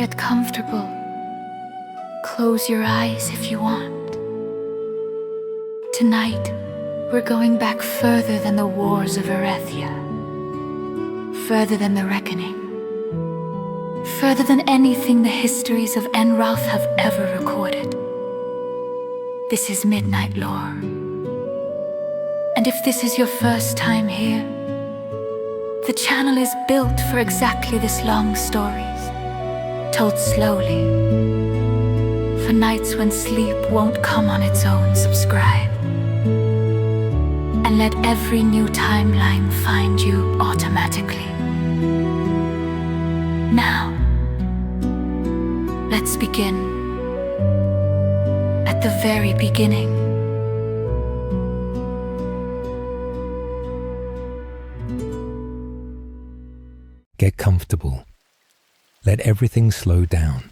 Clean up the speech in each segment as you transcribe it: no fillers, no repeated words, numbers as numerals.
Get comfortable. Close your eyes if you want. Tonight, we're going back further than the wars of Erathia. Further than the Reckoning. Further than anything the histories of Enroth have ever recorded. This is Midnight Lore. And if this is your first time here, the channel is built for exactly this long stories, told slowly. For nights when sleep won't come on its own, subscribe. And let every new timeline find you automatically. Now, let's begin at the very beginning. Get comfortable. Let everything slow down.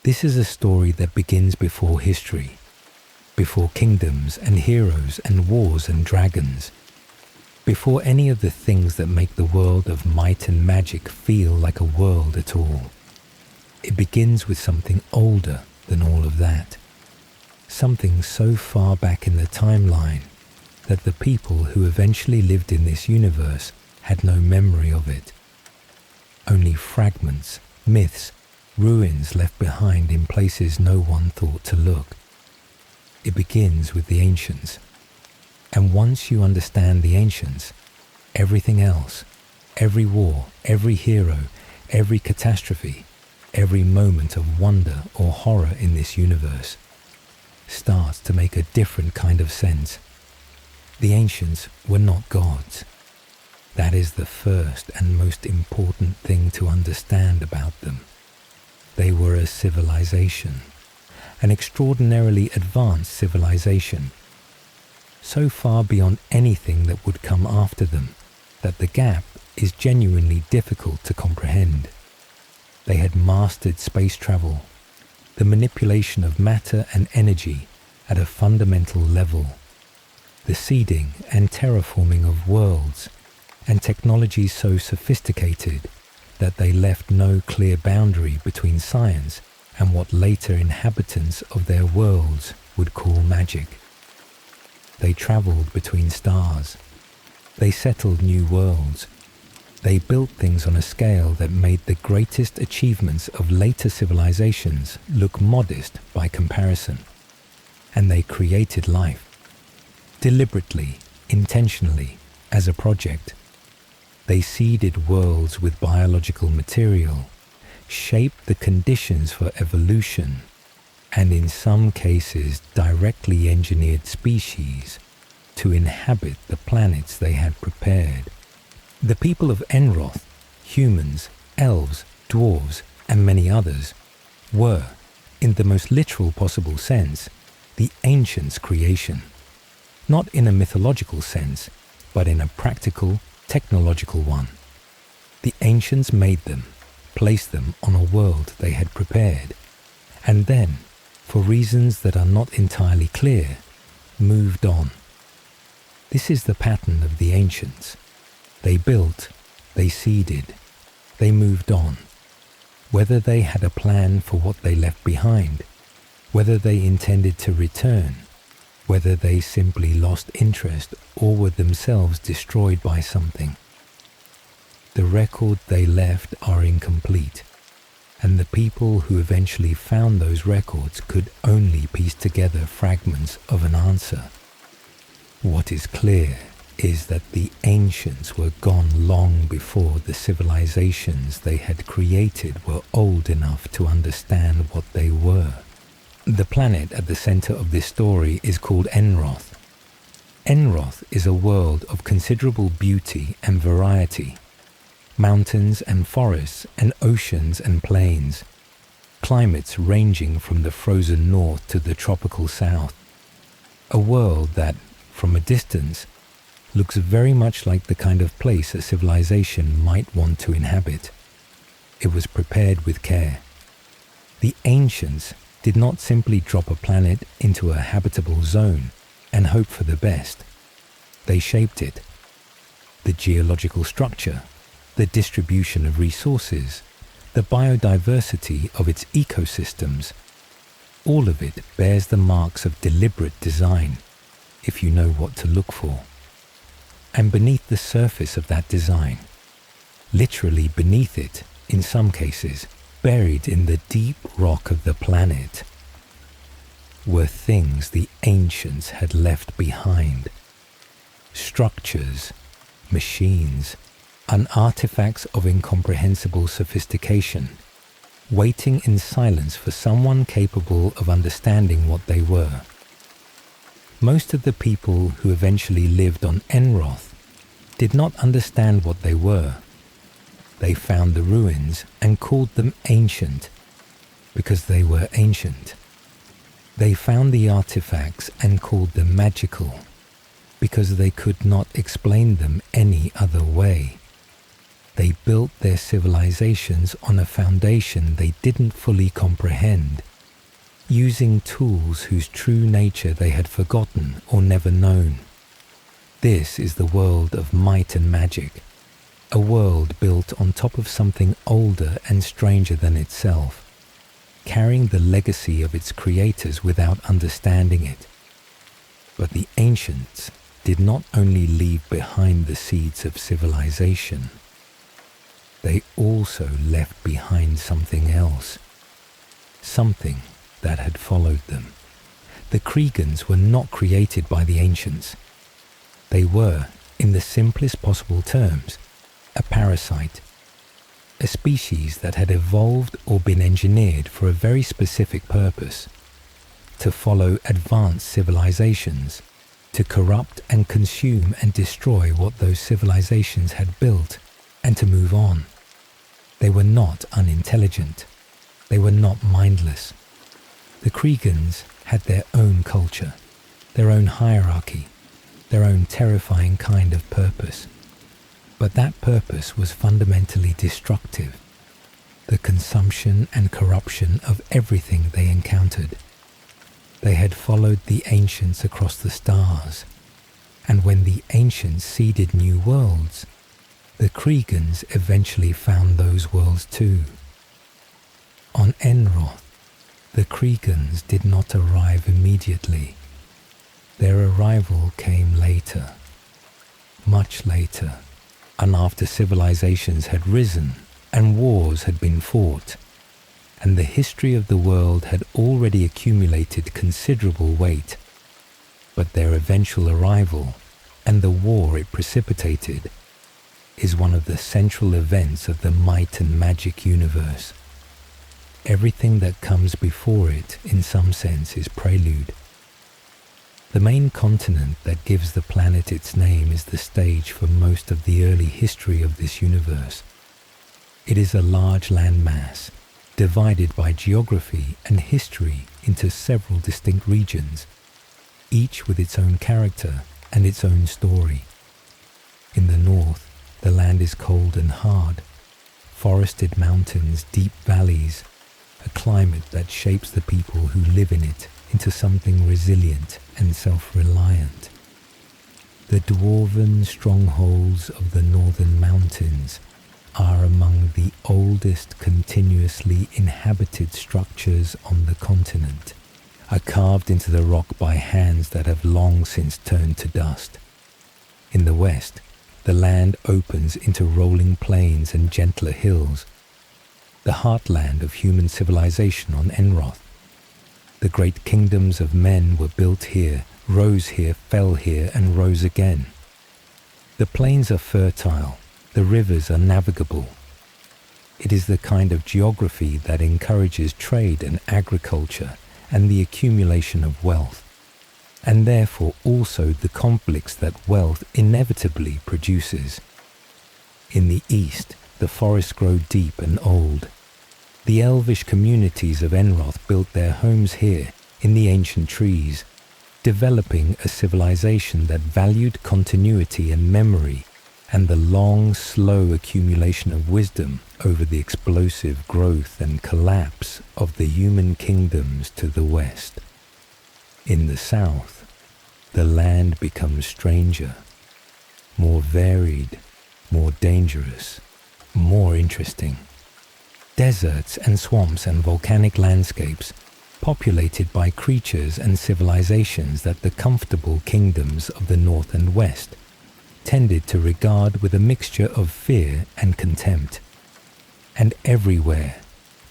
This is a story that begins before history, before kingdoms and heroes and wars and dragons, before any of the things that make the world of might and magic feel like a world at all. It begins with something older than all of that, something so far back in the timeline that the people who eventually lived in this universe had no memory of it. Only fragments, myths, ruins left behind in places no one thought to look. It begins with the ancients. And once you understand the ancients, everything else, every war, every hero, every catastrophe, every moment of wonder or horror in this universe starts to make a different kind of sense. The ancients were not gods. That is the first and most important thing to understand about them. They were a civilization, an extraordinarily advanced civilization, so far beyond anything that would come after them that the gap is genuinely difficult to comprehend. They had mastered space travel, the manipulation of matter and energy at a fundamental level, the seeding and terraforming of worlds, and technologies so sophisticated that they left no clear boundary between science and what later inhabitants of their worlds would call magic. They traveled between stars. They settled new worlds. They built things on a scale that made the greatest achievements of later civilizations look modest by comparison. And they created life, deliberately, intentionally, as a project. They seeded worlds with biological material, shaped the conditions for evolution, and in some cases directly engineered species to inhabit the planets they had prepared. The people of Enroth, humans, elves, dwarves, and many others, were, in the most literal possible sense, the ancients' creation. Not in a mythological sense, but in a practical, technological one. The ancients made them, placed them on a world they had prepared, and then, for reasons that are not entirely clear, moved on. This is the pattern of the ancients. They built, they seeded, they moved on. Whether they had a plan for what they left behind, whether they intended to return, whether they simply lost interest or were themselves destroyed by something. The record they left are incomplete, and the people who eventually found those records could only piece together fragments of an answer. What is clear is that the ancients were gone long before the civilizations they had created were old enough to understand what they were. The planet at the center of this story is called Enroth. Enroth is a world of considerable beauty and variety. Mountains and forests and oceans and plains. Climates ranging from the frozen north to the tropical south. A world that, from a distance, looks very much like the kind of place a civilization might want to inhabit. It was prepared with care. The ancients did not simply drop a planet into a habitable zone and hope for the best. They shaped it. The geological structure, the distribution of resources, the biodiversity of its ecosystems, all of it bears the marks of deliberate design, if you know what to look for. And beneath the surface of that design, literally beneath it, in some cases, buried in the deep rock of the planet, were things the ancients had left behind. Structures, machines, and artifacts of incomprehensible sophistication, waiting in silence for someone capable of understanding what they were. Most of the people who eventually lived on Enroth did not understand what they were. They found the ruins and called them ancient because they were ancient. They found the artifacts and called them magical because they could not explain them any other way. They built their civilizations on a foundation they didn't fully comprehend, using tools whose true nature they had forgotten or never known. This is the world of might and magic, a world built on top of something older and stranger than itself, carrying the legacy of its creators without understanding it. But the ancients did not only leave behind the seeds of civilization, they also left behind something else, something that had followed them. The Kreegans were not created by the ancients. They were, in the simplest possible terms, a parasite, a species that had evolved or been engineered for a very specific purpose: to follow advanced civilizations, to corrupt and consume and destroy what those civilizations had built, and to move on. They were not unintelligent. They were not mindless. The Kreegans had their own culture, their own hierarchy, their own terrifying kind of purpose. But that purpose was fundamentally destructive, the consumption and corruption of everything they encountered. They had followed the ancients across the stars, and when the ancients seeded new worlds, the Kreegans eventually found those worlds too. On Enroth, the Kreegans did not arrive immediately. Their arrival came later, much later, and after civilizations had risen and wars had been fought, and the history of the world had already accumulated considerable weight. But their eventual arrival, and the war it precipitated, is one of the central events of the might and magic universe. Everything that comes before it, in some sense, is prelude. The main continent that gives the planet its name is the stage for most of the early history of this universe. It is a large landmass, divided by geography and history into several distinct regions, each with its own character and its own story. In the north, the land is cold and hard, forested mountains, deep valleys, a climate that shapes the people who live in it into something resilient and self-reliant. The dwarven strongholds of the northern mountains are among the oldest continuously inhabited structures on the continent, are carved into the rock by hands that have long since turned to dust. In the west, the land opens into rolling plains and gentler hills, the heartland of human civilization on Enroth. The great kingdoms of men were built here, rose here, fell here, and rose again. The plains are fertile, the rivers are navigable. It is the kind of geography that encourages trade and agriculture and the accumulation of wealth, and therefore also the conflicts that wealth inevitably produces. In the east, the forests grow deep and old. The elvish communities of Enroth built their homes here in the ancient trees, developing a civilization that valued continuity and memory and the long, slow accumulation of wisdom over the explosive growth and collapse of the human kingdoms to the west. In the south, the land becomes stranger, more varied, more dangerous, more interesting. deserts and swamps and volcanic landscapes populated by creatures and civilizations that the comfortable kingdoms of the north and west tended to regard with a mixture of fear and contempt. And everywhere,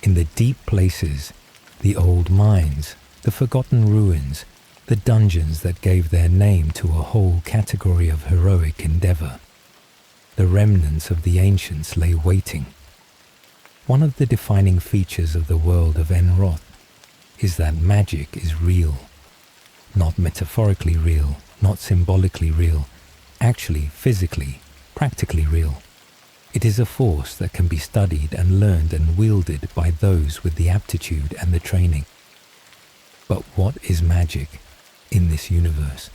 in the deep places, the old mines, the forgotten ruins, the dungeons that gave their name to a whole category of heroic endeavor, the remnants of the ancients lay waiting. One of the defining features of the world of Enroth is that magic is real. Not metaphorically real, not symbolically real, actually physically, practically real. It is a force that can be studied and learned and wielded by those with the aptitude and the training. But what is magic in this universe?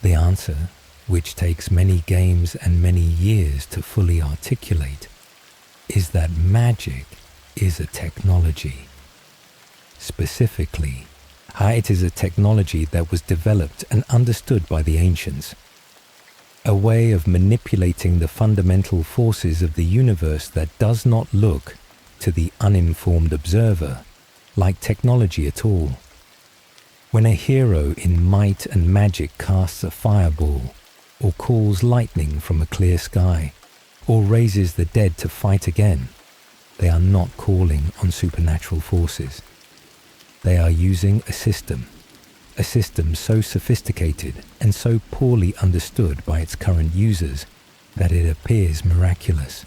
The answer, which takes many games and many years to fully articulate, is that magic is a technology. Specifically, it is a technology that was developed and understood by the ancients. A way of manipulating the fundamental forces of the universe that does not look, to the uninformed observer, like technology at all. When a hero in might and magic casts a fireball, or calls lightning from a clear sky, or raises the dead to fight again, they are not calling on supernatural forces. They are using a system so sophisticated and so poorly understood by its current users that it appears miraculous.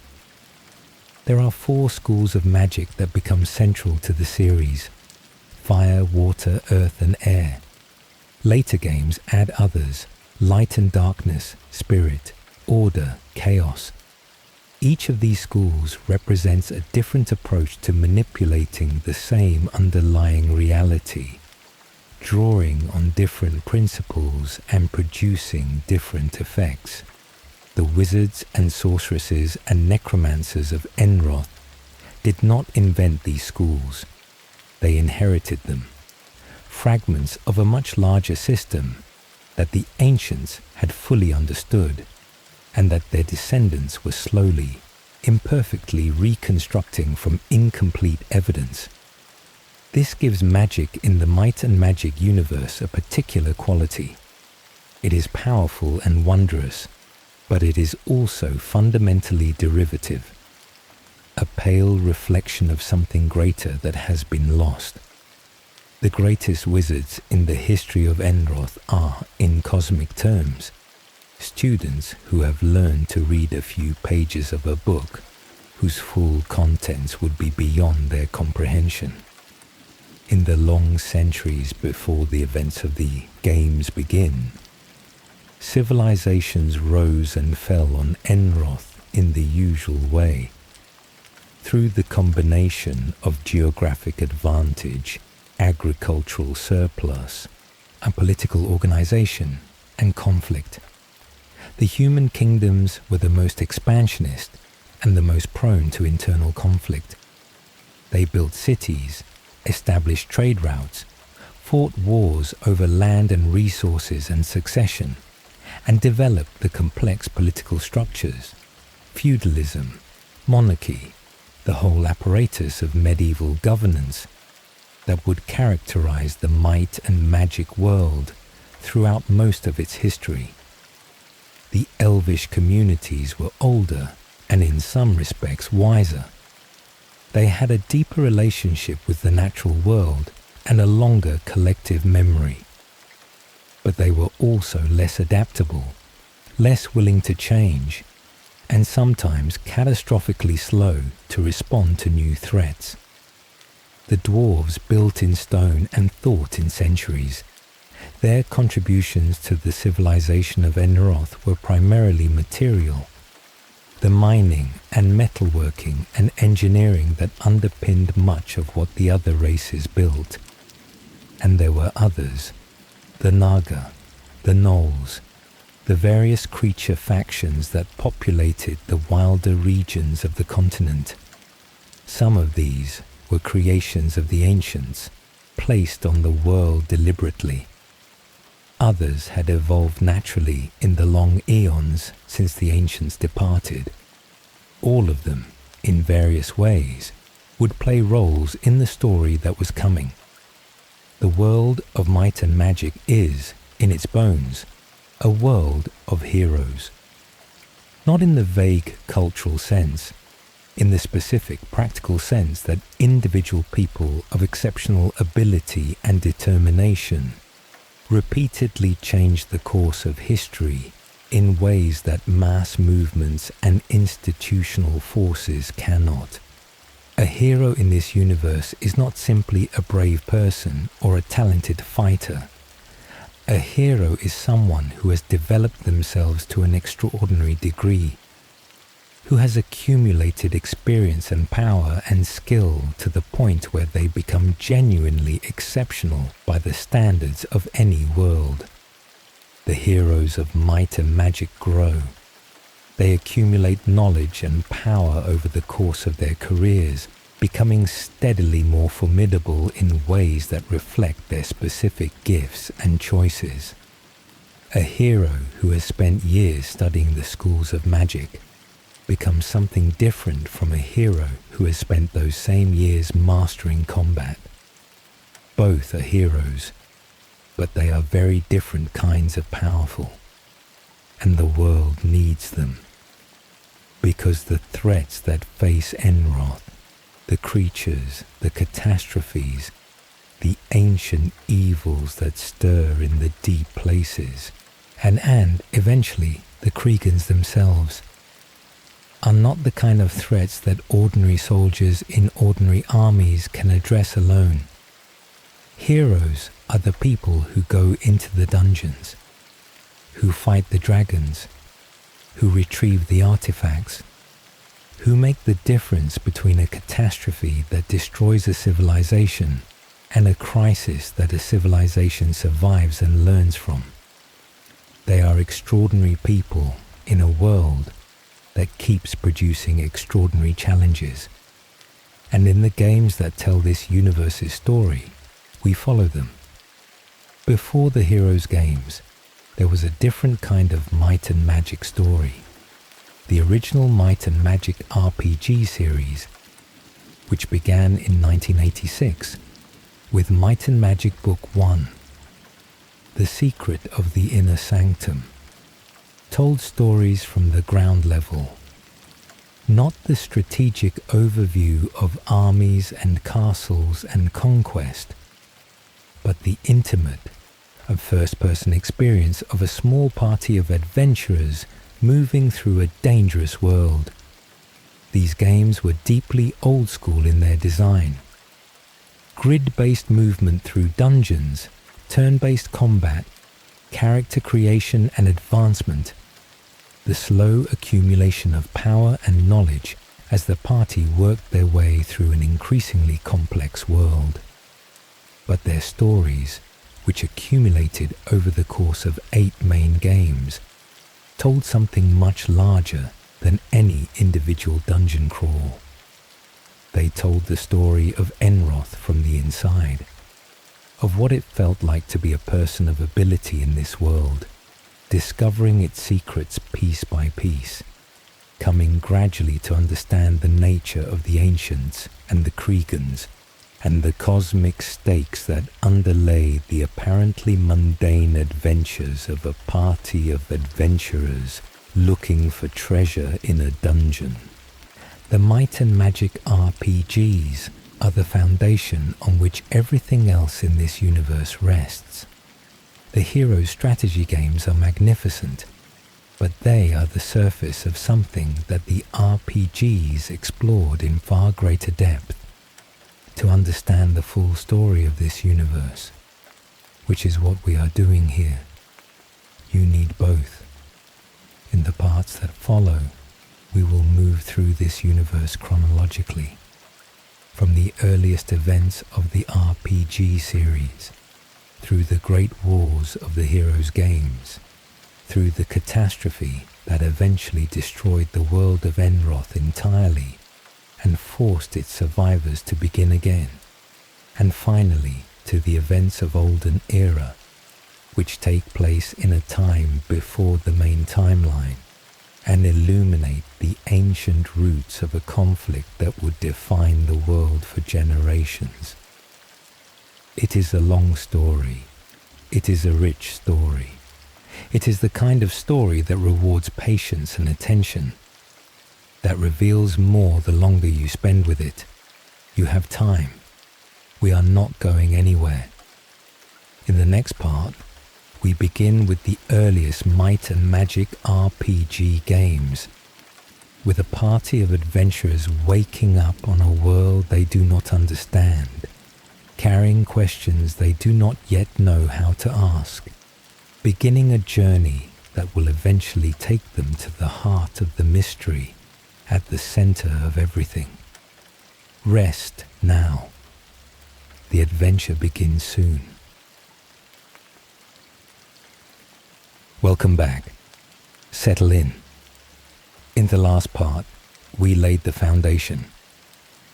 There are 4 schools of magic that become central to the series: fire, water, earth, and air. Later games add others: light and darkness, spirit, order, chaos. Each of these schools represents a different approach to manipulating the same underlying reality, drawing on different principles and producing different effects. The wizards and sorceresses and necromancers of Enroth did not invent these schools. They inherited them, fragments of a much larger system that the ancients had fully understood, and that their descendants were slowly, imperfectly reconstructing from incomplete evidence. This gives magic in the might and magic universe a particular quality. It is powerful and wondrous, but it is also fundamentally derivative, a pale reflection of something greater that has been lost. The greatest wizards in the history of Enroth are, in cosmic terms, students who have learned to read a few pages of a book whose full contents would be beyond their comprehension. In the long centuries before the events of the games begin, civilizations rose and fell on Enroth in the usual way, through the combination of geographic advantage, agricultural surplus, a political organization, and conflict. The human kingdoms were the most expansionist and the most prone to internal conflict. They built cities, established trade routes, fought wars over land and resources and succession, and developed the complex political structures, feudalism, monarchy, the whole apparatus of medieval governance that would characterize the might and magic world throughout most of its history. The elvish communities were older and in some respects wiser. They had a deeper relationship with the natural world and a longer collective memory. But they were also less adaptable, less willing to change, and sometimes catastrophically slow to respond to new threats. The dwarves built in stone and thought in centuries. Their contributions to the civilization of Enroth were primarily material. The mining and metalworking and engineering that underpinned much of what the other races built. And there were others, the Naga, the Gnolls, the various creature factions that populated the wilder regions of the continent. Some of these were creations of the ancients, placed on the world deliberately. Others had evolved naturally in the long eons since the ancients departed. All of them, in various ways, would play roles in the story that was coming. The world of might and magic is, in its bones, a world of heroes. Not in the vague cultural sense, in the specific practical sense that individual people of exceptional ability and determination repeatedly change the course of history in ways that mass movements and institutional forces cannot. A hero in this universe is not simply a brave person or a talented fighter. A hero is someone who has developed themselves to an extraordinary degree, who has accumulated experience and power and skill to the point where they become genuinely exceptional by the standards of any world. The heroes of might and magic grow. They accumulate knowledge and power over the course of their careers, becoming steadily more formidable in ways that reflect their specific gifts and choices. A hero who has spent years studying the schools of magic becomes something different from a hero who has spent those same years mastering combat. Both are heroes, but they are very different kinds of powerful, and the world needs them. Because the threats that face Enroth, the creatures, the catastrophes, the ancient evils that stir in the deep places, and eventually the Kreegans themselves, are not the kind of threats that ordinary soldiers in ordinary armies can address alone. Heroes are the people who go into the dungeons, who fight the dragons, who retrieve the artifacts, who make the difference between a catastrophe that destroys a civilization and a crisis that a civilization survives and learns from. They are extraordinary people in a world that keeps producing extraordinary challenges. And in the games that tell this universe's story, we follow them. Before the Heroes games, there was a different kind of might and magic story. The original Might and Magic RPG series, which began in 1986 with Might and Magic Book 1, The Secret of the Inner Sanctum, told stories from the ground level, not the strategic overview of armies and castles and conquest, but the intimate and first-person experience of a small party of adventurers moving through a dangerous world. These games were deeply old school in their design. Grid-based movement through dungeons, turn-based combat, character creation and advancement, the slow accumulation of power and knowledge as the party worked their way through an increasingly complex world. But their stories, which accumulated over the course of 8 main games, told something much larger than any individual dungeon crawl. They told the story of Enroth from the inside, of what it felt like to be a person of ability in this world, discovering its secrets piece by piece, coming gradually to understand the nature of the ancients and the Kreegans, and the cosmic stakes that underlay the apparently mundane adventures of a party of adventurers looking for treasure in a dungeon. The Might and Magic RPGs are the foundation on which everything else in this universe rests. The hero strategy games are magnificent, but they are the surface of something that the RPGs explored in far greater depth. To understand the full story of this universe, which is what we are doing here, you need both. In the parts that follow, we will move through this universe chronologically, from the earliest events of the RPG series, through the great wars of the Heroes games, through the catastrophe that eventually destroyed the world of Enroth entirely and forced its survivors to begin again, and finally to the events of Olden Era, which take place in a time before the main timeline, and illuminate the ancient roots of a conflict that would define the world for generations. It is a long story. It is a rich story. It is the kind of story that rewards patience and attention, that reveals more the longer you spend with it. You have time. We are not going anywhere. In the next part, we begin with the earliest Might and Magic RPG games, with a party of adventurers waking up on a world they do not understand, carrying questions they do not yet know how to ask, beginning a journey that will eventually take them to the heart of the mystery, at the center of everything. Rest now. The adventure begins soon. Welcome back. Settle in. In the last part, we laid the foundation.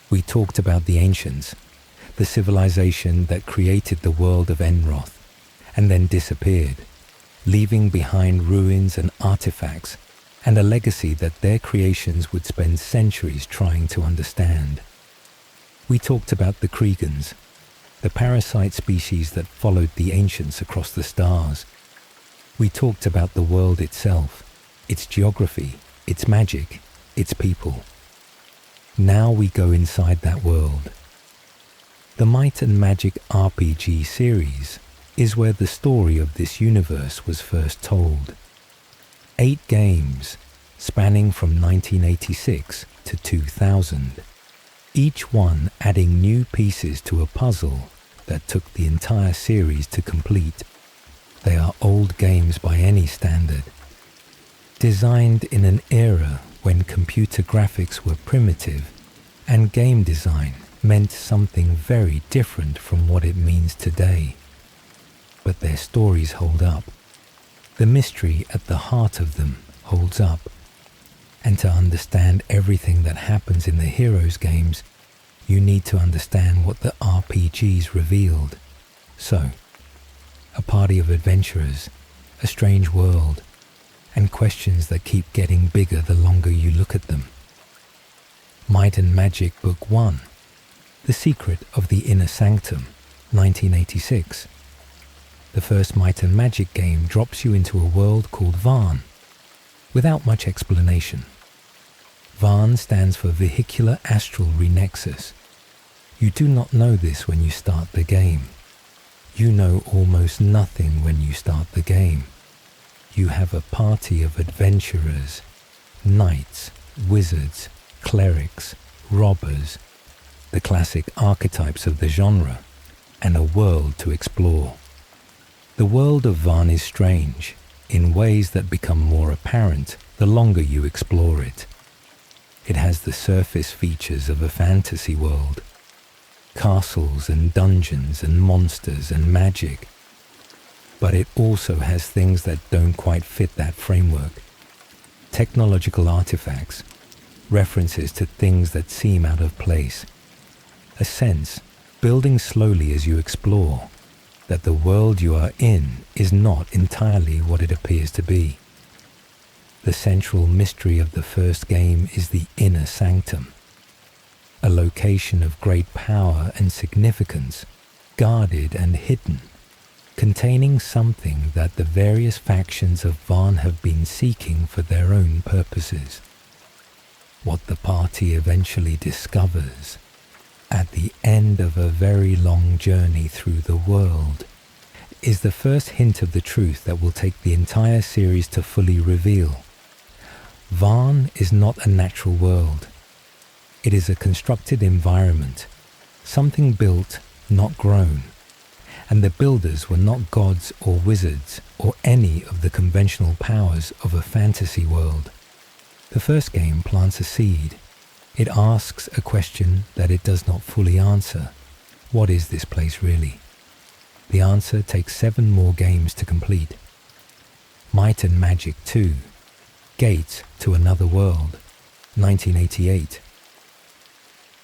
We talked about the ancients, the civilization that created the world of Enroth, and then disappeared, leaving behind ruins and artifacts, and a legacy that their creations would spend centuries trying to understand. We talked about the Kreegans, the parasite species that followed the ancients across the stars. We talked about the world itself, its geography, its magic, its people. Now we go inside that world. The Might and Magic RPG series is where the story of this universe was first told. 8 games, spanning from 1986 to 2000, each one adding new pieces to a puzzle that took the entire series to complete. They are old games by any standard, designed in an era when computer graphics were primitive and game design meant something very different from what it means today. But their stories hold up. The mystery at the heart of them holds up. And to understand everything that happens in the Heroes games, you need to understand what the RPGs revealed. So, a party of adventurers, a strange world, and questions that keep getting bigger the longer you look at them. Might and Magic Book 1, The Secret of the Inner Sanctum, 1986. The first Might and Magic game drops you into a world called VIII, without much explanation. VIII stands for Vehicular Astral Renexus. You do not know this when you start the game. You know almost nothing when you start the game. You have a party of adventurers, knights, wizards, clerics, robbers, the classic archetypes of the genre, and a world to explore. The world of VIII is strange, in ways that become more apparent the longer you explore it. It has the surface features of a fantasy world, castles and dungeons and monsters and magic. But it also has things that don't quite fit that framework. Technological artifacts, references to things that seem out of place. A sense, building slowly as you explore, that the world you are in is not entirely what it appears to be. The central mystery of the first game is the Inner Sanctum, a location of great power and significance, guarded and hidden, containing something that the various factions of VIII have been seeking for their own purposes. What the party eventually discovers, at the end of a very long journey through the world, is the first hint of the truth that will take the entire series to fully reveal. VIII is not a natural world. It is a constructed environment, something built, not grown, and the builders were not gods or wizards or any of the conventional powers of a fantasy world. The first game plants a seed. It asks a question that it does not fully answer. What is this place really? The answer takes 7 more games to complete. Might and Magic 2, Gate to Another World, 1988.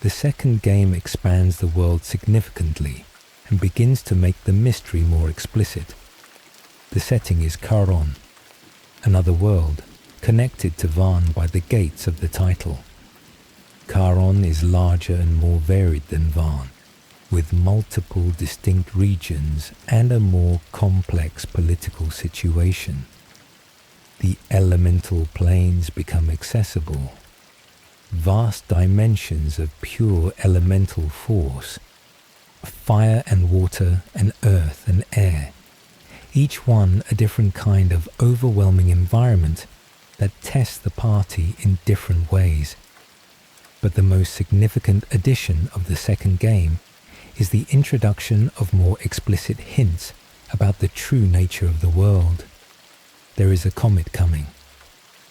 The second game expands the world significantly and begins to make the mystery more explicit. The setting is Charon, another world, connected to Varn by the gates of the title. Charon is larger and more varied than Varn, with multiple distinct regions and a more complex political situation. The elemental planes become accessible. Vast dimensions of pure elemental force, fire and water and earth and air, each one a different kind of overwhelming environment that tests the party in different ways. But the most significant addition of the second game is the introduction of more explicit hints about the true nature of the world. There is a comet coming.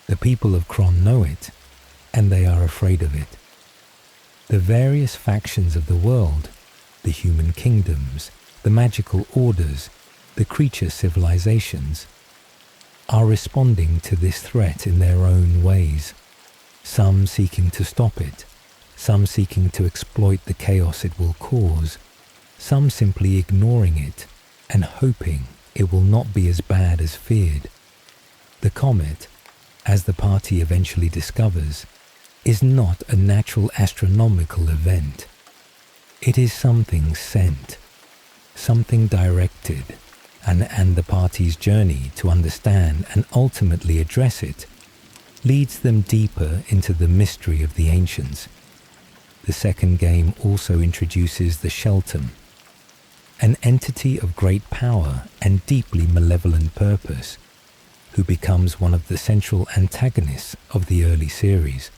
The people of Kron know it, and they are afraid of it. The various factions of the world, the human kingdoms, the magical orders, the creature civilizations, are responding to this threat in their own ways, some seeking to stop it, some seeking to exploit the chaos it will cause, some simply ignoring it and hoping it will not be as bad as feared. The comet, as the party eventually discovers, is not a natural astronomical event. It is something sent, something directed, and the party's journey to understand and ultimately address it leads them deeper into the mystery of the ancients. The second game also introduces the Sheltem, an entity of great power and deeply malevolent purpose, who becomes one of the central antagonists of the early series.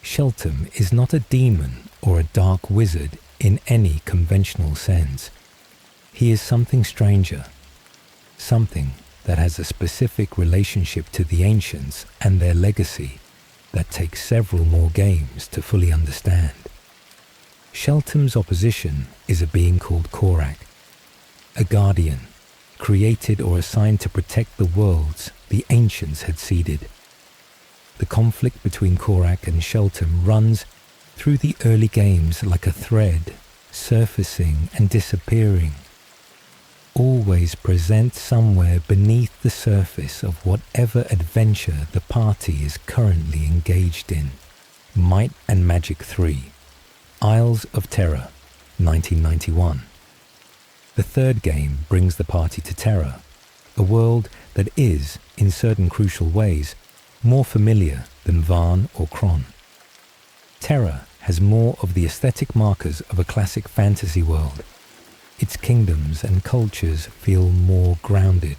Sheltem is not a demon or a dark wizard in any conventional sense. He is something stranger, something that has a specific relationship to the ancients and their legacy that takes several more games to fully understand. Sheltem's opposition is a being called Korak, a guardian, created or assigned to protect the worlds the ancients had seeded. The conflict between Korak and Sheltem runs through the early games like a thread, surfacing and disappearing, always present somewhere beneath the surface of whatever adventure the party is currently engaged in. Might and Magic 3, Isles of Terror, 1991. The third game brings the party to Terra, a world that is, in certain crucial ways, more familiar than Varn or Kron. Terra has more of the aesthetic markers of a classic fantasy world. Its kingdoms and cultures feel more grounded,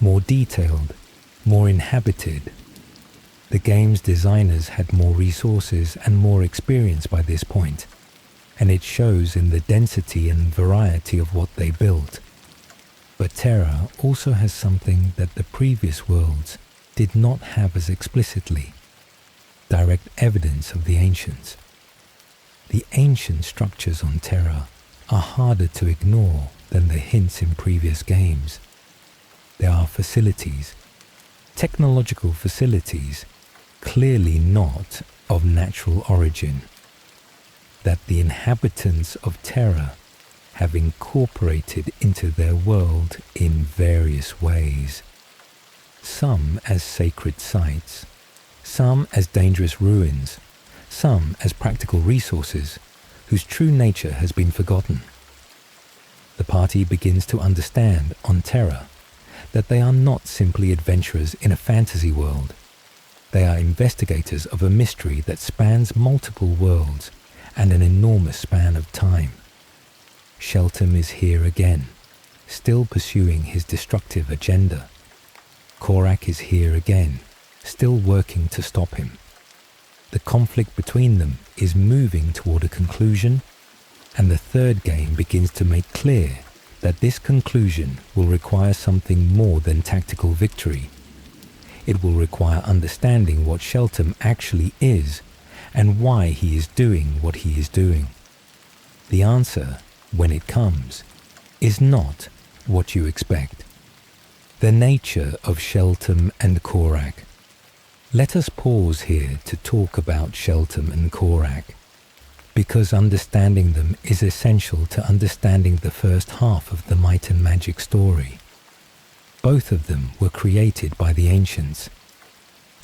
more detailed, more inhabited. The game's designers had more resources and more experience by this point, and it shows in the density and variety of what they built. But Terra also has something that the previous worlds did not have as explicitly: direct evidence of the ancients. The ancient structures on Terra are harder to ignore than the hints in previous games. There are facilities, technological facilities, clearly not of natural origin, that the inhabitants of Terra have incorporated into their world in various ways. Some as sacred sites, some as dangerous ruins, some as practical resources whose true nature has been forgotten. The party begins to understand on Terra that they are not simply adventurers in a fantasy world. They are investigators of a mystery that spans multiple worlds and an enormous span of time. Sheltem is here again, still pursuing his destructive agenda. Korak is here again, still working to stop him. The conflict between them is moving toward a conclusion, and the third game begins to make clear that this conclusion will require something more than tactical victory. It will require understanding what Sheltem actually is and why he is doing what he is doing. The answer, when it comes, is not what you expect. The nature of Sheltem and Korak. Let us pause here to talk about Sheltem and Korak, because understanding them is essential to understanding the first half of the Might and Magic story. Both of them were created by the ancients.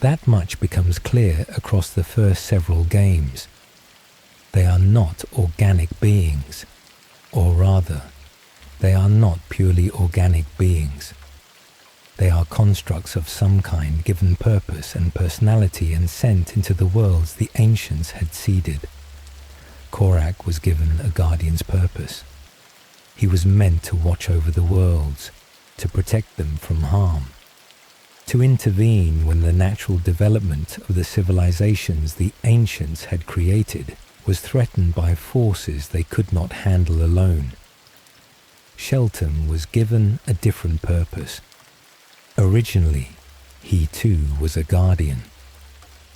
That much becomes clear across the first several games. They are not organic beings, or rather, they are not purely organic beings. They are constructs of some kind given purpose and personality and sent into the worlds the ancients had seeded. Korak was given a guardian's purpose. He was meant to watch over the worlds, to protect them from harm, to intervene when the natural development of the civilizations the ancients had created was threatened by forces they could not handle alone. Shelton was given a different purpose. Originally, he too was a guardian,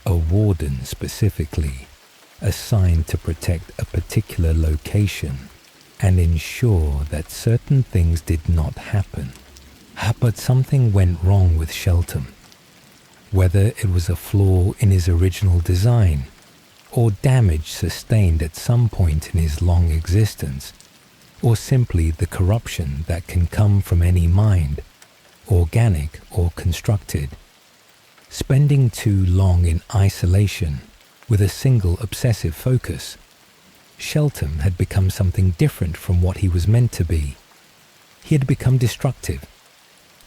a warden specifically, assigned to protect a particular location and ensure that certain things did not happen. But something went wrong with Shelton. Whether it was a flaw in his original design, or damage sustained at some point in his long existence, or simply the corruption that can come from any mind, organic or constructed. Spending too long in isolation with a single obsessive focus, Shelton had become something different from what he was meant to be. He had become destructive,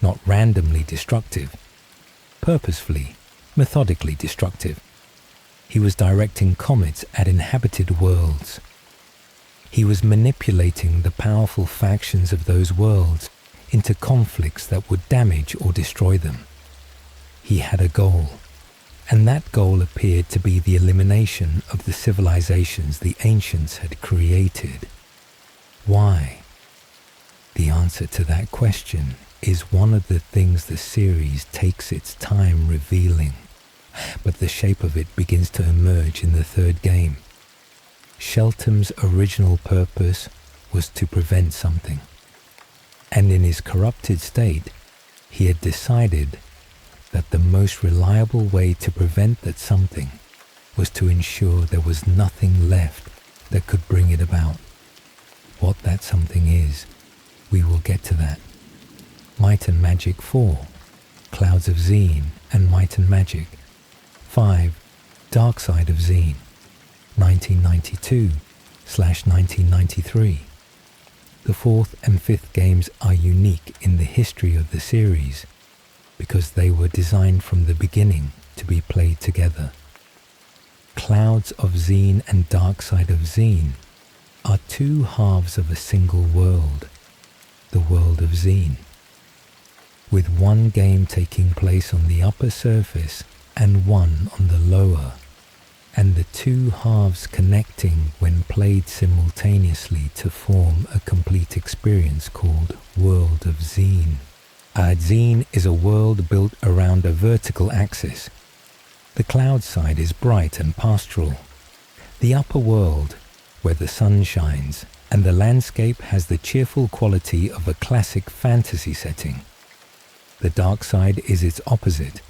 not randomly destructive, purposefully, methodically destructive. He was directing comets at inhabited worlds. He was manipulating the powerful factions of those worlds into conflicts that would damage or destroy them. He had a goal, and that goal appeared to be the elimination of the civilizations the ancients had created. Why? The answer to that question is one of the things the series takes its time revealing, but the shape of it begins to emerge in the third game. Shelton's original purpose was to prevent something, and in his corrupted state, he had decided that the most reliable way to prevent that something was to ensure there was nothing left that could bring it about. What that something is, we will get to that. Might and Magic 4, Clouds of Zine and Might and Magic. 5, Dark Side of Zine, 1992/1993. The fourth and fifth games are unique in the history of the series because they were designed from the beginning to be played together. Clouds of Zine and Dark Side of Zine are two halves of a single world, the world of Zine, with one game taking place on the upper surface and one on the lower, and the two halves connecting when played simultaneously to form a complete experience called World of Zine. Zine is a world built around a vertical axis. The cloud side is bright and pastoral. The upper world, where the sun shines, and the landscape has the cheerful quality of a classic fantasy setting. The dark side is its opposite,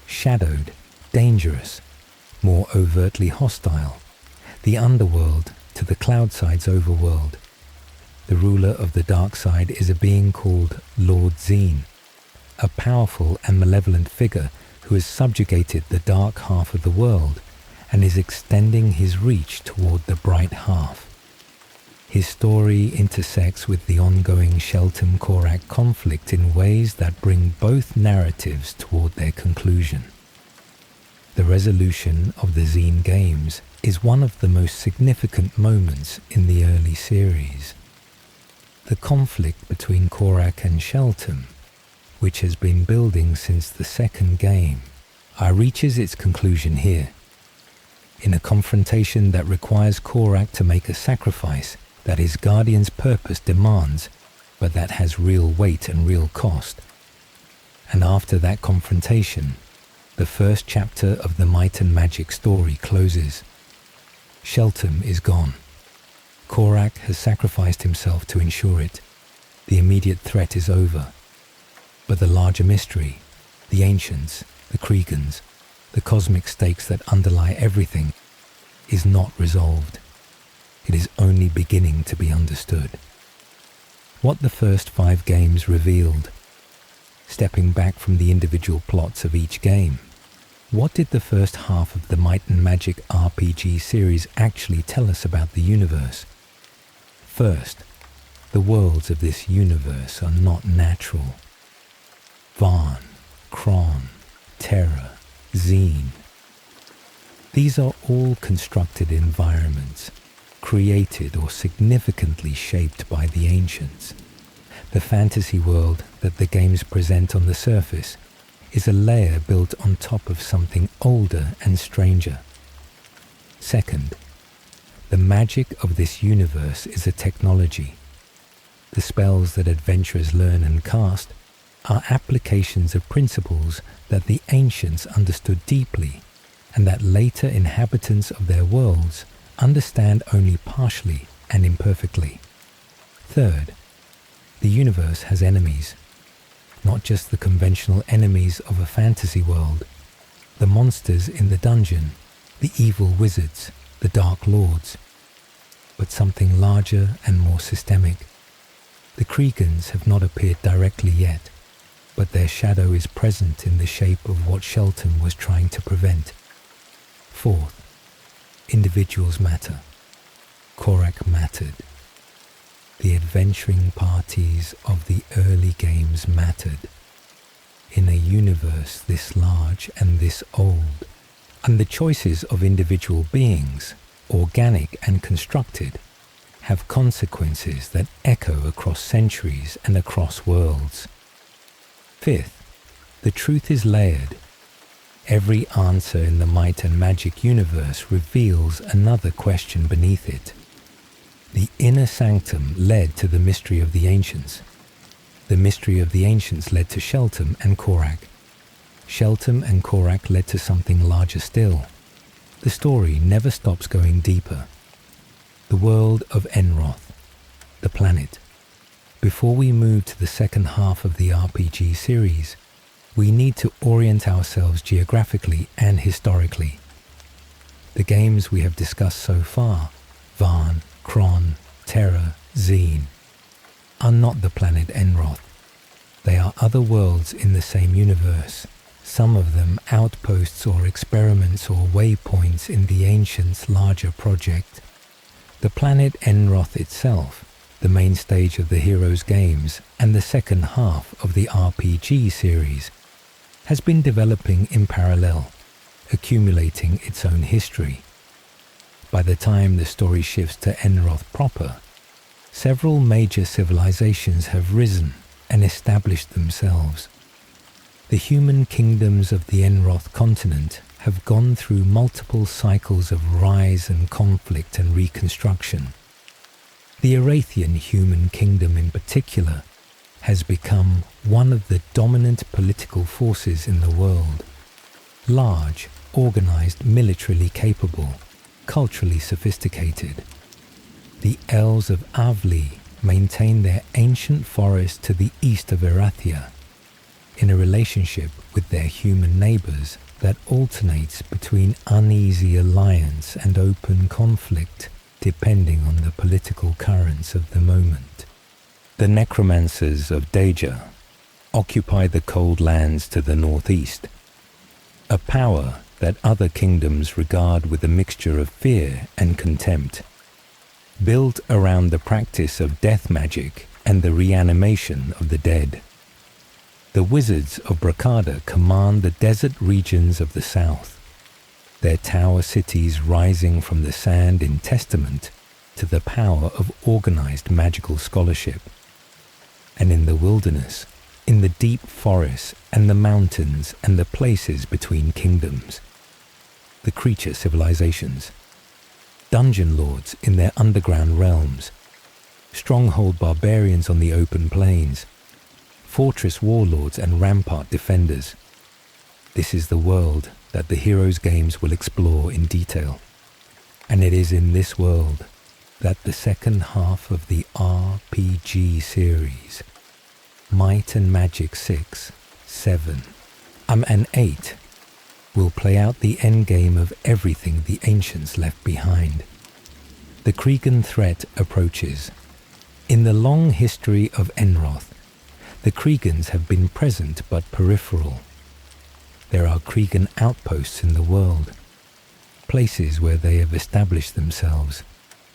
shadowed, dangerous, more overtly hostile, the underworld to the cloud side's overworld. The ruler of the dark side is a being called Lord Zine, a powerful and malevolent figure who has subjugated the dark half of the world and is extending his reach toward the bright half. His story intersects with the ongoing Shelton-Korak conflict in ways that bring both narratives toward their conclusion. The resolution of the Zine games is one of the most significant moments in the early series. The conflict between Korak and Shelton, which has been building since the second game, reaches its conclusion here. In a confrontation that requires Korak to make a sacrifice that his guardian's purpose demands, but that has real weight and real cost. And after that confrontation, the first chapter of the Might and Magic story closes. Shelton is gone. Korak has sacrificed himself to ensure it. The immediate threat is over. But the larger mystery, the ancients, the Kreegans, the cosmic stakes that underlie everything, is not resolved. It is only beginning to be understood. What the first 5 games revealed, stepping back from the individual plots of each game, What did the first half of the Might and Magic RPG series actually tell us about the universe? First, the worlds of this universe are not natural. Varn, Kron, Terra, Zine. These are all constructed environments, created or significantly shaped by the ancients. The fantasy world that the games present on the surface is a layer built on top of something older and stranger. Second, the magic of this universe is a technology. The spells that adventurers learn and cast are applications of principles that the ancients understood deeply and that later inhabitants of their worlds understand only partially and imperfectly. Third, the universe has enemies, not just the conventional enemies of a fantasy world, the monsters in the dungeon, the evil wizards, the dark lords, but something larger and more systemic. The Kreegans have not appeared directly yet, but their shadow is present in the shape of what Shelton was trying to prevent. Fourth, individuals matter. Korak mattered. The adventuring parties of the early games mattered. In a universe this large and this old, and the choices of individual beings, organic and constructed, have consequences that echo across centuries and across worlds. Fifth, the truth is layered. Every answer in the Might and Magic universe reveals another question beneath it. The inner sanctum led to the mystery of the ancients. The mystery of the ancients led to Shelton and Korak. Shelton and Korak led to something larger still. The story never stops going deeper. The world of Enroth, the planet. Before we move to the second half of the RPG series, we need to orient ourselves geographically and historically. The games we have discussed so far, Varn, Kron, Terra, Zine, are not the planet Enroth. They are other worlds in the same universe, some of them outposts or experiments or waypoints in the ancients' larger project. The planet Enroth itself, the main stage of the hero's games and the second half of the RPG series, has been developing in parallel, accumulating its own history. By the time the story shifts to Enroth proper, several major civilizations have risen and established themselves. The human kingdoms of the Enroth continent have gone through multiple cycles of rise and conflict and reconstruction. The Erathian human kingdom in particular has become one of the dominant political forces in the world. Large, organized, militarily capable, culturally sophisticated. The Elves of Avli maintain their ancient forest to the east of Erathia, in a relationship with their human neighbors that alternates between uneasy alliance and open conflict, depending on the political currents of the moment. The necromancers of Deja occupy the cold lands to the northeast, a power that other kingdoms regard with a mixture of fear and contempt. Built around the practice of death magic and the reanimation of the dead. The wizards of Brakada command the desert regions of the south, their tower cities rising from the sand in testament to the power of organized magical scholarship. And in the wilderness, in the deep forests and the mountains and the places between kingdoms, the creature civilizations, dungeon lords in their underground realms, stronghold barbarians on the open plains, fortress warlords and rampart defenders. This is the world that the Heroes games will explore in detail. And it is in this world that the second half of the RPG series, Might and Magic 6, 7, and 8, will play out the endgame of everything the ancients left behind. The Kreegan threat approaches. In the long history of Enroth, the Kreegans have been present but peripheral. There are Kreegan outposts in the world, places where they have established themselves,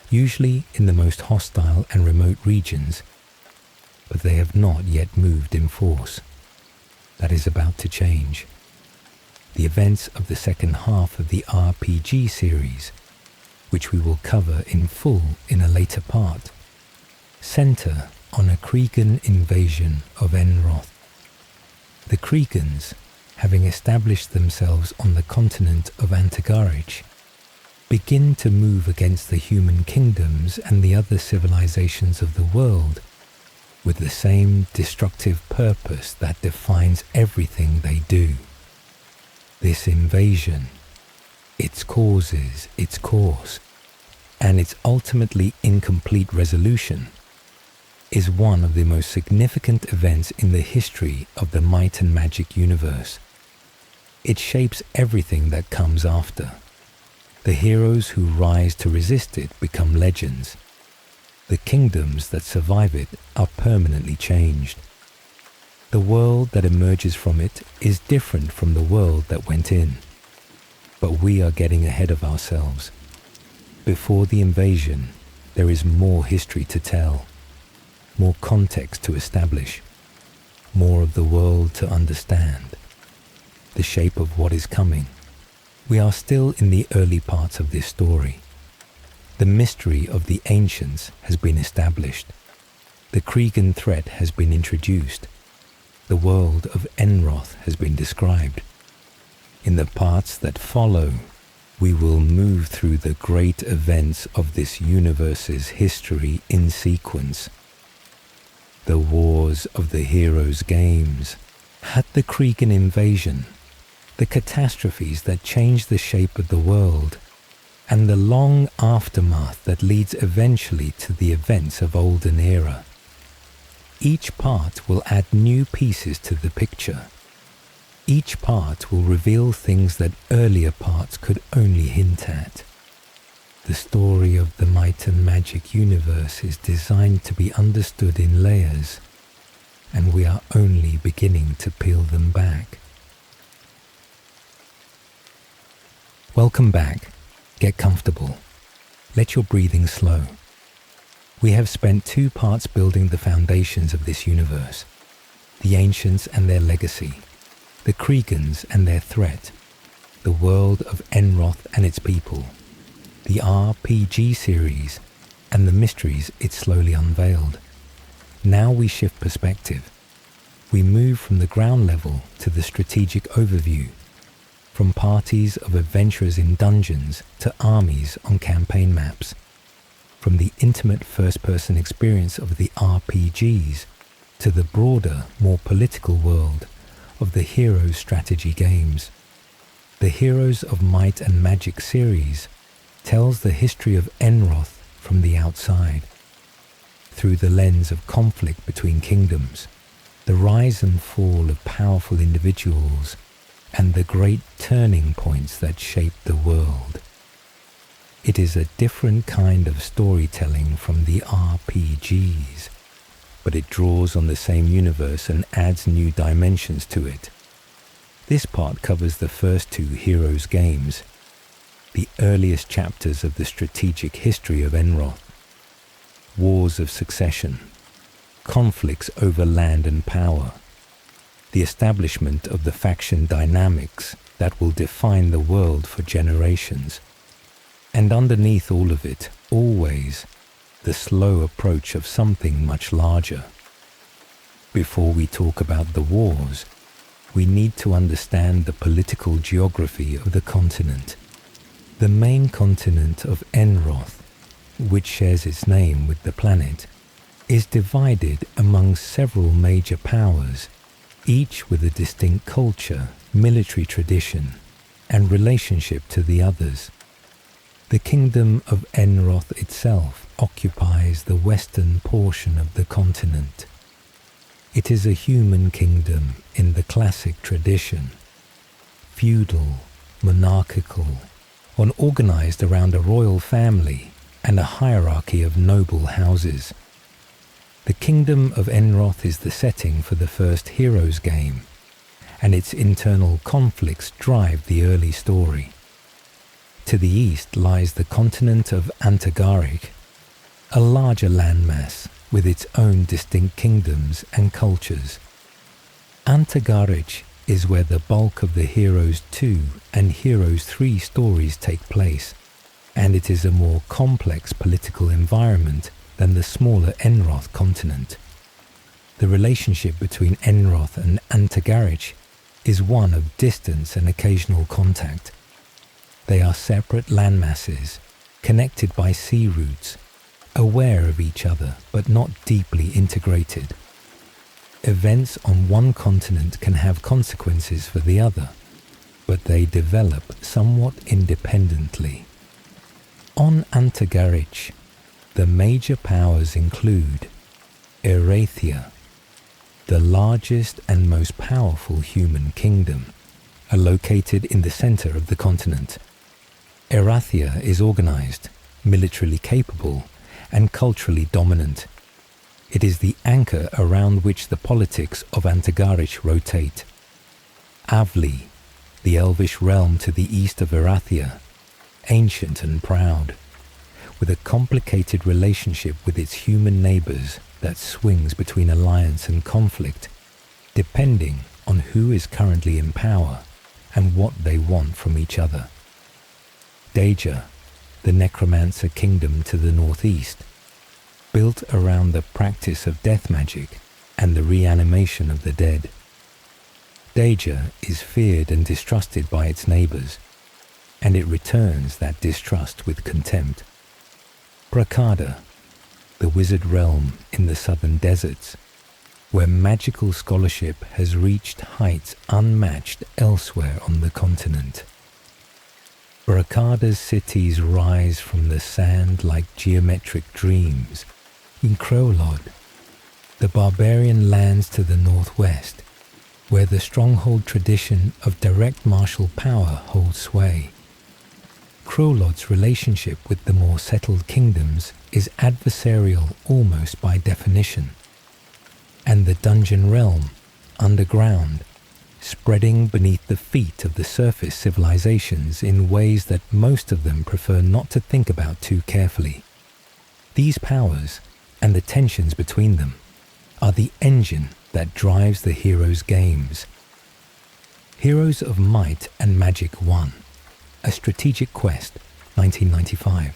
usually in the most hostile and remote regions, but they have not yet moved in force. That is about to change. The events of the second half of the RPG series, which we will cover in full in a later part, center on a Kreegan invasion of Enroth. The Kreegans, having established themselves on the continent of Antagarich, begin to move against the human kingdoms and the other civilizations of the world with the same destructive purpose that defines everything they do. This invasion, its causes, its course, and its ultimately incomplete resolution is one of the most significant events in the history of the Might and Magic universe. It shapes everything that comes after. The heroes who rise to resist it become legends. The kingdoms that survive it are permanently changed. The world that emerges from it is different from the world that went in. But we are getting ahead of ourselves. Before the invasion, there is more history to tell, more context to establish, more of the world to understand, the shape of what is coming. We are still in the early parts of this story. The mystery of the ancients has been established. The Kreegan threat has been introduced. The world of Enroth has been described. In the parts that follow, we will move through the great events of this universe's history in sequence. The wars of the heroes' games, had the Kreegan invasion, the catastrophes that changed the shape of the world, and the long aftermath that leads eventually to the events of Olden Era. Each part will add new pieces to the picture. Each part will reveal things that earlier parts could only hint at. The story of the Might and Magic universe is designed to be understood in layers, and we are only beginning to peel them back. Welcome back. Get comfortable. Let your breathing slow. We have spent 2 parts building the foundations of this universe, the ancients and their legacy, the Kreegans and their threat, the world of Enroth and its people, the RPG series, and the mysteries it slowly unveiled. Now we shift perspective. We move from the ground level to the strategic overview, from parties of adventurers in dungeons to armies on campaign maps, from the intimate first-person experience of the RPGs to the broader, more political world of the Heroes strategy games. The Heroes of Might and Magic series tells the history of Enroth from the outside, through the lens of conflict between kingdoms, the rise and fall of powerful individuals, and the great turning points that shape the world. It is a different kind of storytelling from the RPGs, but it draws on the same universe and adds new dimensions to it. This part covers the first 2 Heroes games, the earliest chapters of the strategic history of Enroth. Wars of succession, conflicts over land and power, the establishment of the faction dynamics that will define the world for generations. And underneath all of it, always, the slow approach of something much larger. Before we talk about the wars, we need to understand the political geography of the continent. The main continent of Enroth, which shares its name with the planet, is divided among several major powers, each with a distinct culture, military tradition, and relationship to the others. The kingdom of Enroth itself occupies the western portion of the continent. It is a human kingdom in the classic tradition, feudal, monarchical, one organized around a royal family and a hierarchy of noble houses. The kingdom of Enroth is the setting for the first Heroes game, and its internal conflicts drive the early story. To the east lies the continent of Antagarich, a larger landmass with its own distinct kingdoms and cultures. Antagarich is where the bulk of the Heroes 2 and Heroes 3 stories take place, and it is a more complex political environment than the smaller Enroth continent. The relationship between Enroth and Antagarich is one of distance and occasional contact. They are separate landmasses, connected by sea routes, aware of each other but not deeply integrated. Events on one continent can have consequences for the other, but they develop somewhat independently. On Antagarich, the major powers include Erathia, the largest and most powerful human kingdom, are located in the center of the continent. Erathia is organized, militarily capable, and culturally dominant. It is the anchor around which the politics of Antagarich rotate. Avli, the elvish realm to the east of Erathia, ancient and proud, with a complicated relationship with its human neighbors that swings between alliance and conflict, depending on who is currently in power and what they want from each other. Deja, the necromancer kingdom to the northeast, built around the practice of death magic and the reanimation of the dead. Deja is feared and distrusted by its neighbors, and it returns that distrust with contempt. Prakada, the wizard realm in the southern deserts, where magical scholarship has reached heights unmatched elsewhere on the continent. Prakada's cities rise from the sand like geometric dreams. In Kreegan, the barbarian lands to the northwest, where the stronghold tradition of direct martial power holds sway. Kreegan's relationship with the more settled kingdoms is adversarial almost by definition, and the dungeon realm, underground, spreading beneath the feet of the surface civilizations in ways that most of them prefer not to think about too carefully. These powers, and the tensions between them, are the engine that drives the Heroes games. Heroes of Might and Magic 1, a strategic quest, 1995.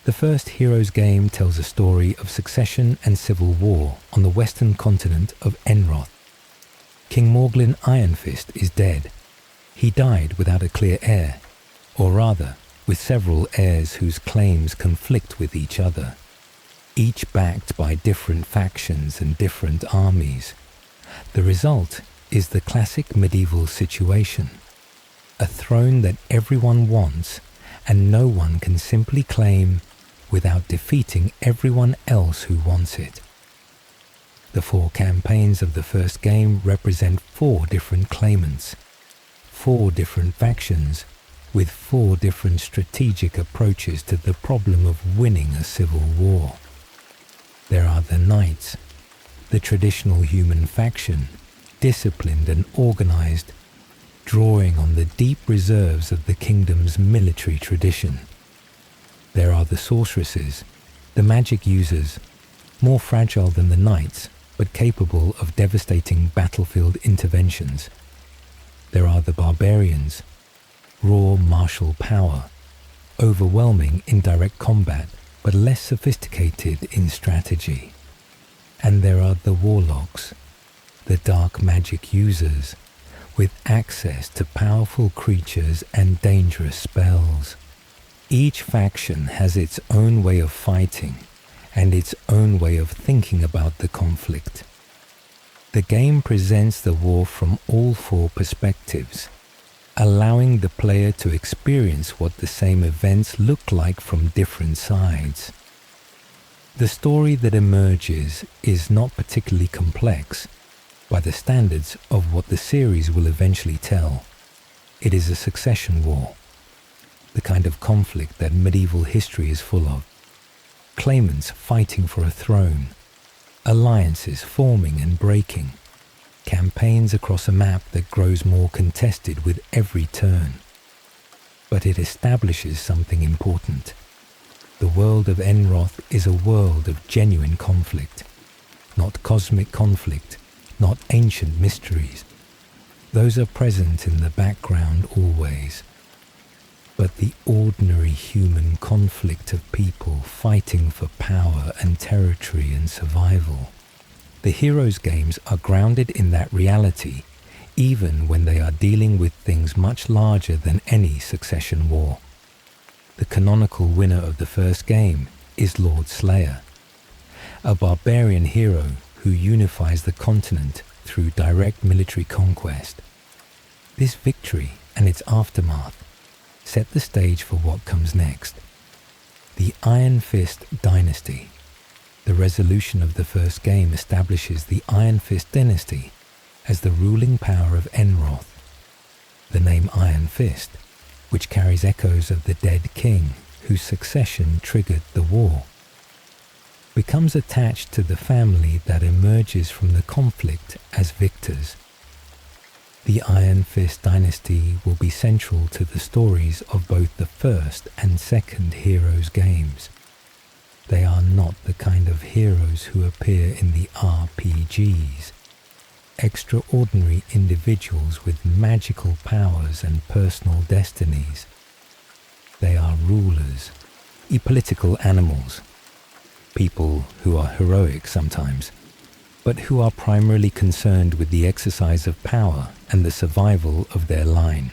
The first Heroes game tells a story of succession and civil war on the western continent of Enroth. King Morglin Ironfist is dead. He died without a clear heir, or rather, with several heirs whose claims conflict with each other, each backed by different factions and different armies. The result is the classic medieval situation: a throne that everyone wants and no one can simply claim without defeating everyone else who wants it. The 4 campaigns of the first game represent 4 different claimants, 4 different factions, with 4 different strategic approaches to the problem of winning a civil war. There are the Knights, the traditional human faction, disciplined and organized, drawing on the deep reserves of the kingdom's military tradition. There are the Sorceresses, the magic users, more fragile than the Knights, but capable of devastating battlefield interventions. There are the Barbarians, raw martial power, overwhelming in direct combat, but less sophisticated in strategy. And there are the Warlocks, the dark magic users, with access to powerful creatures and dangerous spells. Each faction has its own way of fighting and its own way of thinking about the conflict. The game presents the war from all 4 perspectives, allowing the player to experience what the same events look like from different sides. The story that emerges is not particularly complex by the standards of what the series will eventually tell. It is a succession war, the kind of conflict that medieval history is full of. Claimants fighting for a throne, alliances forming and breaking, campaigns across a map that grows more contested with every turn. But it establishes something important. The world of Enroth is a world of genuine conflict, not cosmic conflict, not ancient mysteries. Those are present in the background always. But the ordinary human conflict of people fighting for power and territory and survival. The heroes' games are grounded in that reality, even when they are dealing with things much larger than any succession war. The canonical winner of the first game is Lord Slayer, a barbarian hero who unifies the continent through direct military conquest. This victory and its aftermath set the stage for what comes next. The Ironfist dynasty. The resolution of the first game establishes the Ironfist dynasty as the ruling power of Enroth. The name Ironfist, which carries echoes of the dead king whose succession triggered the war, becomes attached to the family that emerges from the conflict as victors. The Ironfist dynasty will be central to the stories of both the first and second Heroes games. They are not the kind of heroes who appear in the RPGs. Extraordinary individuals with magical powers and personal destinies. They are rulers, apolitical animals, people who are heroic sometimes, but who are primarily concerned with the exercise of power and the survival of their line.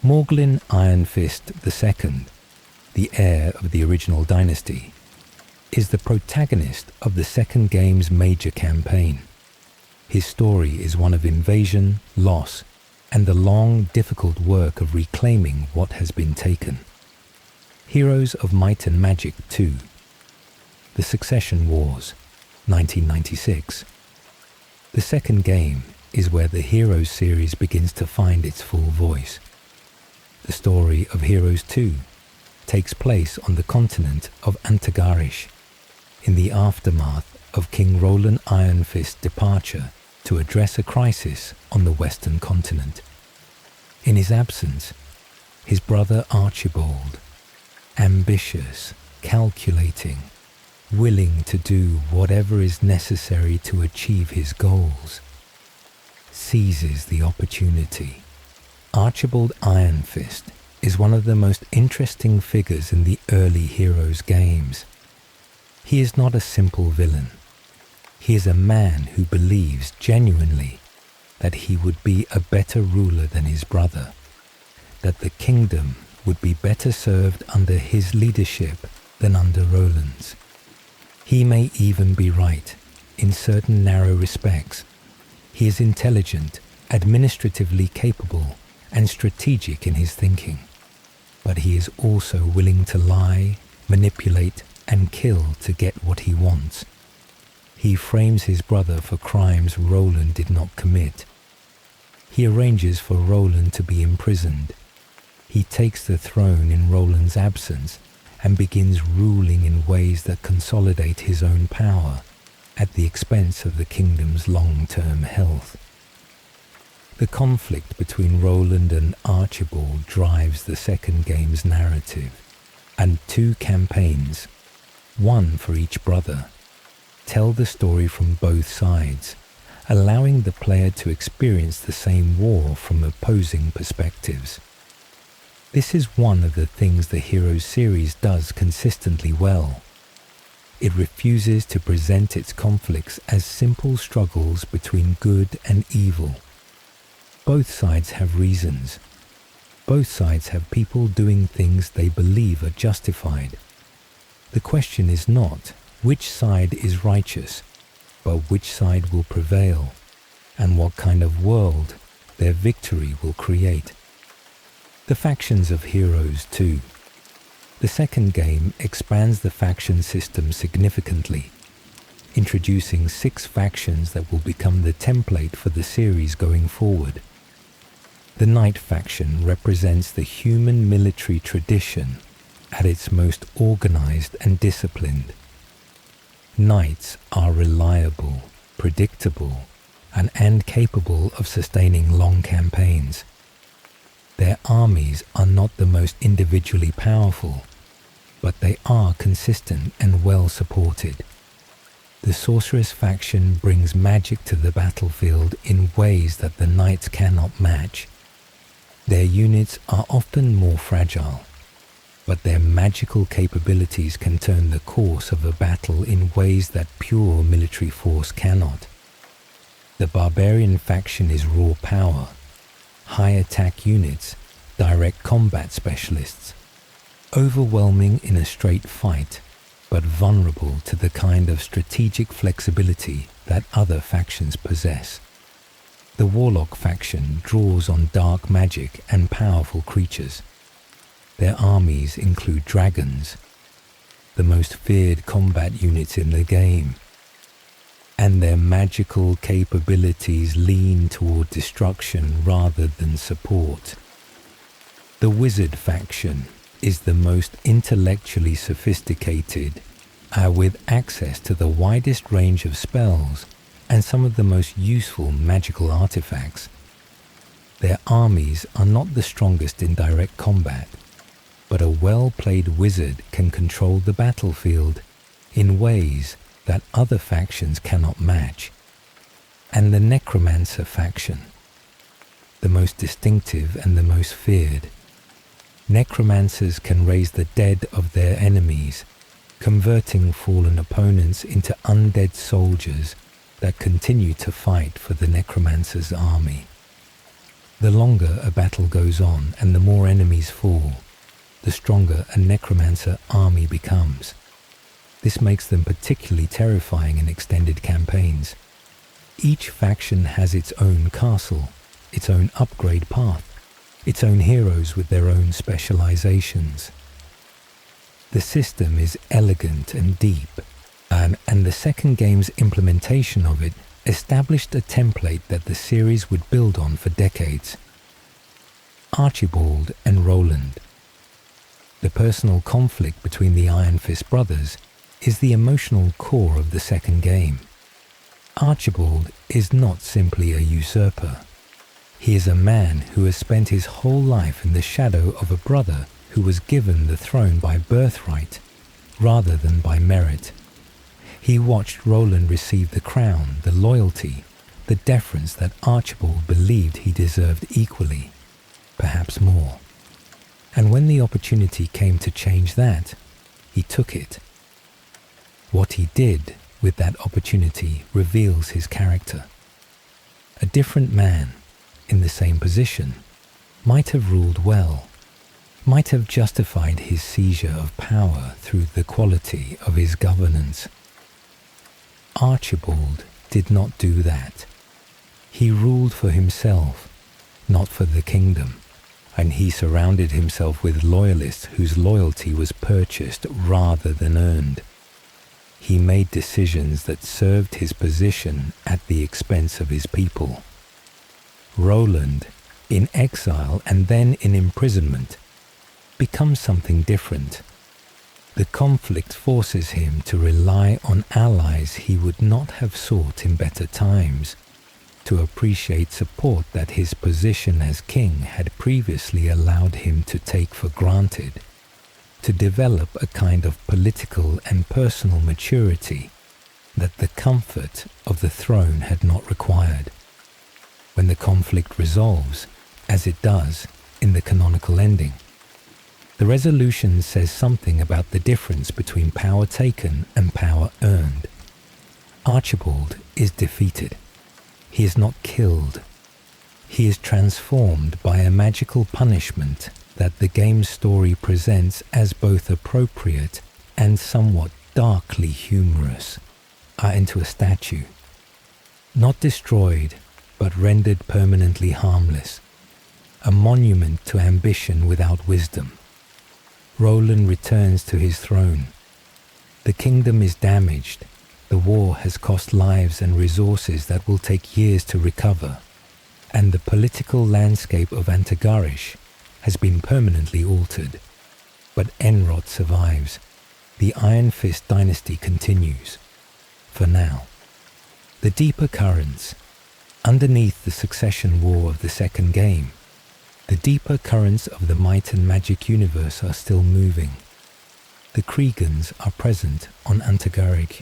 Morglin Ironfist II, the heir of the original dynasty, is the protagonist of the second game's major campaign. His story is one of invasion, loss, and the long, difficult work of reclaiming what has been taken. Heroes of Might and Magic 2. The Succession Wars, 1996. The second game is where the Heroes series begins to find its full voice. The story of Heroes 2 takes place on the continent of Antagarich, in the aftermath of King Roland Ironfist's departure to address a crisis on the western continent. In his absence, his brother Archibald, ambitious, calculating, willing to do whatever is necessary to achieve his goals, seizes the opportunity. Archibald Ironfist is one of the most interesting figures in the early Heroes games. He is not a simple villain. He is a man who believes genuinely that he would be a better ruler than his brother, that the kingdom would be better served under his leadership than under Roland's. He may even be right in certain narrow respects. He is intelligent, administratively capable, and strategic in his thinking. But he is also willing to lie, manipulate, and kill to get what he wants. He frames his brother for crimes Roland did not commit. He arranges for Roland to be imprisoned. He takes the throne in Roland's absence and begins ruling in ways that consolidate his own power at the expense of the kingdom's long-term health. The conflict between Roland and Archibald drives the second game's narrative, and two campaigns, one for each brother, tell the story from both sides, allowing the player to experience the same war from opposing perspectives. This is one of the things the Heroes series does consistently well. It refuses to present its conflicts as simple struggles between good and evil. Both sides have reasons. Both sides have people doing things they believe are justified. The question is not which side is righteous, but which side will prevail, and what kind of world their victory will create. The factions of Heroes 2. The second game expands the faction system significantly, introducing 6 factions that will become the template for the series going forward. The Knight faction represents the human military tradition at its most organized and disciplined. Knights are reliable, predictable, and capable of sustaining long campaigns. Their armies are not the most individually powerful, but they are consistent and well supported. The sorceress faction brings magic to the battlefield in ways that the knights cannot match. Their units are often more fragile, but their magical capabilities can turn the course of a battle in ways that pure military force cannot. The barbarian faction is raw power, high attack units, direct combat specialists, overwhelming in a straight fight, but vulnerable to the kind of strategic flexibility that other factions possess. The warlock faction draws on dark magic and powerful creatures. Their armies include dragons, the most feared combat units in the game, and their magical capabilities lean toward destruction rather than support. The wizard faction is the most intellectually sophisticated, with access to the widest range of spells and some of the most useful magical artifacts. Their armies are not the strongest in direct combat, but a well-played wizard can control the battlefield in ways that other factions cannot match. And the necromancer faction, the most distinctive and the most feared. Necromancers can raise the dead of their enemies, converting fallen opponents into undead soldiers that continue to fight for the necromancer's army. The longer a battle goes on and the more enemies fall, the stronger a necromancer army becomes. This makes them particularly terrifying in extended campaigns. Each faction has its own castle, its own upgrade path, its own heroes with their own specializations. The system is elegant and deep, and the second game's implementation of it established a template that the series would build on for decades. Archibald and Roland. The personal conflict between the Ironfist brothers is the emotional core of the second game. Archibald is not simply a usurper. He is a man who has spent his whole life in the shadow of a brother who was given the throne by birthright rather than by merit. He watched Roland receive the crown, the loyalty, the deference that Archibald believed he deserved equally, perhaps more. And when the opportunity came to change that, he took it. What he did with that opportunity reveals his character. A different man, in the same position, might have ruled well, might have justified his seizure of power through the quality of his governance. Archibald did not do that. He ruled for himself, not for the kingdom, and he surrounded himself with loyalists whose loyalty was purchased rather than earned. He made decisions that served his position at the expense of his people. Roland, in exile and then in imprisonment, becomes something different. The conflict forces him to rely on allies he would not have sought in better times, to appreciate support that his position as king had previously allowed him to take for granted, to develop a kind of political and personal maturity that the comfort of the throne had not required. When the conflict resolves, as it does in the canonical ending, the resolution says something about the difference between power taken and power earned. Archibald is defeated. He is not killed. He is transformed by a magical punishment that the game's story presents as both appropriate and somewhat darkly humorous, into a statue. Not destroyed, but rendered permanently harmless. A monument to ambition without wisdom. Roland returns to his throne. The kingdom is damaged. The war has cost lives and resources that will take years to recover, and the political landscape of Antagarich has been permanently altered. But Enroth survives. The Ironfist dynasty continues. For now. The deeper currents, Underneath the succession war of the second game, the deeper currents of the might and magic universe are still moving. The Kreegans are present on Antagarich.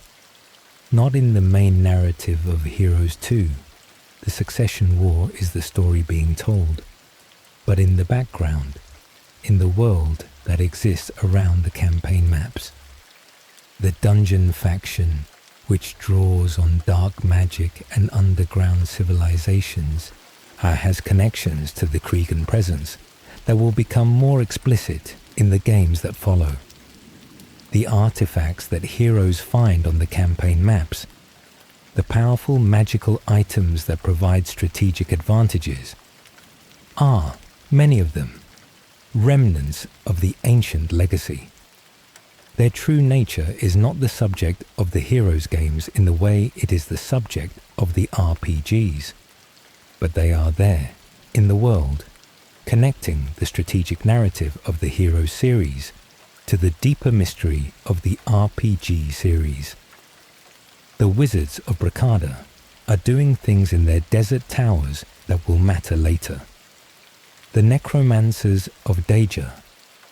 Not in the main narrative of Heroes 2, the succession war is the story being told, but in the background, in the world that exists around the campaign maps. The dungeon faction, which draws on dark magic and underground civilizations, has connections to the Kreegan presence that will become more explicit in the games that follow. The artifacts that heroes find on the campaign maps, the powerful magical items that provide strategic advantages, are, many of them, remnants of the ancient legacy. Their true nature is not the subject of the Heroes games in the way it is the subject of the RPGs, but they are there, in the world, connecting the strategic narrative of the Heroes series to the deeper mystery of the RPG series. The Wizards of Bracada are doing things in their desert towers that will matter later. The Necromancers of Deja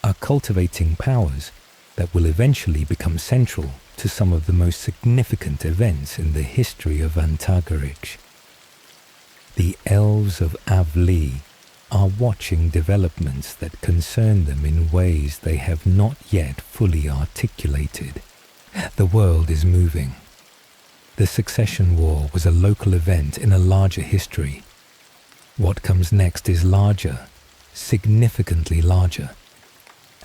are cultivating powers that will eventually become central to some of the most significant events in the history of Antagarich. The Elves of Avli are watching developments that concern them in ways they have not yet fully articulated. The world is moving. The Succession War was a local event in a larger history. What comes next is larger, significantly larger.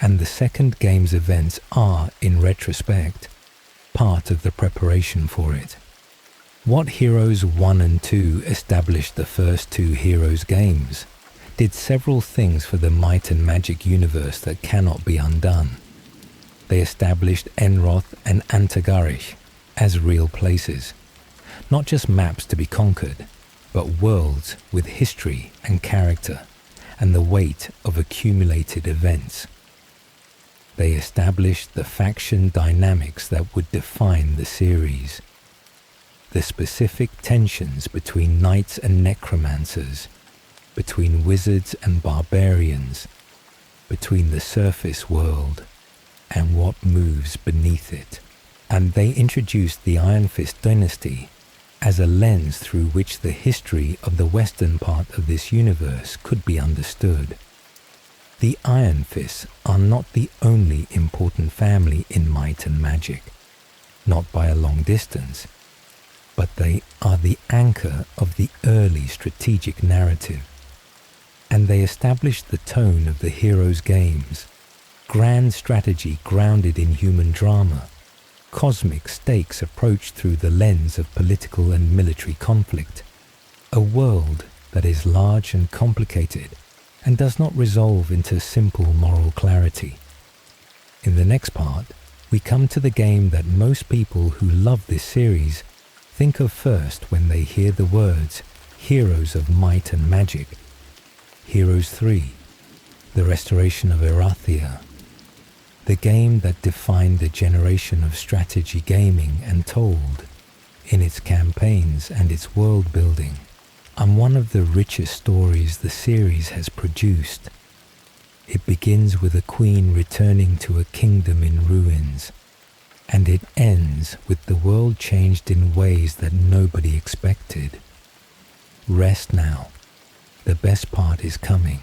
And the second game's events are, in retrospect, part of the preparation for it. What Heroes 1 and 2 established the first two Heroes games did several things for the might and magic universe that cannot be undone. They established Enroth and Antagarich as real places, not just maps to be conquered, but worlds with history and character and the weight of accumulated events. They established the faction dynamics that would define the series. The specific tensions between knights and necromancers, between wizards and barbarians, between the surface world and what moves beneath it. And they introduced the Ironfist dynasty as a lens through which the history of the western part of this universe could be understood. The Ironfists are not the only important family in might and magic, not by a long distance, but they are the anchor of the early strategic narrative. And they established the tone of the Heroes games, grand strategy grounded in human drama, cosmic stakes approached through the lens of political and military conflict, a world that is large and complicated and does not resolve into simple moral clarity. In the next part, we come to the game that most people who love this series think of first when they hear the words Heroes of Might and Magic. Heroes 3, the restoration of Erathia, the game that defined a generation of strategy gaming and told, in its campaigns and its world building, and one of the richest stories the series has produced. It begins with a queen returning to a kingdom in ruins, and it ends with the world changed in ways that nobody expected. Rest now. The best part is coming.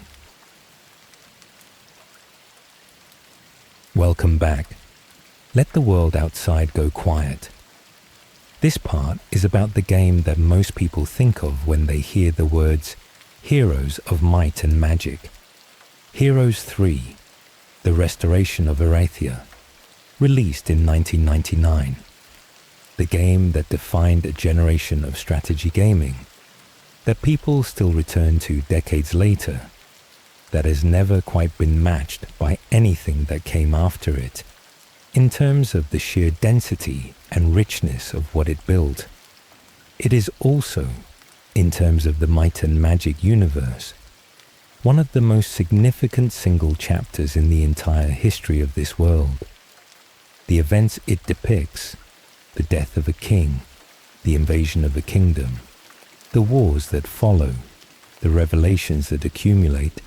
Welcome back. Let the world outside go quiet. This part is about the game that most people think of when they hear the words Heroes of Might and Magic. Heroes 3, the restoration of Erathia, released in 1999. The game that defined a generation of strategy gaming, that people still return to decades later, that has never quite been matched by anything that came after it, in terms of the sheer density and richness of what it built. It is also, in terms of the might and magic universe, one of the most significant single chapters in the entire history of this world. The events it depicts, the death of a king, the invasion of a kingdom, The wars that follow, the revelations that accumulate,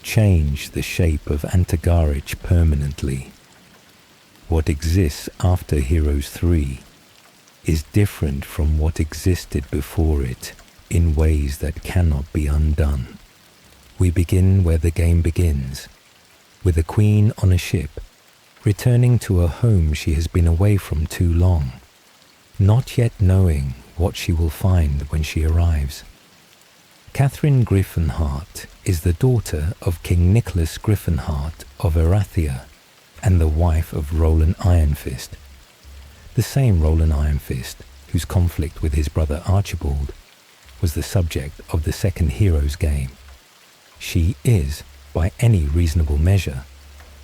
change the shape of Antagarich permanently. What exists after Heroes 3 is different from what existed before it in ways that cannot be undone. We begin where the game begins, with a queen on a ship, returning to a home she has been away from too long, not yet knowing what she will find when she arrives. Catherine Gryphonheart is the daughter of King Nicholas Gryphonheart of Erathia and the wife of Roland Ironfist, the same Roland Ironfist whose conflict with his brother Archibald was the subject of the second Heroes game. She is, by any reasonable measure,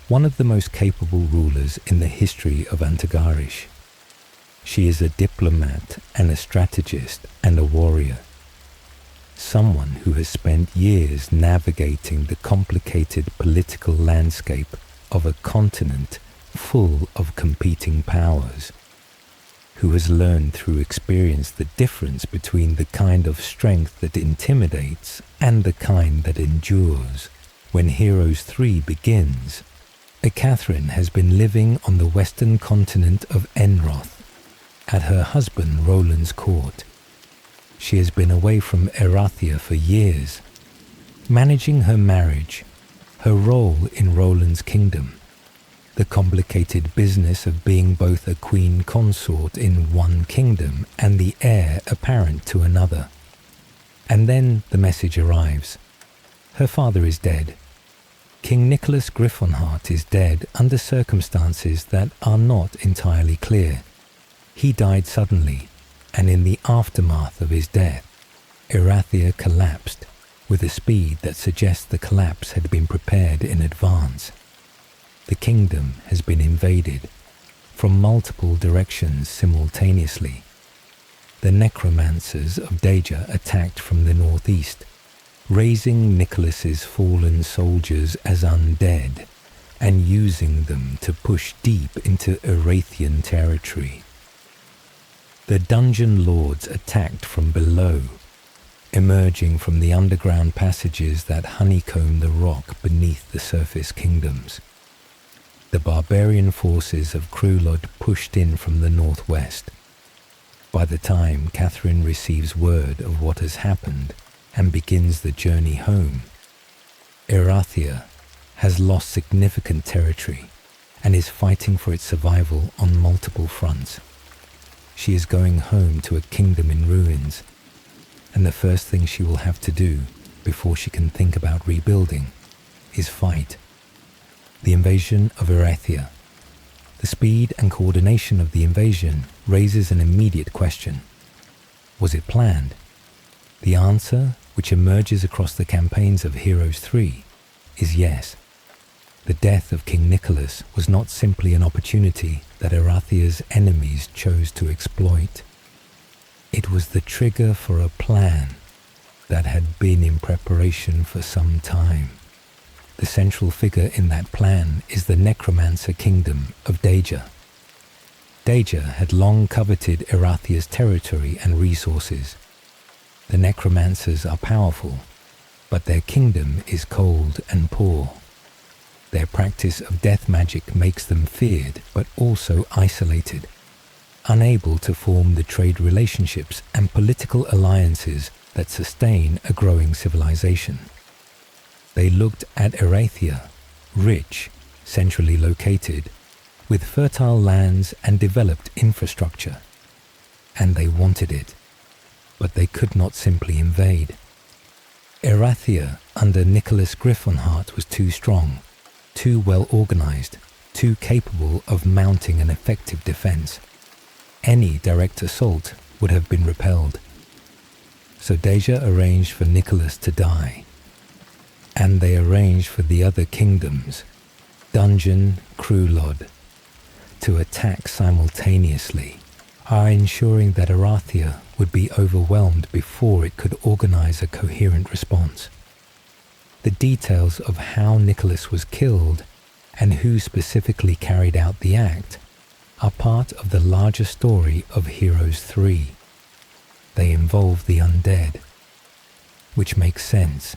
one of the most capable rulers in the history of Antagarich. She is a diplomat and a strategist and a warrior, someone who has spent years navigating the complicated political landscape of a continent full of competing powers, who has learned through experience the difference between the kind of strength that intimidates and the kind that endures. When Heroes 3 begins, Catherine has been living on the western continent of Enroth, at her husband Roland's court. She has been away from Erathia for years, managing her marriage, her role in Roland's kingdom, the complicated business of being both a queen consort in one kingdom and the heir apparent to another. And then the message arrives. Her father is dead. King Nicholas Gryphonheart is dead under circumstances that are not entirely clear. He died suddenly, and in the aftermath of his death, Erathia collapsed with a speed that suggests the collapse had been prepared in advance. The kingdom has been invaded from multiple directions simultaneously. The necromancers of Deja attacked from the northeast, raising Nicholas's fallen soldiers as undead and using them to push deep into Erathian territory. The dungeon lords attacked from below, emerging from the underground passages that honeycomb the rock beneath the surface kingdoms. The barbarian forces of Kreegan pushed in from the northwest. By the time Catherine receives word of what has happened and begins the journey home, Erathia has lost significant territory and is fighting for its survival on multiple fronts. She is going home to a kingdom in ruins, and the first thing she will have to do before she can think about rebuilding is fight. The invasion of Erathia. The speed and coordination of the invasion raises an immediate question. Was it planned? The answer, which emerges across the campaigns of Heroes 3, is yes. The death of King Nicholas was not simply an opportunity that Erathia's enemies chose to exploit. It was the trigger for a plan that had been in preparation for some time. The central figure in that plan is the necromancer kingdom of Deja. Deja had long coveted Erathia's territory and resources. The necromancers are powerful, but their kingdom is cold and poor. Their practice of death magic makes them feared but also isolated, unable to form the trade relationships and political alliances that sustain a growing civilization. They looked at Erathia, rich, centrally located, with fertile lands and developed infrastructure, and they wanted it, but they could not simply invade. Erathia under Nicholas Gryphonheart was too strong, too well organized, too capable of mounting an effective defense. Any direct assault would have been repelled. So Deja arranged for Nicholas to die, and they arranged for the other kingdoms, Dungeon, Kreegan, to attack simultaneously, ensuring that Erathia would be overwhelmed before it could organize a coherent response. The details of how Nicholas was killed and who specifically carried out the act are part of the larger story of Heroes 3. they involve the undead, which makes sense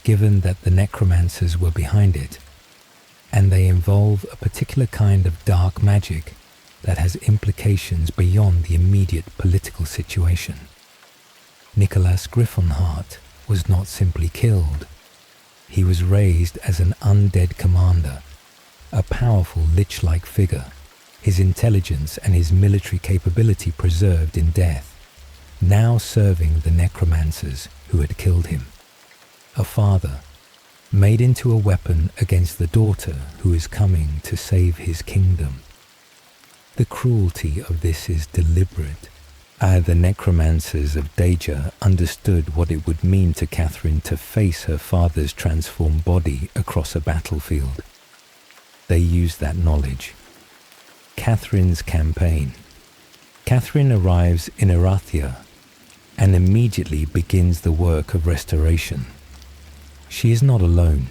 given that the necromancers were behind it, and they involve a particular kind of dark magic that has implications beyond the immediate political situation. Nicholas Gryphonheart was not simply killed. He was raised as an undead commander, a powerful lich-like figure, his intelligence and his military capability preserved in death, now serving the necromancers who had killed him. A father, made into a weapon against the daughter who is coming to save his kingdom. The cruelty of this is deliberate. The necromancers of Deja understood what it would mean to Catherine to face her father's transformed body across a battlefield. They used that knowledge. Catherine's campaign. Catherine arrives in Erathia and immediately begins the work of restoration. She is not alone.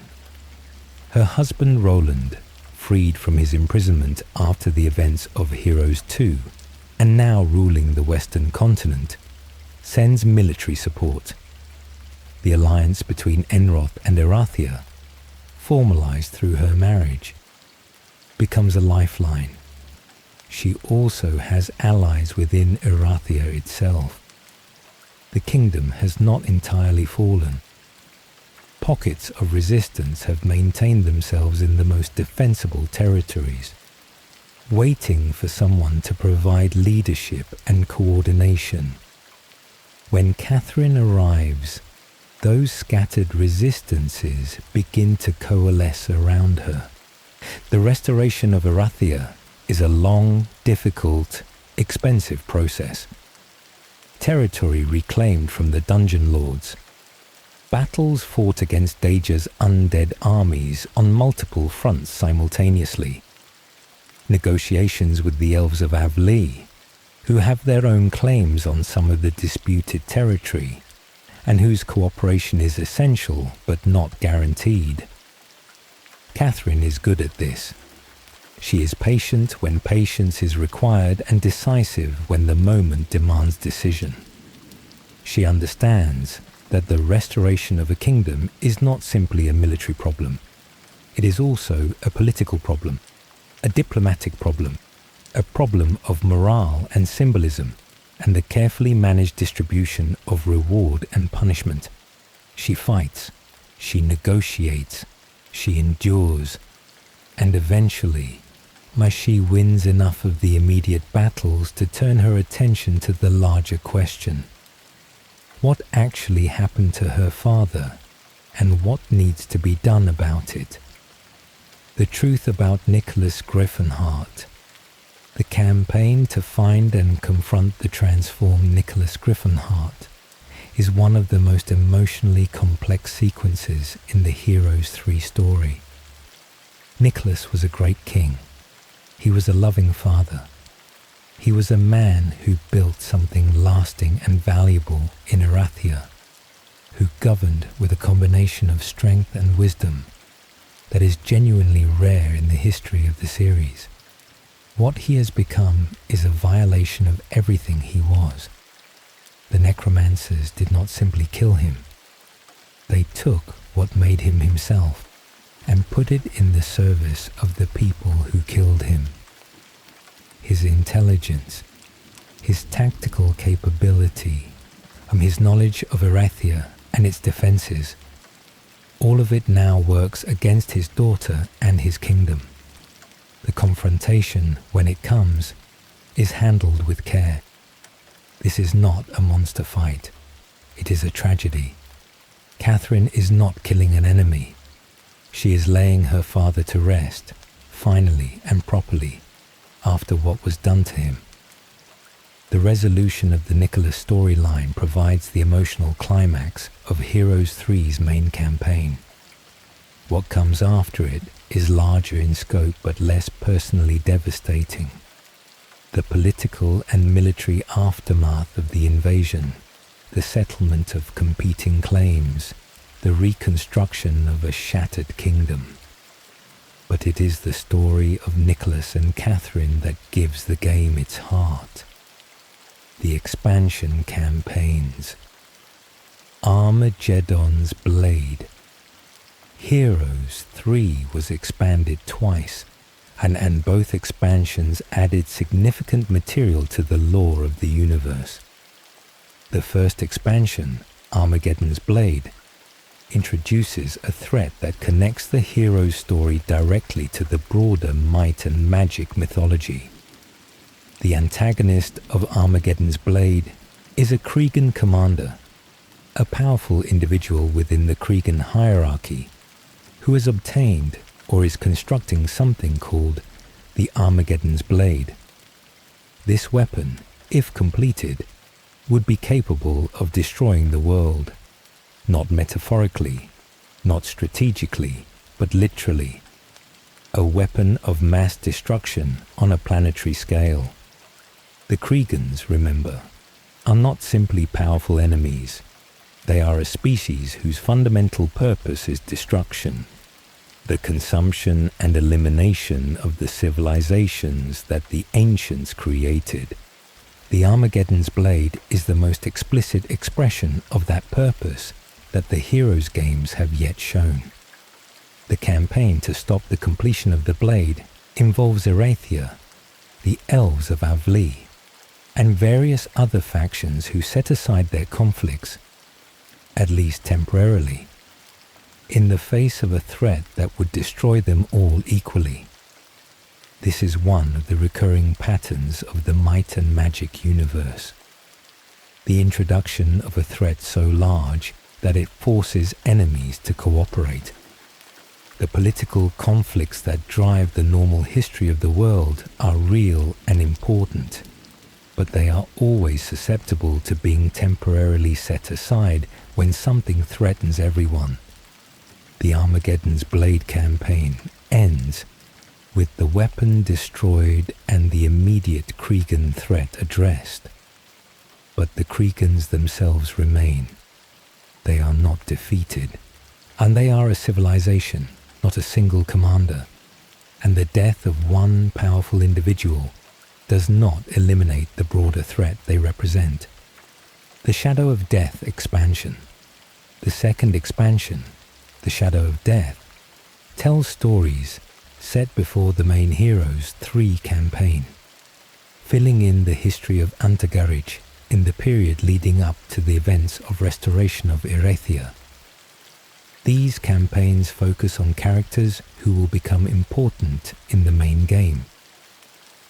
Her husband Roland, freed from his imprisonment after the events of Heroes II, and now ruling the Western continent, sends military support. The alliance between Enroth and Erathia, formalized through her marriage, becomes a lifeline. She also has allies within Erathia itself. The kingdom has not entirely fallen. Pockets of resistance have maintained themselves in the most defensible territories, waiting for someone to provide leadership and coordination. When Catherine arrives, those scattered resistances begin to coalesce around her. The restoration of Erathia is a long, difficult, expensive process. Territory reclaimed from the dungeon lords. Battles fought against Deja's undead armies on multiple fronts simultaneously. Negotiations with the elves of Avlee, who have their own claims on some of the disputed territory, and whose cooperation is essential but not guaranteed. Catherine is good at this. She is patient when patience is required and decisive when the moment demands decision. She understands that the restoration of a kingdom is not simply a military problem. It is also a political problem, a diplomatic problem, a problem of morale and symbolism, and the carefully managed distribution of reward and punishment. She fights, she negotiates, she endures, and eventually, she wins enough of the immediate battles to turn her attention to the larger question. What actually happened to her father, and what needs to be done about it? The truth about Nicholas Gryphonheart. The campaign to find and confront the transformed Nicholas Gryphonheart is one of the most emotionally complex sequences in the Heroes III story. Nicholas was a great king. He was a loving father. He was a man who built something lasting and valuable in Erathia, who governed with a combination of strength and wisdom that is genuinely rare in the history of the series. What he has become is a violation of everything he was. The necromancers did not simply kill him. They took what made him himself and put it in the service of the people who killed him. His intelligence, his tactical capability, his knowledge of Erathia and its defenses, all of it now works against his daughter and his kingdom. The confrontation, when it comes, is handled with care. This is not a monster fight. It is a tragedy. Catherine is not killing an enemy. She is laying her father to rest, finally and properly, after what was done to him. The resolution of the Nicholas storyline provides the emotional climax of Heroes III's main campaign. What comes after it is larger in scope but less personally devastating. The political and military aftermath of the invasion, the settlement of competing claims, the reconstruction of a shattered kingdom. But it is the story of Nicholas and Catherine that gives the game its heart. the expansion campaigns. Armageddon's Blade. Heroes 3 was expanded twice, and both expansions added significant material to the lore of the universe. The first expansion, Armageddon's Blade, introduces a threat that connects the hero's story directly to the broader might and magic mythology. The antagonist of Armageddon's Blade is a Kreegan commander, a powerful individual within the Kreegan hierarchy who has obtained or is constructing something called the Armageddon's Blade. This weapon, if completed, would be capable of destroying the world, not metaphorically, not strategically, but literally. A weapon of mass destruction on a planetary scale. The Kreegans, remember, are not simply powerful enemies. They are a species whose fundamental purpose is destruction, the consumption and elimination of the civilizations that the ancients created. The Armageddon's Blade is the most explicit expression of that purpose that the Heroes games have yet shown. The campaign to stop the completion of the Blade involves Erathia, the Elves of Avli, and various other factions who set aside their conflicts, at least temporarily, in the face of a threat that would destroy them all equally. This is one of the recurring patterns of the might and magic universe. The introduction of a threat so large that it forces enemies to cooperate. The political conflicts that drive the normal history of the world are real and important, but they are always susceptible to being temporarily set aside when something threatens everyone. The Armageddon's Blade campaign ends with the weapon destroyed and the immediate Kreegan threat addressed. But the Kreegans themselves remain. They are not defeated, and they are a civilization, not a single commander, and the death of one powerful individual does not eliminate the broader threat they represent. The Shadow of Death expansion. The second expansion, The Shadow of Death, tells stories set before the main Heroes 3 campaign, filling in the history of Antagarich in the period leading up to the events of restoration of Erathia. These campaigns focus on characters who will become important in the main game,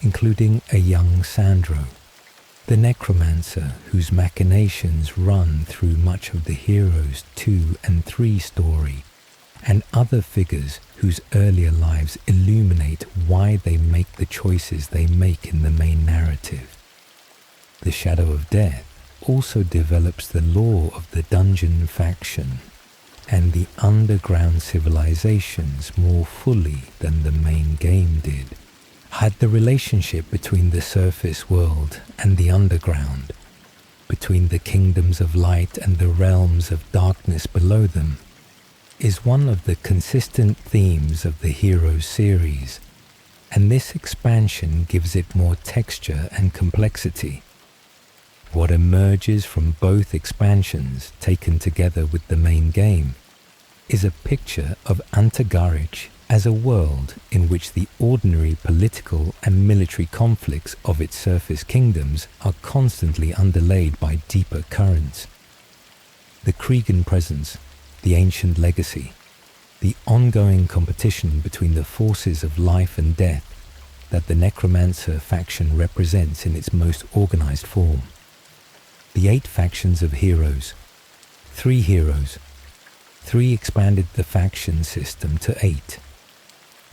including a young Sandro, the necromancer whose machinations run through much of the Heroes 2 and 3 story, and other figures whose earlier lives illuminate why they make the choices they make in the main narrative. The Shadow of Death also develops the lore of the dungeon faction and the underground civilizations more fully than the main game did. Had the relationship between the surface world and the underground, between the kingdoms of light and the realms of darkness below them, is one of the consistent themes of the Heroes series, and this expansion gives it more texture and complexity. What emerges from both expansions, taken together with the main game, is a picture of Antagarich as a world in which the ordinary political and military conflicts of its surface kingdoms are constantly underlaid by deeper currents. The Kreegan presence, the ancient legacy, the ongoing competition between the forces of life and death that the Necromancer faction represents in its most organized form. The 8 factions of heroes, 3 heroes, 3 expanded the faction system to 8,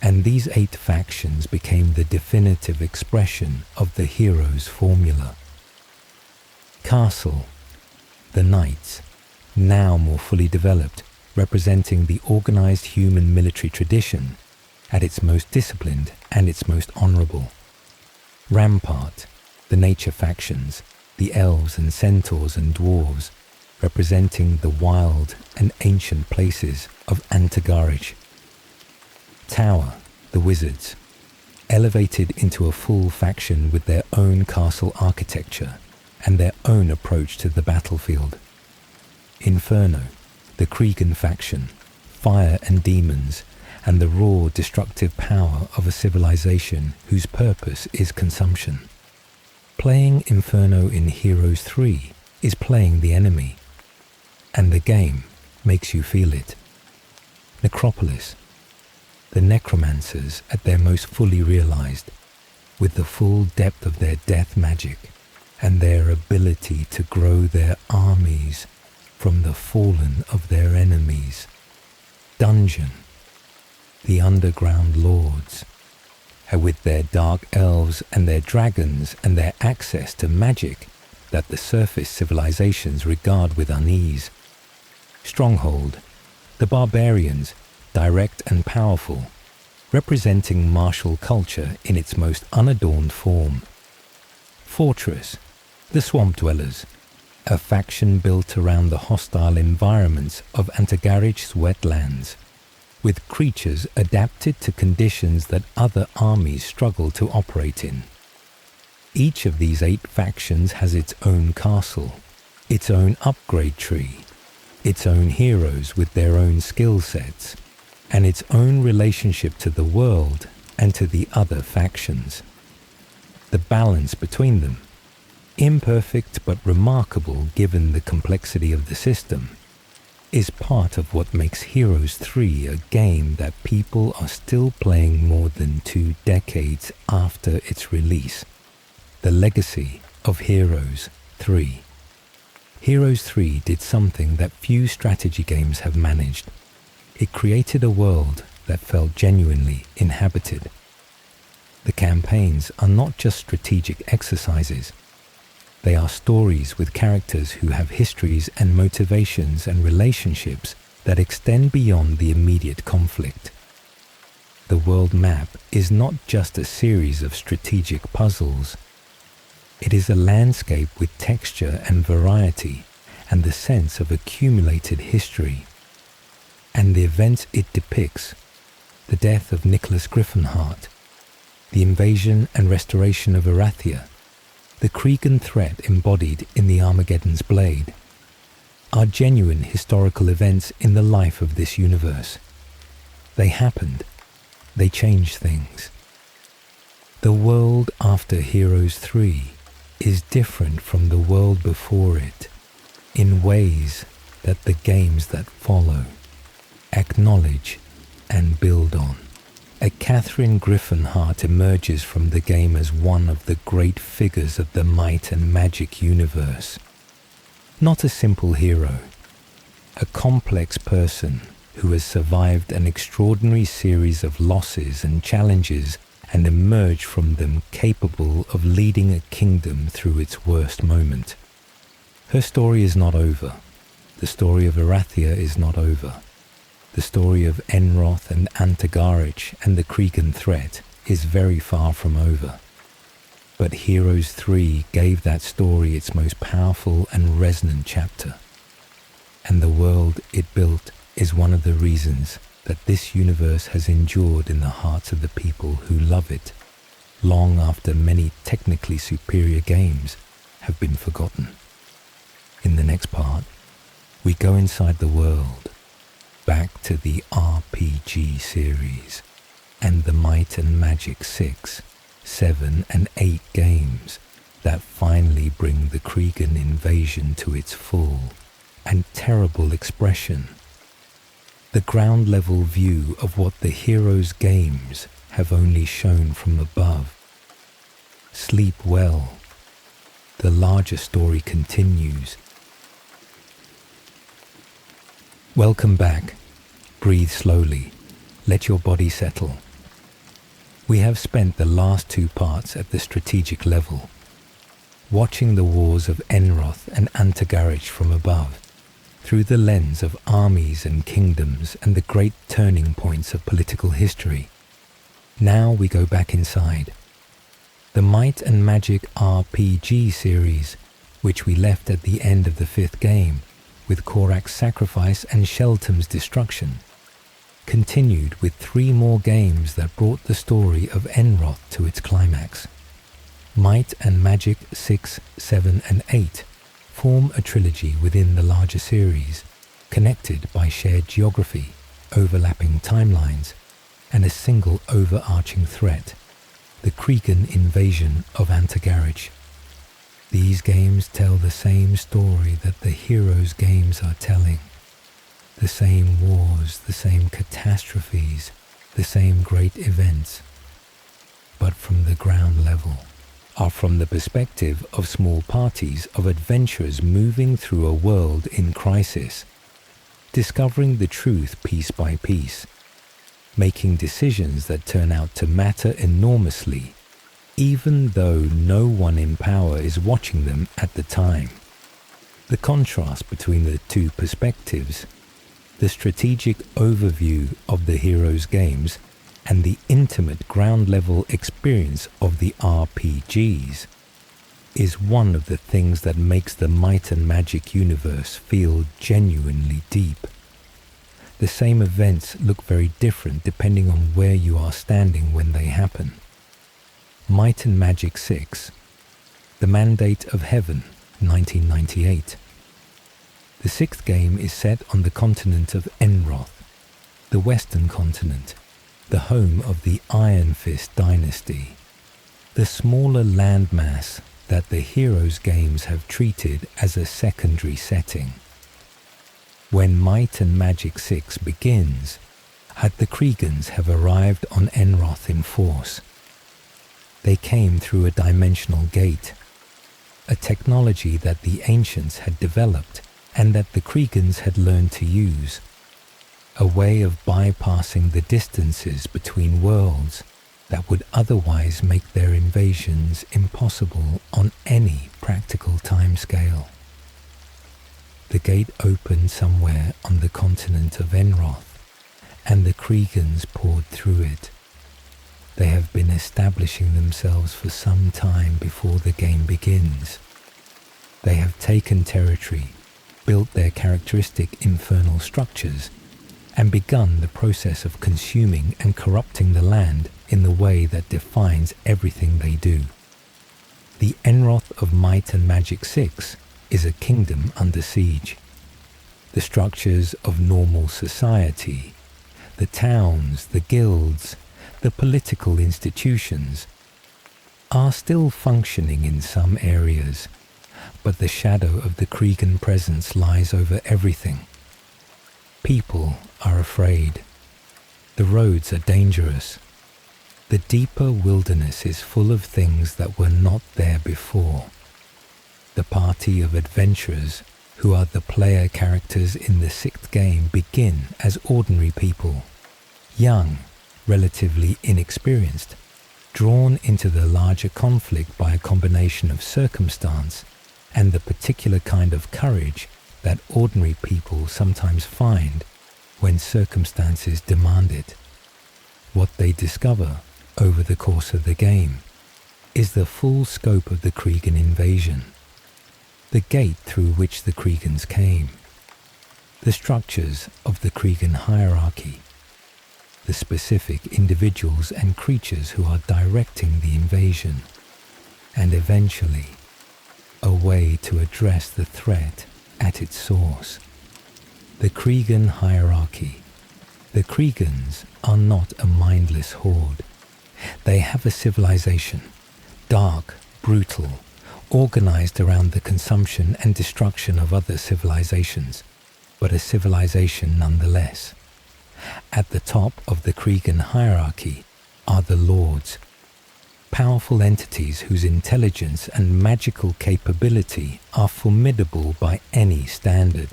and these 8 factions became the definitive expression of the heroes' formula. Castle, the Knights, now more fully developed, representing the organized human military tradition at its most disciplined and its most honorable. Rampart, the nature factions, the elves and centaurs and dwarves, representing the wild and ancient places of Antagarich. Tower, the wizards, elevated into a full faction with their own castle architecture, and their own approach to the battlefield. Inferno, the Kreegan faction, fire and demons, and the raw, destructive power of a civilization whose purpose is consumption. Playing Inferno in Heroes 3 is playing the enemy, and the game makes you feel it. Necropolis, the necromancers at their most fully realized, with the full depth of their death magic and their ability to grow their armies from the fallen of their enemies. Dungeon, the underground lords, with their dark elves and their dragons and their access to magic that the surface civilizations regard with unease. Stronghold, the barbarians, direct and powerful, representing martial culture in its most unadorned form. Fortress, the swamp dwellers, a faction built around the hostile environments of Antagarich's wetlands, with creatures adapted to conditions that other armies struggle to operate in. Each of these 8 factions has its own castle, its own upgrade tree, its own heroes with their own skill sets, and its own relationship to the world and to the other factions. The balance between them, imperfect but remarkable given the complexity of the system, is part of what makes Heroes 3 a game that people are still playing more than 2 decades after its release. The legacy of Heroes 3. Heroes 3 did something that few strategy games have managed. It created a world that felt genuinely inhabited. The campaigns are not just strategic exercises. They are stories with characters who have histories and motivations and relationships that extend beyond the immediate conflict. The world map is not just a series of strategic puzzles. It is a landscape with texture and variety and the sense of accumulated history. And the events it depicts, the death of Nicholas Gryphonheart, the invasion and restoration of Erathia, the Kreegan threat embodied in the Armageddon's blade, are genuine historical events in the life of this universe. They happened. They changed things. The world after Heroes 3 is different from the world before it in ways that the games that follow acknowledge and build on. A Catherine Gryphonheart emerges from the game as one of the great figures of the might and magic universe. Not a simple hero, a complex person who has survived an extraordinary series of losses and challenges and emerged from them capable of leading a kingdom through its worst moment. Her story is not over. The story of Erathia is not over. The story of Enroth and Antagarich and the Kreegan threat is very far from over. But Heroes 3 gave that story its most powerful and resonant chapter. And the world it built is one of the reasons that this universe has endured in the hearts of the people who love it, long after many technically superior games have been forgotten. In the next part, we go inside the world, back to the RPG series, and the Might and Magic 6, 7 and 8 games that finally bring the Kreegan invasion to its full and terrible expression. The ground-level view of what the Heroes games have only shown from above. Sleep well. The larger story continues. Welcome back. Breathe slowly. Let your body settle. We have spent the last 2 parts at the strategic level, watching the wars of Enroth and Antagarich from above, through the lens of armies and kingdoms and the great turning points of political history. Now we go back inside. The Might and Magic RPG series, which we left at the end of the 5th game, with Korak's sacrifice and Sheltam's destruction, continued with 3 more games that brought the story of Enroth to its climax. Might and Magic 6, 7 and 8 form a trilogy within the larger series, connected by shared geography, overlapping timelines, and a single overarching threat, the Kreegan invasion of Antagarich. These games tell the same story that the Heroes games are telling. The same wars, the same catastrophes, the same great events, but from the ground level, are from the perspective of small parties of adventurers moving through a world in crisis, discovering the truth piece by piece, making decisions that turn out to matter enormously, even though no one in power is watching them at the time. The contrast between the two perspectives, the strategic overview of the Heroes games and the intimate ground-level experience of the RPGs, is one of the things that makes the Might and Magic universe feel genuinely deep. The same events look very different depending on where you are standing when they happen. Might and Magic 6, The Mandate of Heaven, 1998. The sixth game is set on the continent of Enroth, the western continent, the home of the Ironfist dynasty, the smaller landmass that the Heroes games have treated as a secondary setting. When Might and Magic 6 begins, the Kreegans have arrived on Enroth in force. They came through a dimensional gate, a technology that the ancients had developed and that the Kreegans had learned to use, a way of bypassing the distances between worlds that would otherwise make their invasions impossible on any practical timescale. The gate opened somewhere on the continent of Enroth, and the Kreegans poured through it. They have been establishing themselves for some time before the game begins. They have taken territory, built their characteristic infernal structures, and begun the process of consuming and corrupting the land in the way that defines everything they do. The Enroth of Might and Magic 6 is a kingdom under siege. The structures of normal society, the towns, the guilds, the political institutions, are still functioning in some areas, but the shadow of the Kreegan presence lies over everything. People are afraid. The roads are dangerous. The deeper wilderness is full of things that were not there before. The party of adventurers who are the player characters in the sixth game begin as ordinary people, young, relatively inexperienced, drawn into the larger conflict by a combination of circumstance and the particular kind of courage that ordinary people sometimes find when circumstances demand it. What they discover over the course of the game is the full scope of the Kreegan invasion, the gate through which the Kreegans came, the structures of the Kreegan hierarchy, the specific individuals and creatures who are directing the invasion, and eventually, a way to address the threat at its source. The Kreegan hierarchy. The Kreegans are not a mindless horde. They have a civilization, dark, brutal, organized around the consumption and destruction of other civilizations, but a civilization nonetheless. At the top of the Kreegan hierarchy are the Lords, powerful entities whose intelligence and magical capability are formidable by any standard.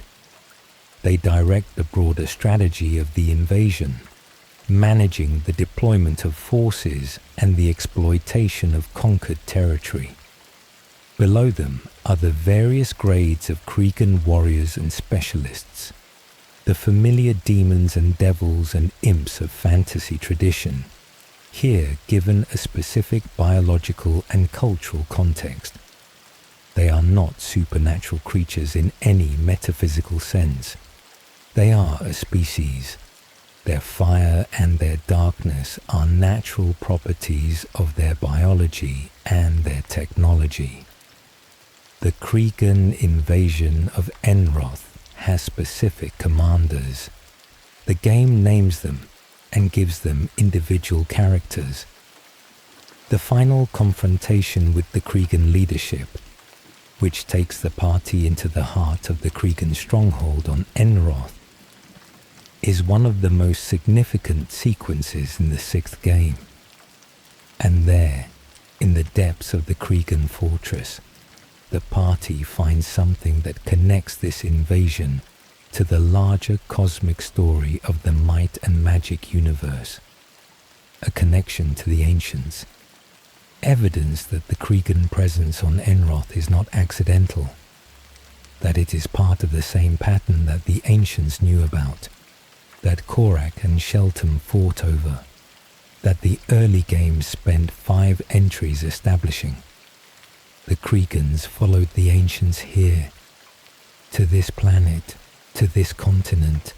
They direct the broader strategy of the invasion, managing the deployment of forces and the exploitation of conquered territory. Below them are the various grades of Kreegan warriors and specialists, the familiar demons and devils and imps of fantasy tradition, here given a specific biological and cultural context. They are not supernatural creatures in any metaphysical sense. They are a species, Their fire and their darkness are natural properties of their biology and their technology. The Kreegan invasion of Enroth has specific commanders. The game names them and gives them individual characters. The final confrontation with the Kreegan leadership, which takes the party into the heart of the Kreegan stronghold on Enroth, is one of the most significant sequences in the 6th game. And there, in the depths of the Kreegan fortress, the party finds something that connects this invasion to the larger cosmic story of the might and magic universe, a connection to the ancients, evidence that the Kreegan presence on Enroth is not accidental, that it is part of the same pattern that the ancients knew about, that Korak and Sheltum fought over, that the early games spent 5 entries establishing. The Kreegans followed the ancients here, to this planet, to this continent,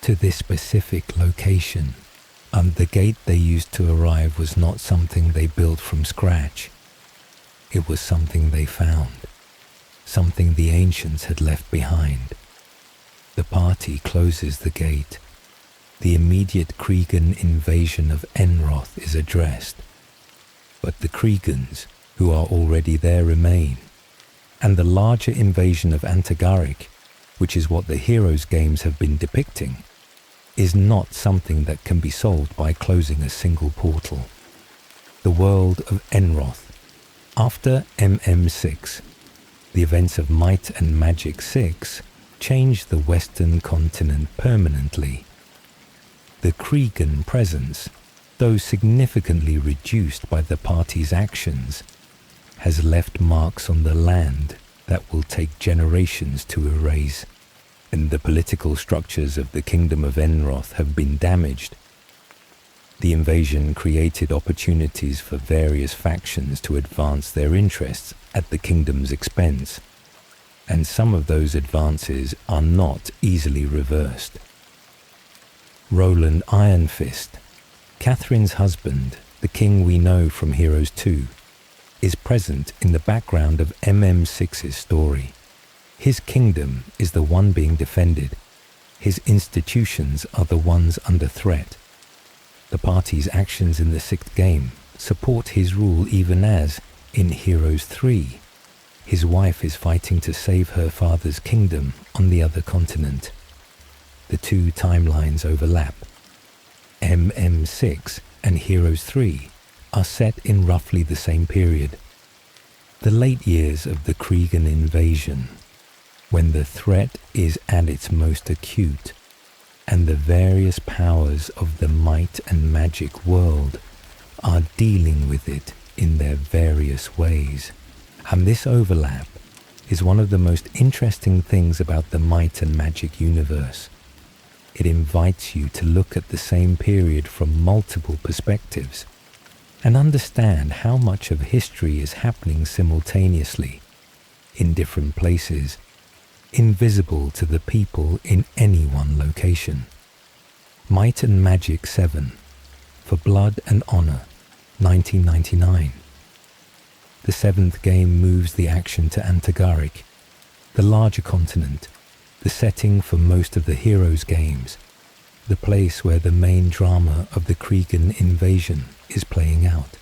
to this specific location, and the gate they used to arrive was not something they built from scratch. It was something they found, something the ancients had left behind. The party closes the gate. The immediate Kreegan invasion of Enroth is addressed, but the Kreegans, who are already there, remain, and the larger invasion of Antagarich, which is what the Heroes games have been depicting, is not something that can be solved by closing a single portal. The world of Enroth. After MM6, the events of Might and Magic 6 changed the Western continent permanently. The Kreegan presence, though significantly reduced by the party's actions, has left marks on the land that will take generations to erase, and the political structures of the Kingdom of Enroth have been damaged. The invasion created opportunities for various factions to advance their interests at the kingdom's expense, and some of those advances are not easily reversed. Roland Ironfist, Catherine's husband, the king we know from Heroes 2, is present in the background of MM6's story. His kingdom is the one being defended. His institutions are the ones under threat. The party's actions in the 6th game support his rule even as, in Heroes 3, his wife is fighting to save her father's kingdom on the other continent. The two timelines overlap. MM6 and Heroes 3 are set in roughly the same period. The late years of the Kreegan invasion, when the threat is at its most acute, and the various powers of the might and magic world are dealing with it in their various ways. And this overlap is one of the most interesting things about the might and magic universe. It invites you to look at the same period from multiple perspectives and understand how much of history is happening simultaneously, in different places, invisible to the people in any one location. Might and Magic 7, For Blood and Honor, 1999. The 7th game moves the action to Antagarich, the larger continent, the setting for most of the Heroes games, the place where the main drama of the Kreegan invasion is playing out.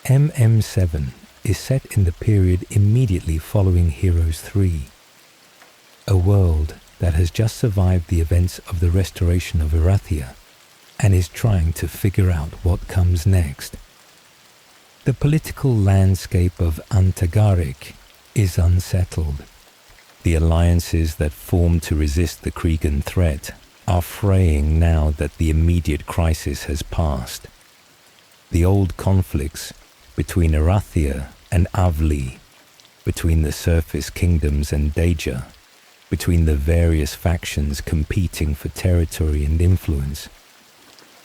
MM7 is set in the period immediately following Heroes 3, a world that has just survived the events of the restoration of Erathia and is trying to figure out what comes next. The political landscape of Antagarich is unsettled. The alliances that formed to resist the Kreegan threat are fraying now that the immediate crisis has passed. The old conflicts between Erathia and Avli, between the surface kingdoms and Deja, between the various factions competing for territory and influence,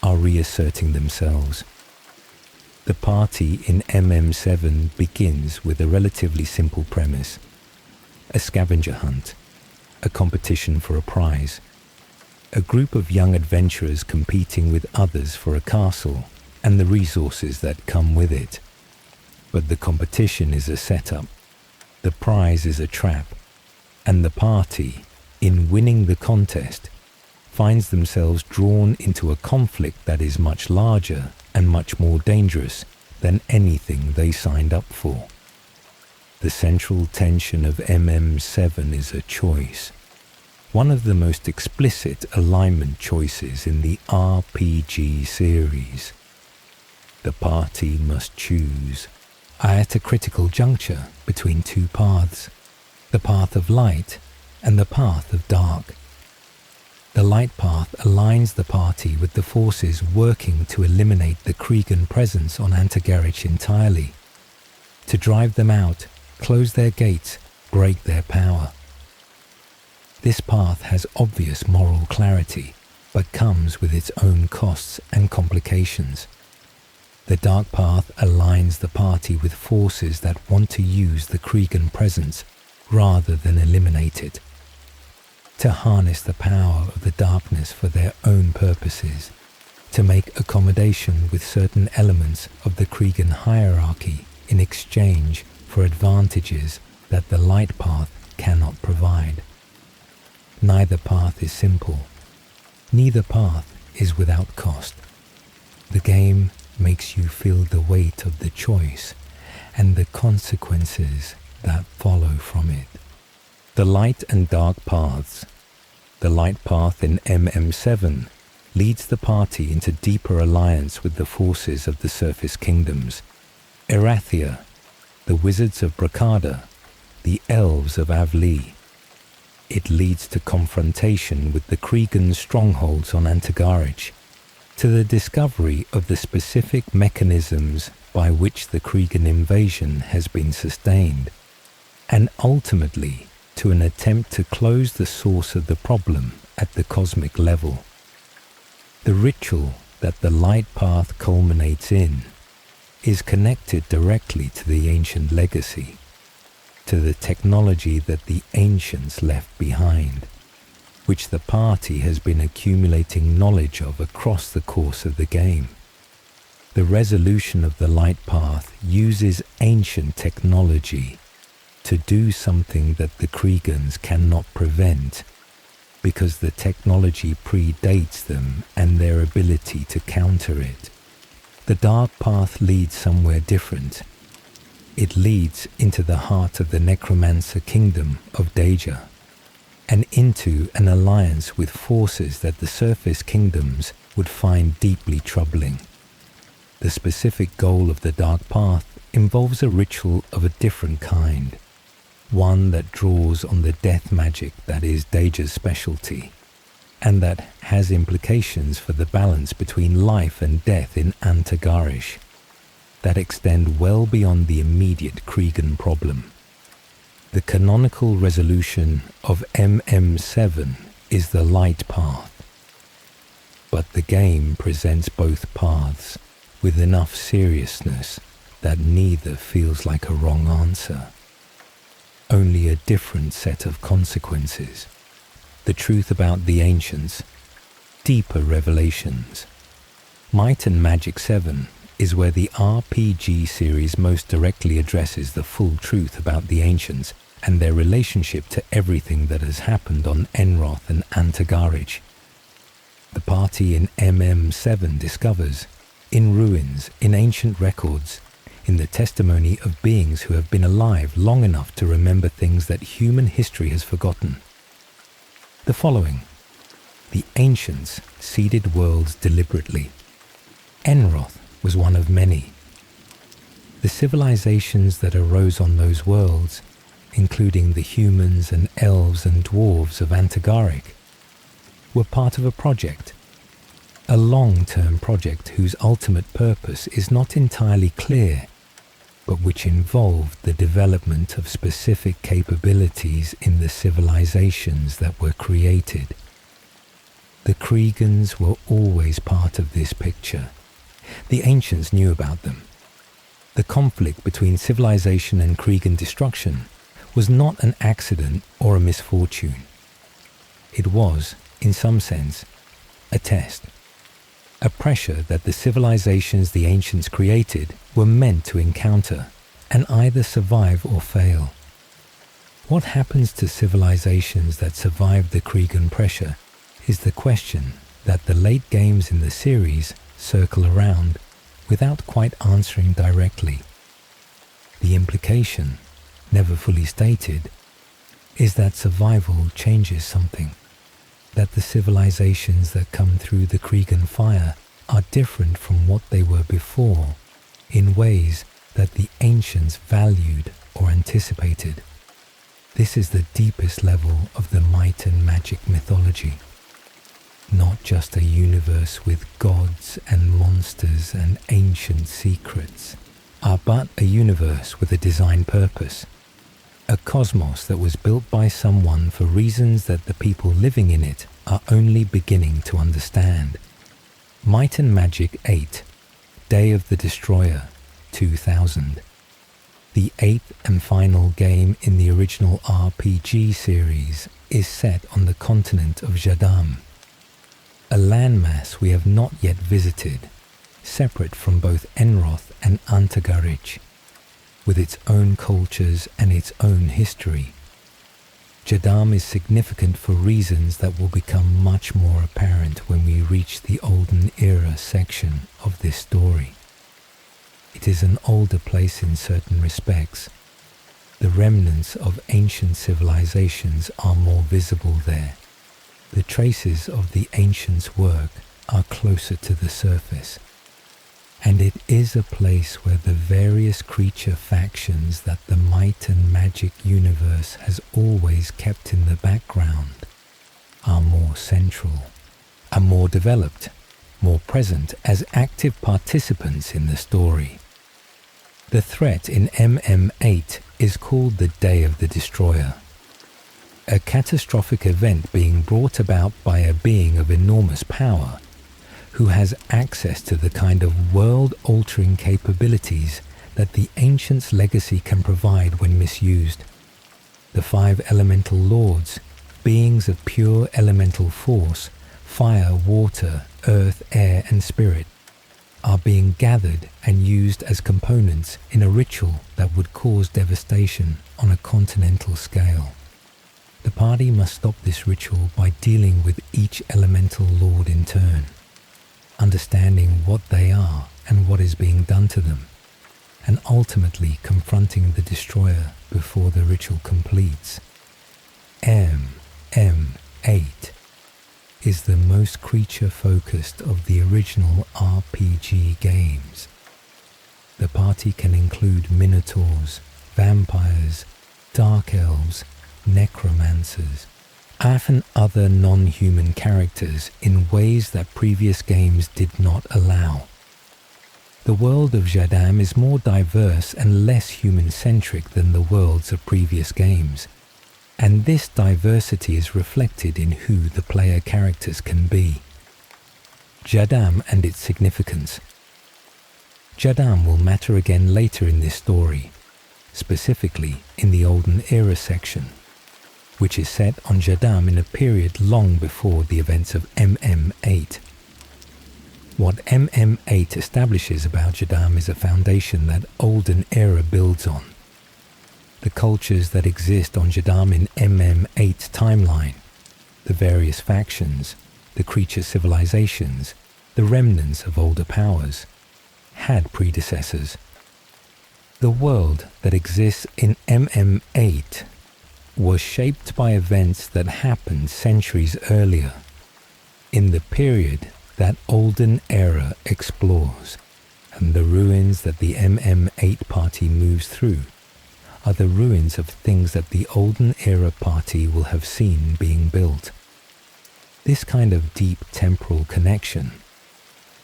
are reasserting themselves. The party in MM7 begins with a relatively simple premise: a scavenger hunt, a competition for a prize. a group of young adventurers competing with others for a castle and the resources that come with it. But the competition is a setup, the prize is a trap, and the party, in winning the contest, finds themselves drawn into a conflict that is much larger and much more dangerous than anything they signed up for. The central tension of MM7 is a choice, one of the most explicit alignment choices in the RPG series. The party must choose, at a critical juncture between two paths, the path of light and the path of dark. The light path aligns the party with the forces working to eliminate the Kreegan presence on Antagarich entirely, to drive them out, close their gates, break their power. This path has obvious moral clarity, but comes with its own costs and complications. The dark path aligns the party with forces that want to use the Kreegan presence rather than eliminate it, to harness the power of the darkness for their own purposes, to make accommodation with certain elements of the Kreegan hierarchy in exchange for advantages that the light path cannot provide. Neither path is simple. Neither path is without cost. The game makes you feel the weight of the choice and the consequences that follow from it. The light and dark paths. The light path in MM7 leads the party into deeper alliance with the forces of the surface kingdoms. Erathia, the wizards of Brakada, the elves of Avli. It leads to confrontation with the Kreegan strongholds on Antagarich, to the discovery of the specific mechanisms by which the Kreegan invasion has been sustained, and ultimately to an attempt to close the source of the problem at the cosmic level. The ritual that the light path culminates in is connected directly to the ancient legacy, to the technology that the ancients left behind, which the party has been accumulating knowledge of across the course of the game. The resolution of the light path uses ancient technology to do something that the Kreegans cannot prevent, because the technology predates them and their ability to counter it. The dark path leads somewhere different. It leads into the heart of the necromancer kingdom of Deja, and into an alliance with forces that the surface kingdoms would find deeply troubling. The specific goal of the dark path involves a ritual of a different kind, one that draws on the death magic that is Deja's specialty, and that has implications for the balance between life and death in Antagarich, that extend well beyond the immediate Kreegan problem. The canonical resolution of MM7 is the light path, but the game presents both paths with enough seriousness that neither feels like a wrong answer, only a different set of consequences. The truth about the ancients, deeper revelations. Might and Magic 7 is where the RPG series most directly addresses the full truth about the ancients and their relationship to everything that has happened on Enroth and Antagarich. The party in MM7 discovers, in ruins, in ancient records, in the testimony of beings who have been alive long enough to remember things that human history has forgotten, the following: the ancients seeded worlds deliberately. Enroth was one of many. The civilizations that arose on those worlds, including the humans and elves and dwarves of Antagarich, were part of a project, a long-term project whose ultimate purpose is not entirely clear, but which involved the development of specific capabilities in the civilizations that were created. The Kreegans were always part of this picture. The ancients knew about them. The conflict between civilization and Kreegan destruction was not an accident or a misfortune. It was, in some sense, a test. A pressure that the civilizations the ancients created were meant to encounter and either survive or fail. What happens to civilizations that survive the Kreegan pressure is the question that the late games in the series circle around without quite answering directly. The implication, never fully stated, is that survival changes something, that the civilizations that come through the Kreegan fire are different from what they were before in ways that the ancients valued or anticipated. This is the deepest level of the might and magic mythology. Not just a universe with gods and monsters and ancient secrets, but a universe with a design purpose. A cosmos that was built by someone for reasons that the people living in it are only beginning to understand. Might and Magic VIII, Day of the Destroyer, 2000. The 8th and final game in the original RPG series is set on the continent of Jadame, a landmass we have not yet visited, separate from both Enroth and Antagarich, with its own cultures and its own history. Jadame is significant for reasons that will become much more apparent when we reach the Olden Era section of this story. It is an older place in certain respects. The remnants of ancient civilizations are more visible there. The traces of the ancients' work are closer to the surface. And it is a place where the various creature factions that the might and magic universe has always kept in the background are more central, are more developed, more present as active participants in the story. The threat in MM8 is called the Day of the Destroyer, a catastrophic event being brought about by a being of enormous power who has access to the kind of world-altering capabilities that the ancients' legacy can provide when misused. The 5 elemental lords, beings of pure elemental force, fire, water, earth, air, and spirit, are being gathered and used as components in a ritual that would cause devastation on a continental scale. The party must stop this ritual by dealing with each elemental lord in turn, understanding what they are and what is being done to them, and ultimately confronting the destroyer before the ritual completes. MM8 is the most creature-focused of the original RPG games. The party can include minotaurs, vampires, dark elves, necromancers, and other non-human characters in ways that previous games did not allow. The world of Jadame is more diverse and less human-centric than the worlds of previous games, and this diversity is reflected in who the player characters can be. Jadame and its significance. Jadame will matter again later in this story, specifically in the Olden Era section, which is set on Jadame in a period long before the events of MM8. What MM8 establishes about Jadame is a foundation that Olden Era builds on. The cultures that exist on Jadame in MM8's timeline, the various factions, the creature civilizations, the remnants of older powers, had predecessors. The world that exists in MM8 was shaped by events that happened centuries earlier, in the period that Olden Era explores, and the ruins that the MM8 party moves through are the ruins of things that the Olden Era party will have seen being built. This kind of deep temporal connection,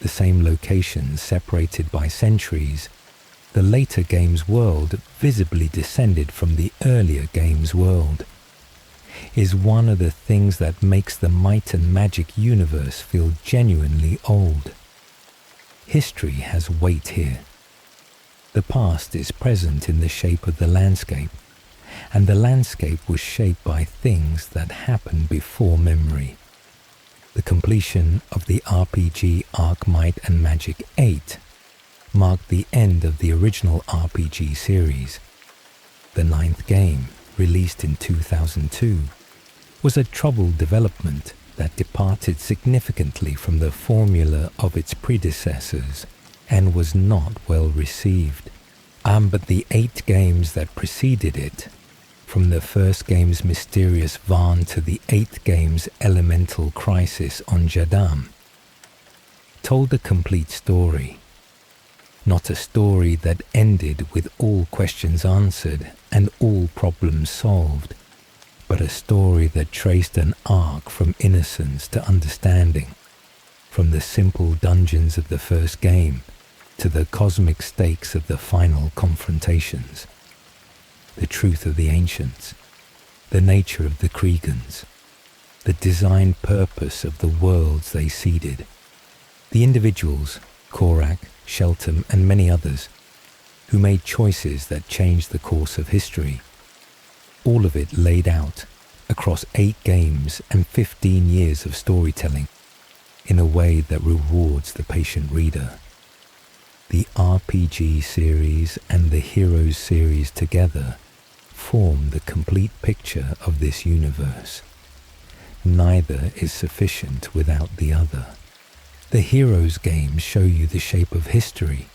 the same locations separated by centuries, the later game's world visibly descended from the earlier game's world, is one of the things that makes the might and magic universe feel genuinely old. History has weight here. The past is present in the shape of the landscape, and the landscape was shaped by things that happened before memory. The completion of the RPG Arc Might and Magic VIII marked the end of the original RPG series. The 9th game, released in 2002, was a troubled development that departed significantly from the formula of its predecessors and was not well received. But the 8 games that preceded it, from the first game's mysterious Vaan to the 8th game's elemental crisis on Jadame, told a complete story. Not a story that ended with all questions answered and all problems solved, but a story that traced an arc from innocence to understanding, from the simple dungeons of the first game to the cosmic stakes of the final confrontations. The truth of the ancients, the nature of the Kreegans, the designed purpose of the worlds they seeded, the individuals, Korak, Shelton, and many others, who made choices that changed the course of history. All of it laid out across 8 games and 15 years of storytelling in a way that rewards the patient reader. The RPG series and the Heroes series together form the complete picture of this universe. Neither is sufficient without the other. The Heroes games show you the shape of history.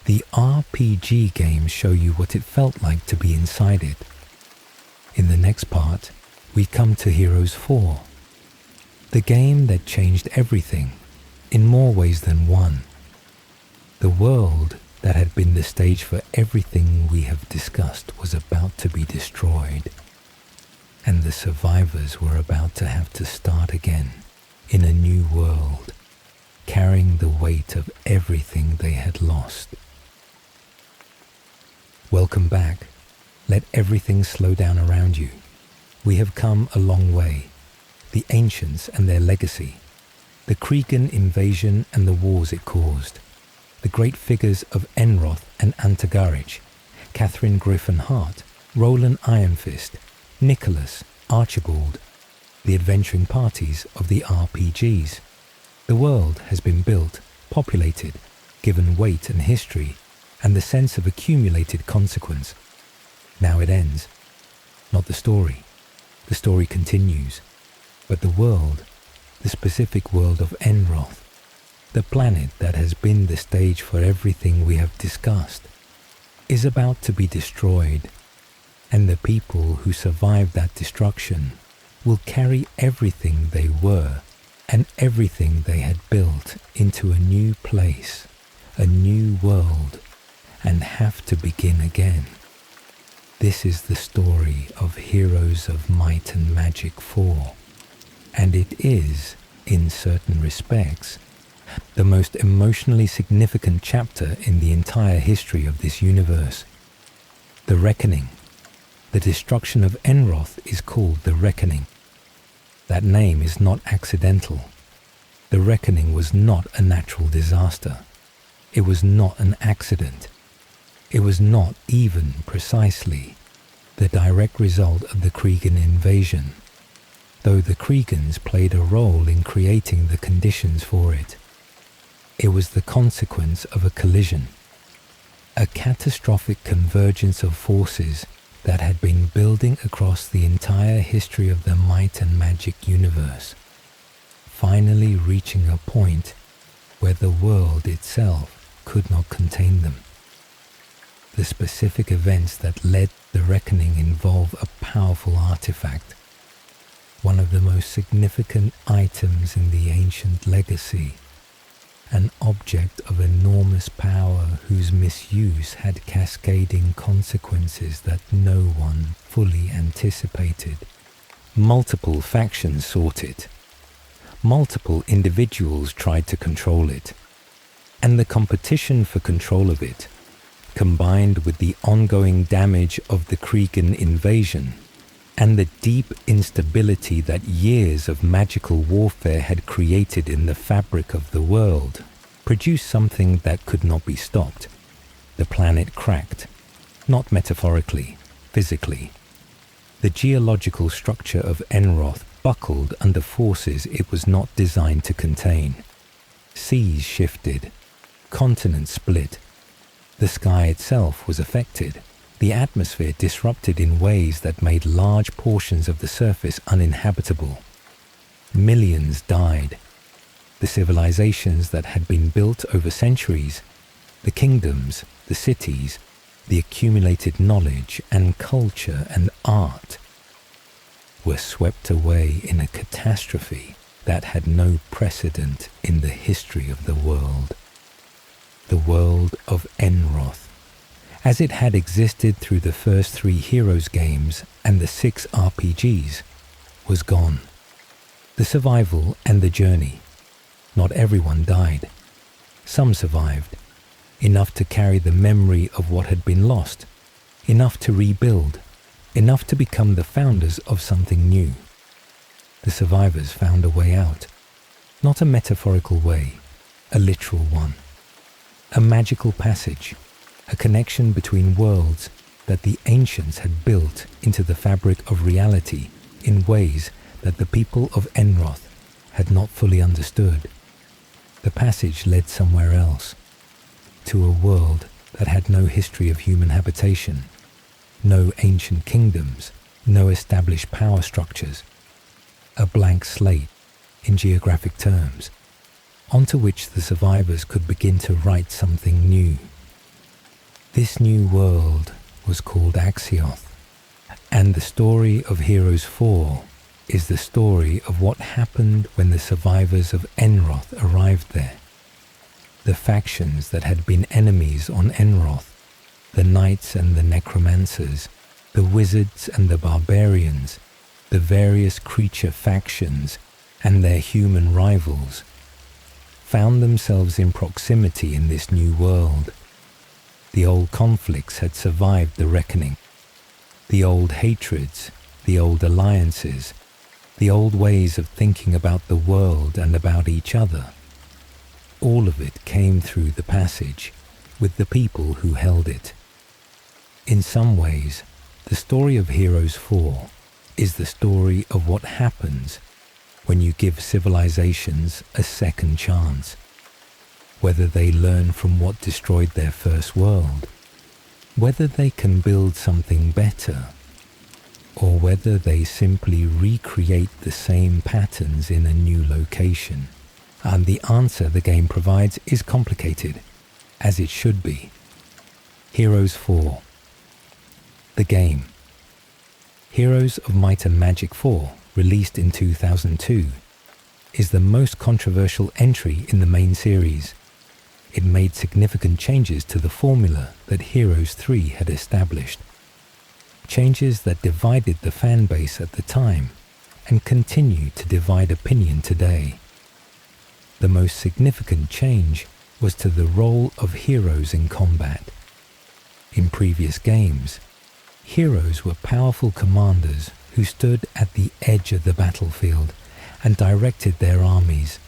The RPG games show you what it felt like to be inside it. In the next part, we come to Heroes 4, the game that changed everything in more ways than one. The world that had been the stage for everything we have discussed was about to be destroyed, and the survivors were about to have to start again in a new world, carrying the weight of everything they had lost. Welcome back. Let everything slow down around you. We have come a long way. The ancients and their legacy, the Kreegan invasion and the wars it caused, the great figures of Enroth and Antagarich, Catherine Gryphonheart, Roland Ironfist, Nicholas, Archibald, the adventuring parties of the RPGs. The world has been built, populated, given weight and history, and the sense of accumulated consequence. Now it ends. Not the story. The story continues. But the world, the specific world of Enroth, the planet that has been the stage for everything we have discussed, is about to be destroyed, and the people who survived that destruction will carry everything they were and everything they had built into a new place, a new world, and have to begin again. This is the story of Heroes of Might and Magic 4, and it is, in certain respects, the most emotionally significant chapter in the entire history of this universe. The Reckoning. The destruction of Enroth is called the Reckoning. That name is not accidental. The Reckoning was not a natural disaster. It was not an accident. It was not even precisely the direct result of the Kreegan invasion, though the Kreegans played a role in creating the conditions for it. It was the consequence of a collision, a catastrophic convergence of forces that had been building across the entire history of the Might and Magic universe, finally reaching a point where the world itself could not contain them. The specific events that led the Reckoning involve a powerful artifact, one of the most significant items in the ancient legacy, an object of enormous power whose misuse had cascading consequences that no one fully anticipated. Multiple factions sought it. Multiple individuals tried to control it. And the competition for control of it, combined with the ongoing damage of the Kreegan invasion, and the deep instability that years of magical warfare had created in the fabric of the world, produced something that could not be stopped. The planet cracked, not metaphorically, physically. The geological structure of Enroth buckled under forces it was not designed to contain. Seas shifted, continents split. The sky itself was affected, the atmosphere disrupted in ways that made large portions of the surface uninhabitable. Millions died. The civilizations that had been built over centuries, the kingdoms, the cities, the accumulated knowledge and culture and art, were swept away in a catastrophe that had no precedent in the history of the world. The world of Enroth, as it had existed through the first 3 Heroes games and the 6 RPGs, was gone. The survival and the journey. Not everyone died. Some survived, enough to carry the memory of what had been lost, enough to rebuild, enough to become the founders of something new. The survivors found a way out, not a metaphorical way, a literal one. A magical passage, a connection between worlds that the ancients had built into the fabric of reality in ways that the people of Enroth had not fully understood. The passage led somewhere else, to a world that had no history of human habitation, no ancient kingdoms, no established power structures, a blank slate in geographic terms, onto which the survivors could begin to write something new. This new world was called Axioth, and the story of Heroes 4 is the story of what happened when the survivors of Enroth arrived there. The factions that had been enemies on Enroth, the knights and the necromancers, the wizards and the barbarians, the various creature factions and their human rivals, found themselves in proximity in this new world. The old conflicts had survived the reckoning. The old hatreds, the old alliances, the old ways of thinking about the world and about each other. All of it came through the passage with the people who held it. In some ways, the story of Heroes 4 is the story of what happens when you give civilizations a second chance, whether they learn from what destroyed their first world, whether they can build something better, or whether they simply recreate the same patterns in a new location. And the answer the game provides is complicated, as it should be. Heroes 4. The game. Heroes of Might and Magic 4, released in 2002, is the most controversial entry in the main series. It made significant changes to the formula that Heroes 3 had established. Changes that divided the fan base at the time and continue to divide opinion today. The most significant change was to the role of heroes in combat. In previous games, heroes were powerful commanders who stood at the edge of the battlefield and directed their armies,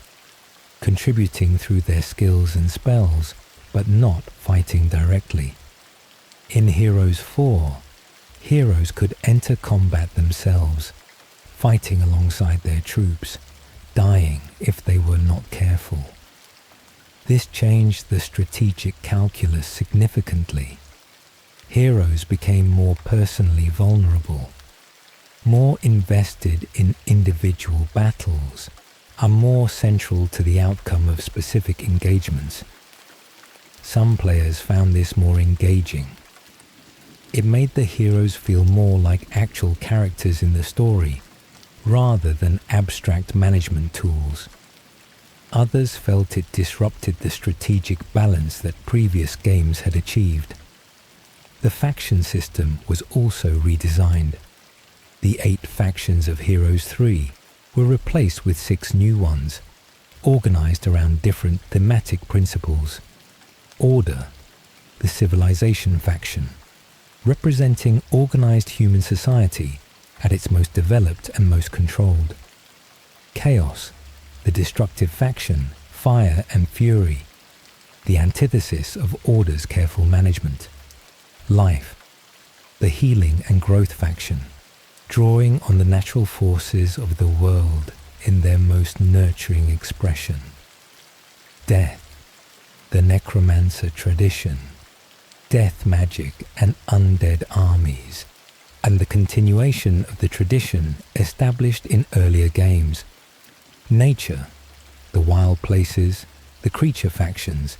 contributing through their skills and spells, but not fighting directly. In Heroes 4, heroes could enter combat themselves, fighting alongside their troops, dying if they were not careful. This changed the strategic calculus significantly. Heroes became more personally vulnerable, more invested in individual battles, and more central to the outcome of specific engagements. Some players found this more engaging. It made the heroes feel more like actual characters in the story, rather than abstract management tools. Others felt it disrupted the strategic balance that previous games had achieved. The faction system was also redesigned. The 8 factions of Heroes 3 were replaced with 6 new ones, organized around different thematic principles. Order, the civilization faction, representing organized human society at its most developed and most controlled. Chaos, the destructive faction, fire and fury, the antithesis of Order's careful management. Life, the healing and growth faction, drawing on the natural forces of the world in their most nurturing expression. Death, the necromancer tradition, death magic and undead armies, and the continuation of the tradition established in earlier games. Nature, the wild places, the creature factions,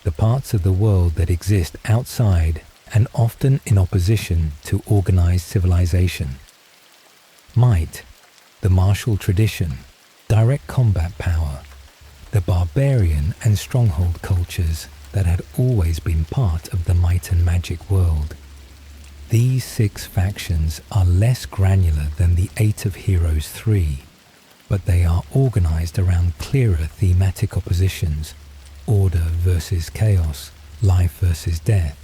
the parts of the world that exist outside and often in opposition to organized civilization. Might, the martial tradition, direct combat power, the barbarian and stronghold cultures that had always been part of the might and magic world. These 6 factions are less granular than the 8 of Heroes 3, but they are organized around clearer thematic oppositions: order versus chaos, life versus death,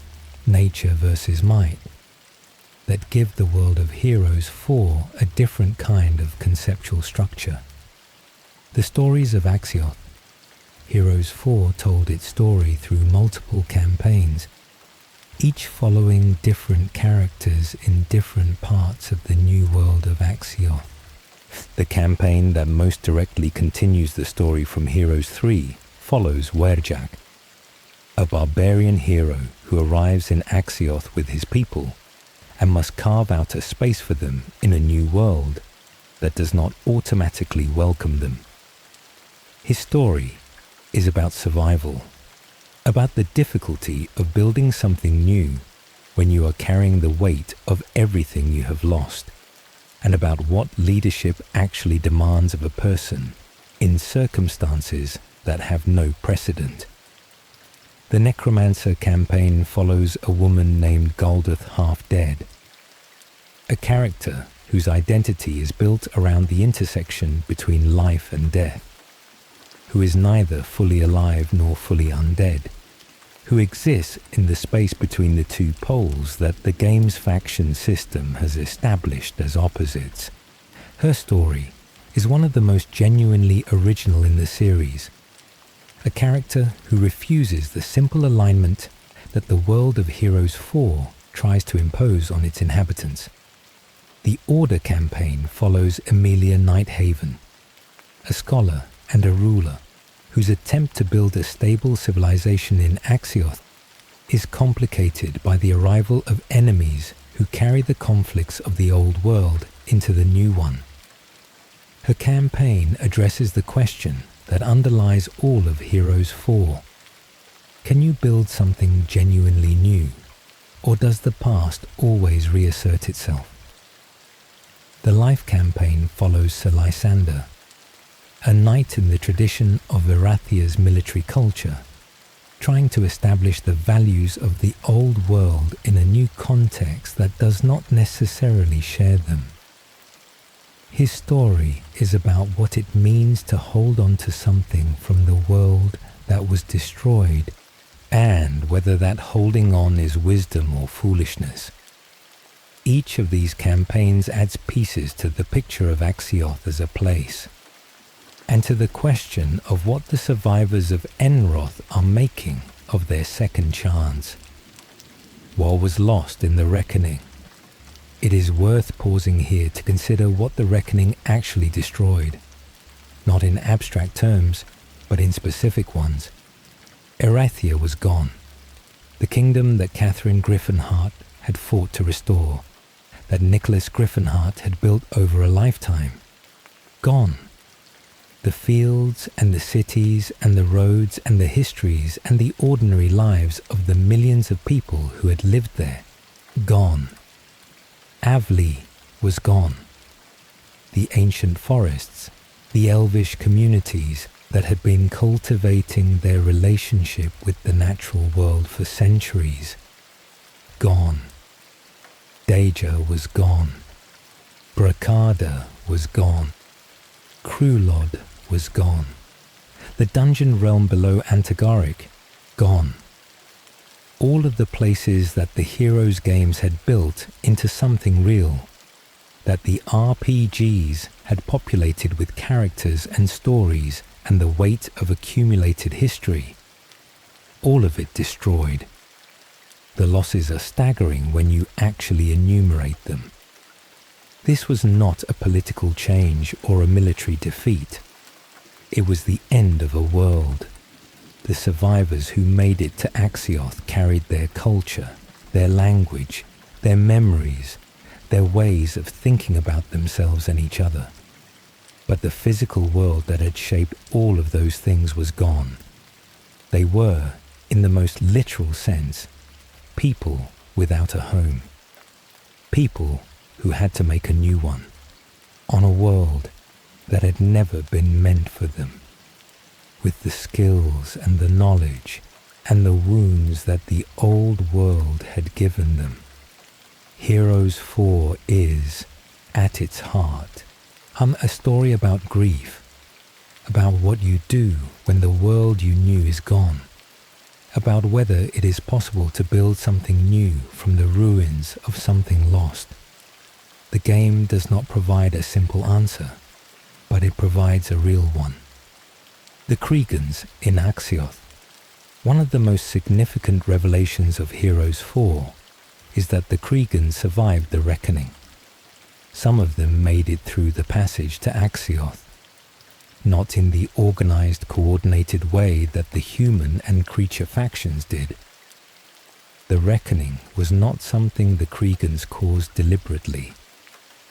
nature versus might, that give the world of Heroes 4 a different kind of conceptual structure. The stories of Axioth. Heroes 4 told its story through multiple campaigns, each following different characters in different parts of the new world of Axioth. The campaign that most directly continues the story from Heroes 3 follows Werjak, a barbarian hero who arrives in Axioth with his people and must carve out a space for them in a new world that does not automatically welcome them. His story is about survival, about the difficulty of building something new when you are carrying the weight of everything you have lost, and about what leadership actually demands of a person in circumstances that have no precedent. The Necromancer campaign follows a woman named Galduth Half-Dead, a character whose identity is built around the intersection between life and death, who is neither fully alive nor fully undead, who exists in the space between the 2 poles that the game's faction system has established as opposites. Her story is one of the most genuinely original in the series, a character who refuses the simple alignment that the world of Heroes 4 tries to impose on its inhabitants. The Order campaign follows Emilia Nighthaven, a scholar and a ruler whose attempt to build a stable civilization in Axioth is complicated by the arrival of enemies who carry the conflicts of the old world into the new one. Her campaign addresses the question that underlies all of Heroes 4. Can you build something genuinely new, or does the past always reassert itself? The Life campaign follows Sir Lysander, a knight in the tradition of Erathia's military culture, trying to establish the values of the old world in a new context that does not necessarily share them. His story is about what it means to hold on to something from the world that was destroyed, and whether that holding on is wisdom or foolishness. Each of these campaigns adds pieces to the picture of Axioth as a place, and to the question of what the survivors of Enroth are making of their second chance. What was lost in the Reckoning? It is worth pausing here to consider what the Reckoning actually destroyed, not in abstract terms, but in specific ones. Erathia was gone, the kingdom that Catherine Gryphonheart had fought to restore, that Nicholas Gryphonheart had built over a lifetime. Gone. The fields and the cities and the roads and the histories and the ordinary lives of the millions of people who had lived there. Gone. Avli was gone. The ancient forests, the elvish communities that had been cultivating their relationship with the natural world for centuries. Gone. Deja was gone. Brakada was gone. Krulod was gone. The dungeon realm below Antagarich, gone. All of the places that the Heroes games had built into something real, that the RPGs had populated with characters and stories and the weight of accumulated history, all of it destroyed. The losses are staggering when you actually enumerate them. This was not a political change or a military defeat. It was the end of a world. The survivors who made it to Axioth carried their culture, their language, their memories, their ways of thinking about themselves and each other. But the physical world that had shaped all of those things was gone. They were, in the most literal sense, people without a home. People who had to make a new one, on a world that had never been meant for them, with the skills and the knowledge and the wounds that the old world had given them. Heroes 4 is, at its heart, a story about grief, about what you do when the world you knew is gone, about whether it is possible to build something new from the ruins of something lost. The game does not provide a simple answer, but it provides a real one. The Kreegans in Axioth. One of the most significant revelations of Heroes 4 is that the Kreegan survived the reckoning. Some of them made it through the passage to Axioth, not in the organized, coordinated way that the human and creature factions did. The reckoning was not something the Kreegans caused deliberately,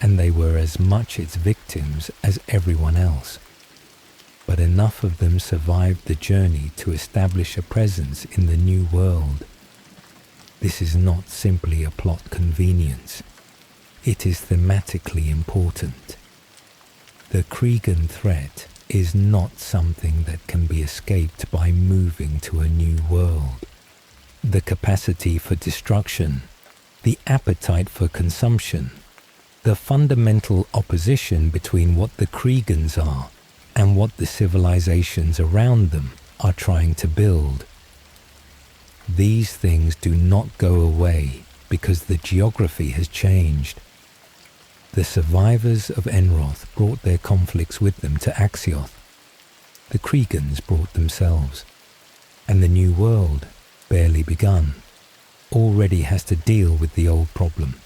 and they were as much its victims as everyone else. But enough of them survived the journey to establish a presence in the new world. This is not simply a plot convenience. It is thematically important. The Kreegan threat is not something that can be escaped by moving to a new world. The capacity for destruction, the appetite for consumption, the fundamental opposition between what the Kreegans are and what the civilizations around them are trying to build. These things do not go away because the geography has changed. The survivors of Enroth brought their conflicts with them to Axioth. The Kreegans brought themselves. And the new world, barely begun, already has to deal with the old problem.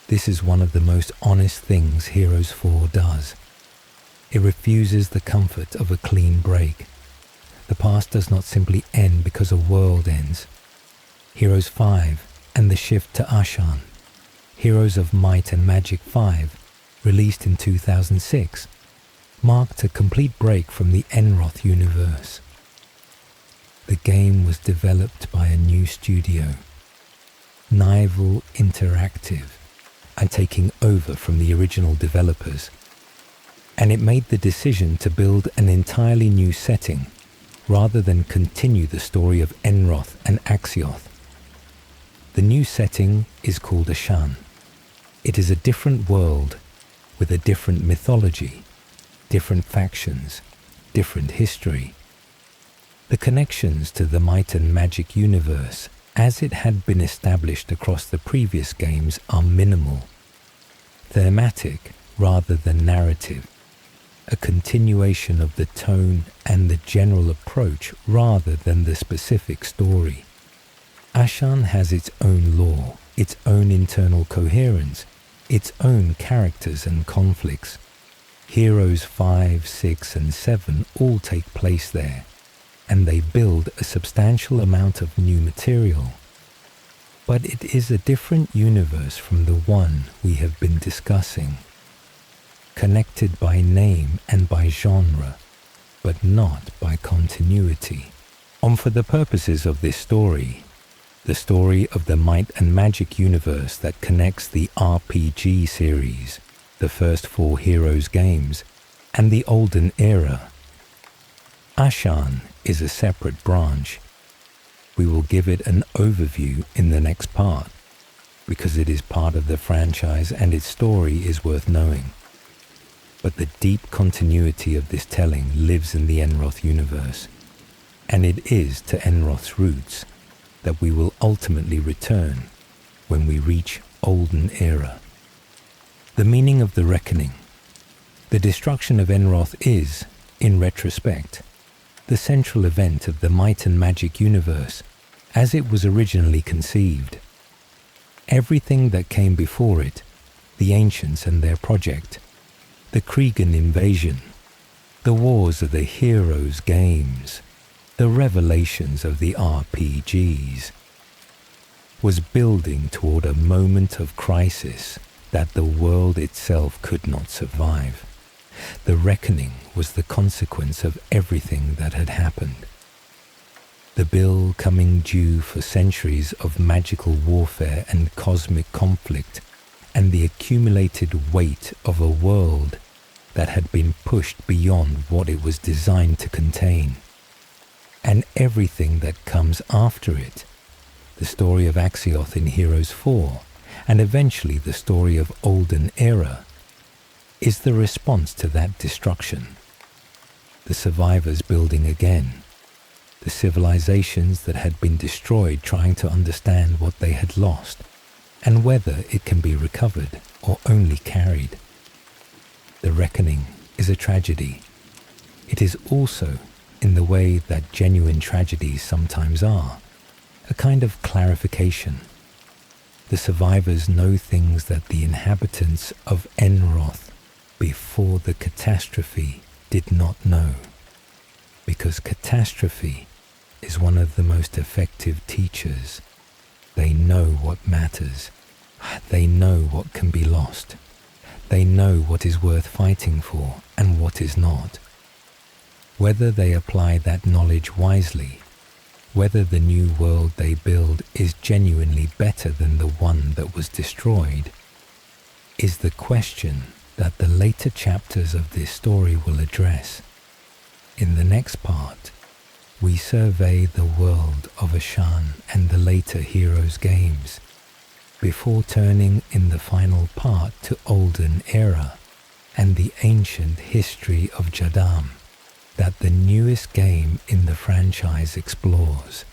This is one of the most honest things Heroes 4 does. It refuses the comfort of a clean break. The past does not simply end because a world ends. Heroes 5 and the shift to Ashan, Heroes of Might and Magic 5, released in 2006, marked a complete break from the Enroth universe. The game was developed by a new studio, Nival Interactive, and taking over from the original developers. And it made the decision to build an entirely new setting rather than continue the story of Enroth and Axioth. The new setting is called Ashan. It is a different world with a different mythology, different factions, different history. The connections to the Might and Magic universe, as it had been established across the previous games, are minimal, thematic rather than narrative, a continuation of the tone and the general approach rather than the specific story. Ashan has its own lore, its own internal coherence, its own characters and conflicts. Heroes 5, 6 and 7 all take place there, and they build a substantial amount of new material. But it is a different universe from the one we have been discussing, connected by name and by genre, but not by continuity. For the purposes of this story, the story of the Might and Magic universe that connects the RPG series, the first 4 Heroes games, and the Olden Era, Ashan is a separate branch. We will give it an overview in the next part, because it is part of the franchise and its story is worth knowing. But the deep continuity of this telling lives in the Enroth universe, and it is to Enroth's roots that we will ultimately return when we reach Olden Era. The meaning of the reckoning. The destruction of Enroth is, in retrospect, the central event of the Might and Magic universe as it was originally conceived. Everything that came before it, the Ancients and their project, the Kreegan invasion, the wars of the heroes' games, the revelations of the RPGs, was building toward a moment of crisis that the world itself could not survive. The reckoning was the consequence of everything that had happened. The bill coming due for centuries of magical warfare and cosmic conflict, and the accumulated weight of a world that had been pushed beyond what it was designed to contain. And everything that comes after it, the story of Axioth in Heroes 4, and eventually the story of Olden Era, is the response to that destruction. The survivors building again, the civilizations that had been destroyed trying to understand what they had lost, and whether it can be recovered or only carried. The reckoning is a tragedy. It is also, in the way that genuine tragedies sometimes are, a kind of clarification. The survivors know things that the inhabitants of Enroth before the catastrophe did not know, because catastrophe is one of the most effective teachers. They know what matters. They know what can be lost. They know what is worth fighting for and what is not. Whether they apply that knowledge wisely, whether the new world they build is genuinely better than the one that was destroyed, is the question that the later chapters of this story will address. In the next part, we survey the world of Ashan and the later Heroes games, before turning in the final part to Olden Era and the ancient history of Jadame that the newest game in the franchise explores.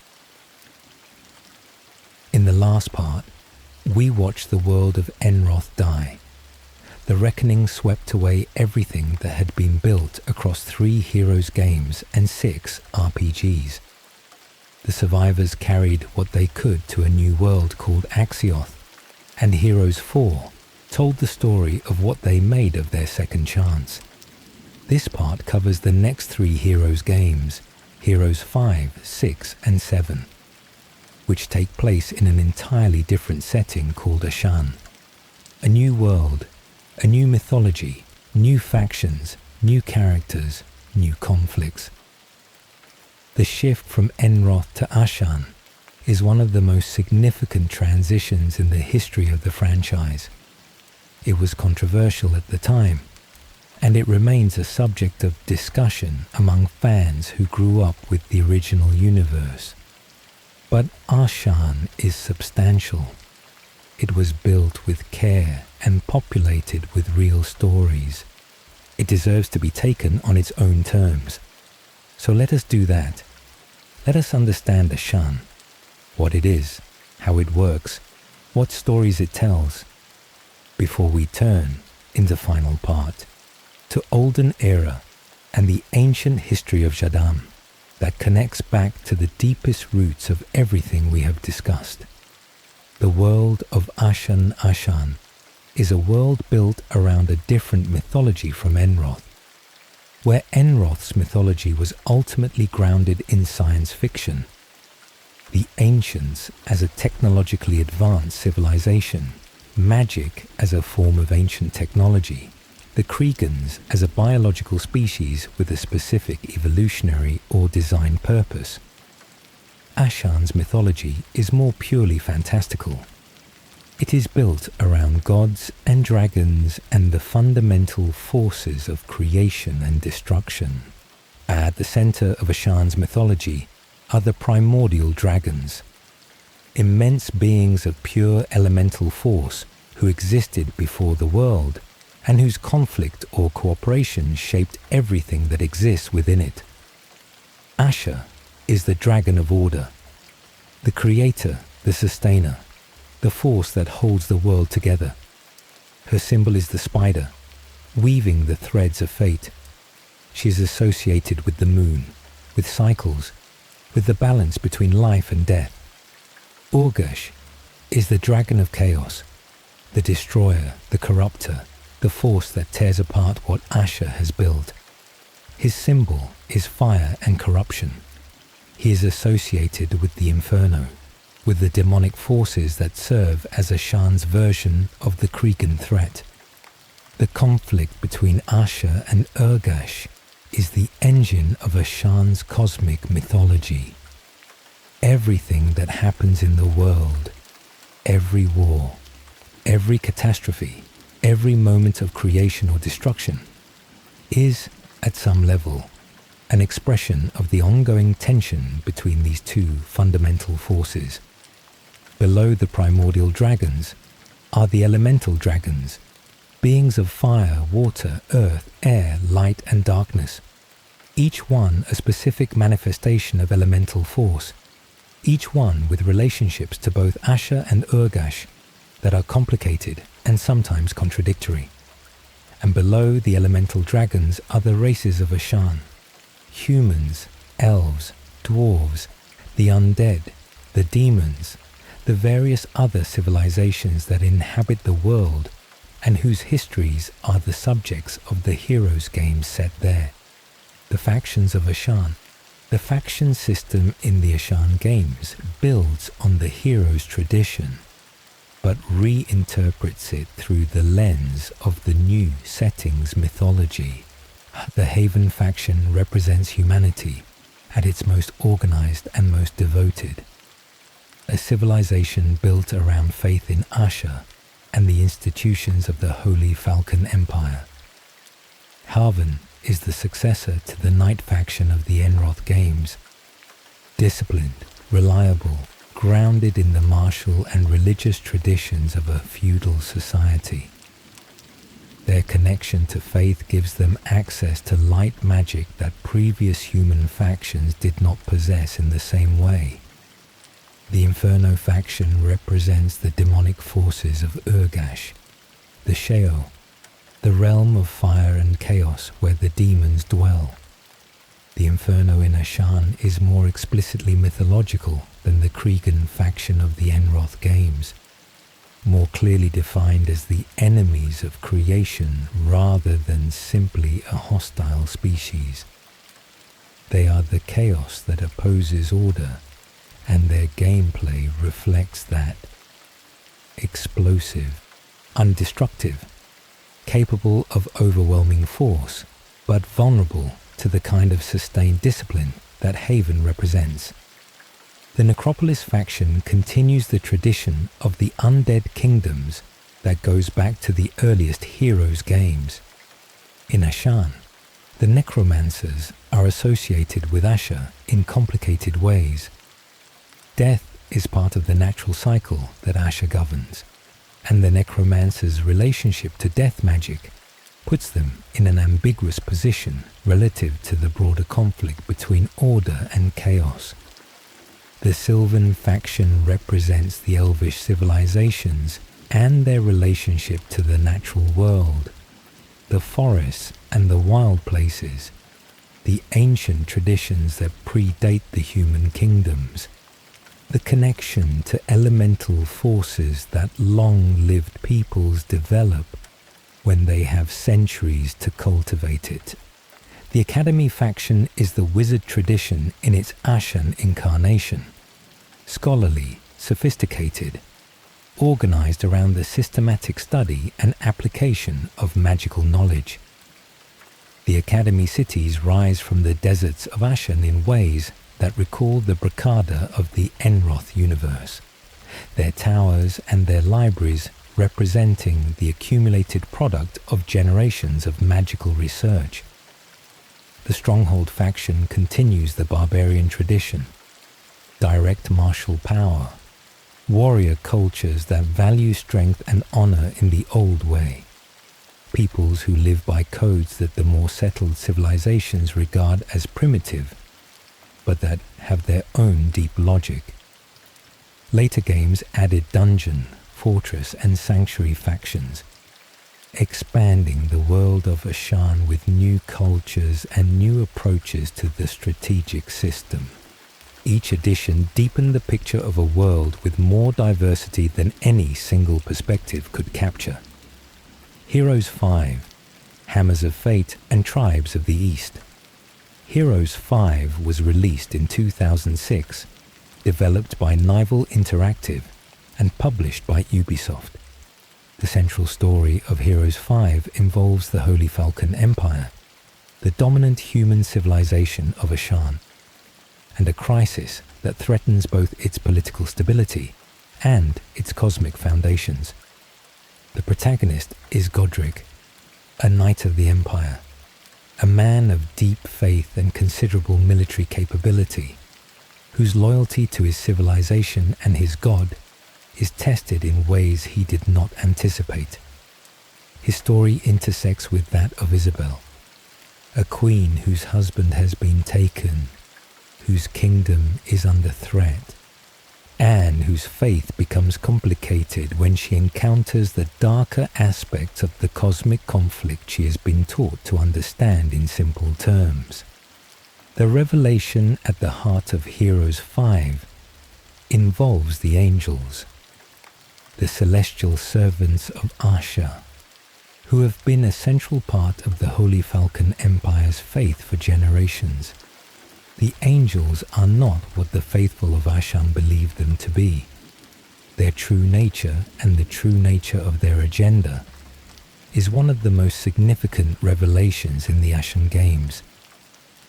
In the last part, we watch the world of Enroth die. The reckoning swept away everything that had been built across 3 Heroes games and 6 RPGs. The survivors carried what they could to a new world called Axioth, and Heroes 4 told the story of what they made of their second chance. This part covers the next 3 Heroes games, Heroes 5, 6 and 7, which take place in an entirely different setting called Ashan. A new world, a new mythology, new factions, new characters, new conflicts. The shift from Enroth to Ashan is one of the most significant transitions in the history of the franchise. It was controversial at the time, and it remains a subject of discussion among fans who grew up with the original universe. But Ashan is substantial. It was built with care and populated with real stories. It deserves to be taken on its own terms. So let us do that. Let us understand Ashan, what it is, how it works, what stories it tells, before we turn, in the final part, to Olden Era and the ancient history of Jadame that connects back to the deepest roots of everything we have discussed. The world of Ashan is a world built around a different mythology from Enroth, where Enroth's mythology was ultimately grounded in science fiction. The Ancients as a technologically advanced civilization, magic as a form of ancient technology, the Kreegans as a biological species with a specific evolutionary or design purpose. Ashan's mythology is more purely fantastical. It is built around gods and dragons and the fundamental forces of creation and destruction. At the center of Ashan's mythology are the primordial dragons, immense beings of pure elemental force who existed before the world and whose conflict or cooperation shaped everything that exists within it. Asha is the dragon of order, the creator, the sustainer, the force that holds the world together. Her symbol is the spider, weaving the threads of fate. She is associated with the moon, with cycles, with the balance between life and death. Urgesh is the dragon of chaos, the destroyer, the corrupter, the force that tears apart what Asha has built. His symbol is fire and corruption. He is associated with the Inferno, with the demonic forces that serve as Ashan's version of the Kreegan threat. The conflict between Asha and Urgash is the engine of Ashan's cosmic mythology. Everything that happens in the world, every war, every catastrophe, every moment of creation or destruction, is, at some level, an expression of the ongoing tension between these two fundamental forces. Below the primordial dragons are the elemental dragons, beings of fire, water, earth, air, light, and darkness, each one a specific manifestation of elemental force, each one with relationships to both Asha and Urgash that are complicated and sometimes contradictory. And below the elemental dragons are the races of Ashan: humans, elves, dwarves, the undead, the demons, the various other civilizations that inhabit the world and whose histories are the subjects of the heroes' games set there. The factions of Ashan. The faction system in the Ashan games builds on the hero's tradition, but reinterprets it through the lens of the new setting's mythology. The Haven faction represents humanity at its most organized and most devoted. A civilization built around faith in Asha and the institutions of the Holy Falcon Empire. Haven is the successor to the Knight faction of the Enroth games. Disciplined, reliable, grounded in the martial and religious traditions of a feudal society. Their connection to faith gives them access to light magic that previous human factions did not possess in the same way. The Inferno faction represents the demonic forces of Urgash, the Sheol, the realm of fire and chaos where the demons dwell. The Inferno in Ashan is more explicitly mythological than the Kreegan faction of the Enroth games, more clearly defined as the enemies of creation rather than simply a hostile species. They are the chaos that opposes order, and their gameplay reflects that. Explosive, undestructive, capable of overwhelming force, but vulnerable to the kind of sustained discipline that Haven represents. The Necropolis faction continues the tradition of the undead kingdoms that goes back to the earliest Heroes games. In Ashan, the necromancers are associated with Asha in complicated ways. Death is part of the natural cycle that Asha governs, and the necromancer's relationship to death magic puts them in an ambiguous position relative to the broader conflict between order and chaos. The Sylvan faction represents the elvish civilizations and their relationship to the natural world, the forests and the wild places, the ancient traditions that predate the human kingdoms, the connection to elemental forces that long-lived peoples develop when they have centuries to cultivate it. The Academy faction is the wizard tradition in its Ashan incarnation, scholarly, sophisticated, organized around the systematic study and application of magical knowledge. The Academy cities rise from the deserts of Ashan in ways that recall the Bracada of the Enroth universe, their towers and their libraries representing the accumulated product of generations of magical research. The Stronghold faction continues the barbarian tradition, direct martial power, warrior cultures that value strength and honor in the old way, peoples who live by codes that the more settled civilizations regard as primitive, but that have their own deep logic. Later games added dungeon, fortress, and sanctuary factions, expanding the world of Ashan with new cultures and new approaches to the strategic system. each edition deepened the picture of a world with more diversity than any single perspective could capture. Heroes 5, Hammers of Fate and Tribes of the East. Heroes 5 was released in 2006, developed by Nival Interactive and published by Ubisoft. The central story of Heroes 5 involves the Holy Falcon Empire, the dominant human civilization of Ashan, and a crisis that threatens both its political stability and its cosmic foundations. The protagonist is Godric, a knight of the Empire, a man of deep faith and considerable military capability, whose loyalty to his civilization and his god is tested in ways he did not anticipate. His story intersects with that of Isabel, a queen whose husband has been taken, whose kingdom is under threat, and whose faith becomes complicated when she encounters the darker aspects of the cosmic conflict she has been taught to understand in simple terms. The revelation at the heart of Heroes 5 involves the angels, the celestial servants of Asha, who have been a central part of the Holy Falcon Empire's faith for generations. The angels are not what the faithful of Ashan believe them to be. Their true nature and the true nature of their agenda is one of the most significant revelations in the Ashan games.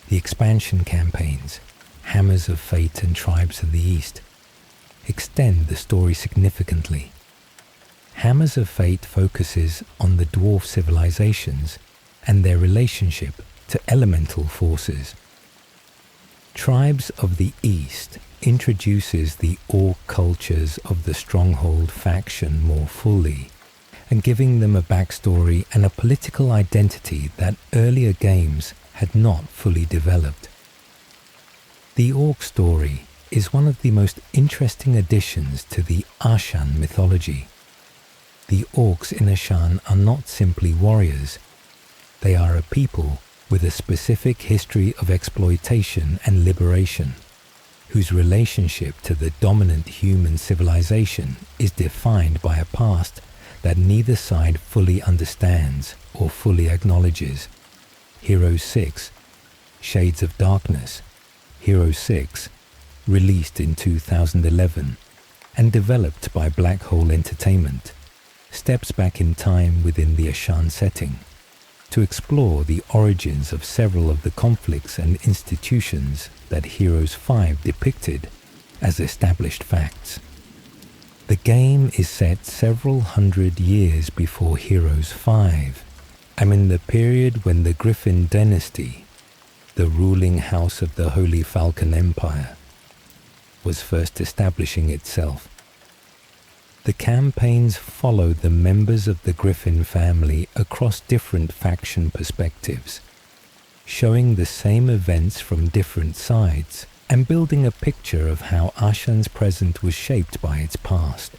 The expansion campaigns, Hammers of Fate and Tribes of the East, extend the story significantly. Hammers of Fate focuses on the dwarf civilizations and their relationship to elemental forces. Tribes of the East introduces the orc cultures of the Stronghold faction more fully, and giving them a backstory and a political identity that earlier games had not fully developed. The orc story is one of the most interesting additions to the Ashan mythology. The orcs in Ashan are not simply warriors. They are a people with a specific history of exploitation and liberation, whose relationship to the dominant human civilization is defined by a past that neither side fully understands or fully acknowledges. Heroes 6, Shades of Darkness, Heroes 6, released in 2011 and developed by Black Hole Entertainment, steps back in time within the Ashan setting to explore the origins of several of the conflicts and institutions that Heroes 5 depicted as established facts. The game is set several hundred years before Heroes 5, and in the period when the Griffin dynasty, the ruling house of the Holy Falcon Empire, was first establishing itself. The campaigns follow the members of the Griffin family across different faction perspectives, showing the same events from different sides and building a picture of how Ashan's present was shaped by its past.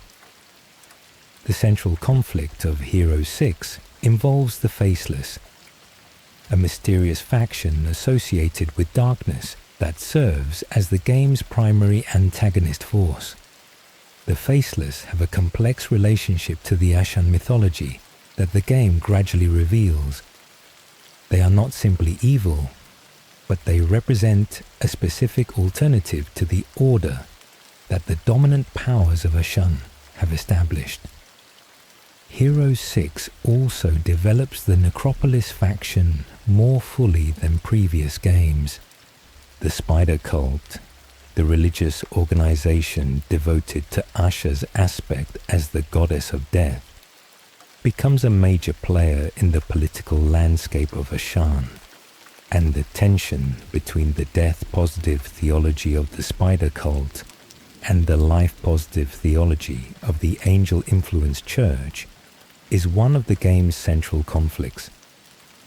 The central conflict of Heroes 6 involves the Faceless, a mysterious faction associated with darkness that serves as the game's primary antagonist force. The Faceless have a complex relationship to the Ashan mythology that the game gradually reveals. They are not simply evil, but they represent a specific alternative to the order that the dominant powers of Ashan have established. Heroes 6 also develops the Necropolis faction more fully than previous games. The Spider Cult, the religious organization devoted to Asha's aspect as the goddess of death, becomes a major player in the political landscape of Ashan, and the tension between the death-positive theology of the Spider Cult and the life-positive theology of the angel-influenced church is one of the game's central conflicts.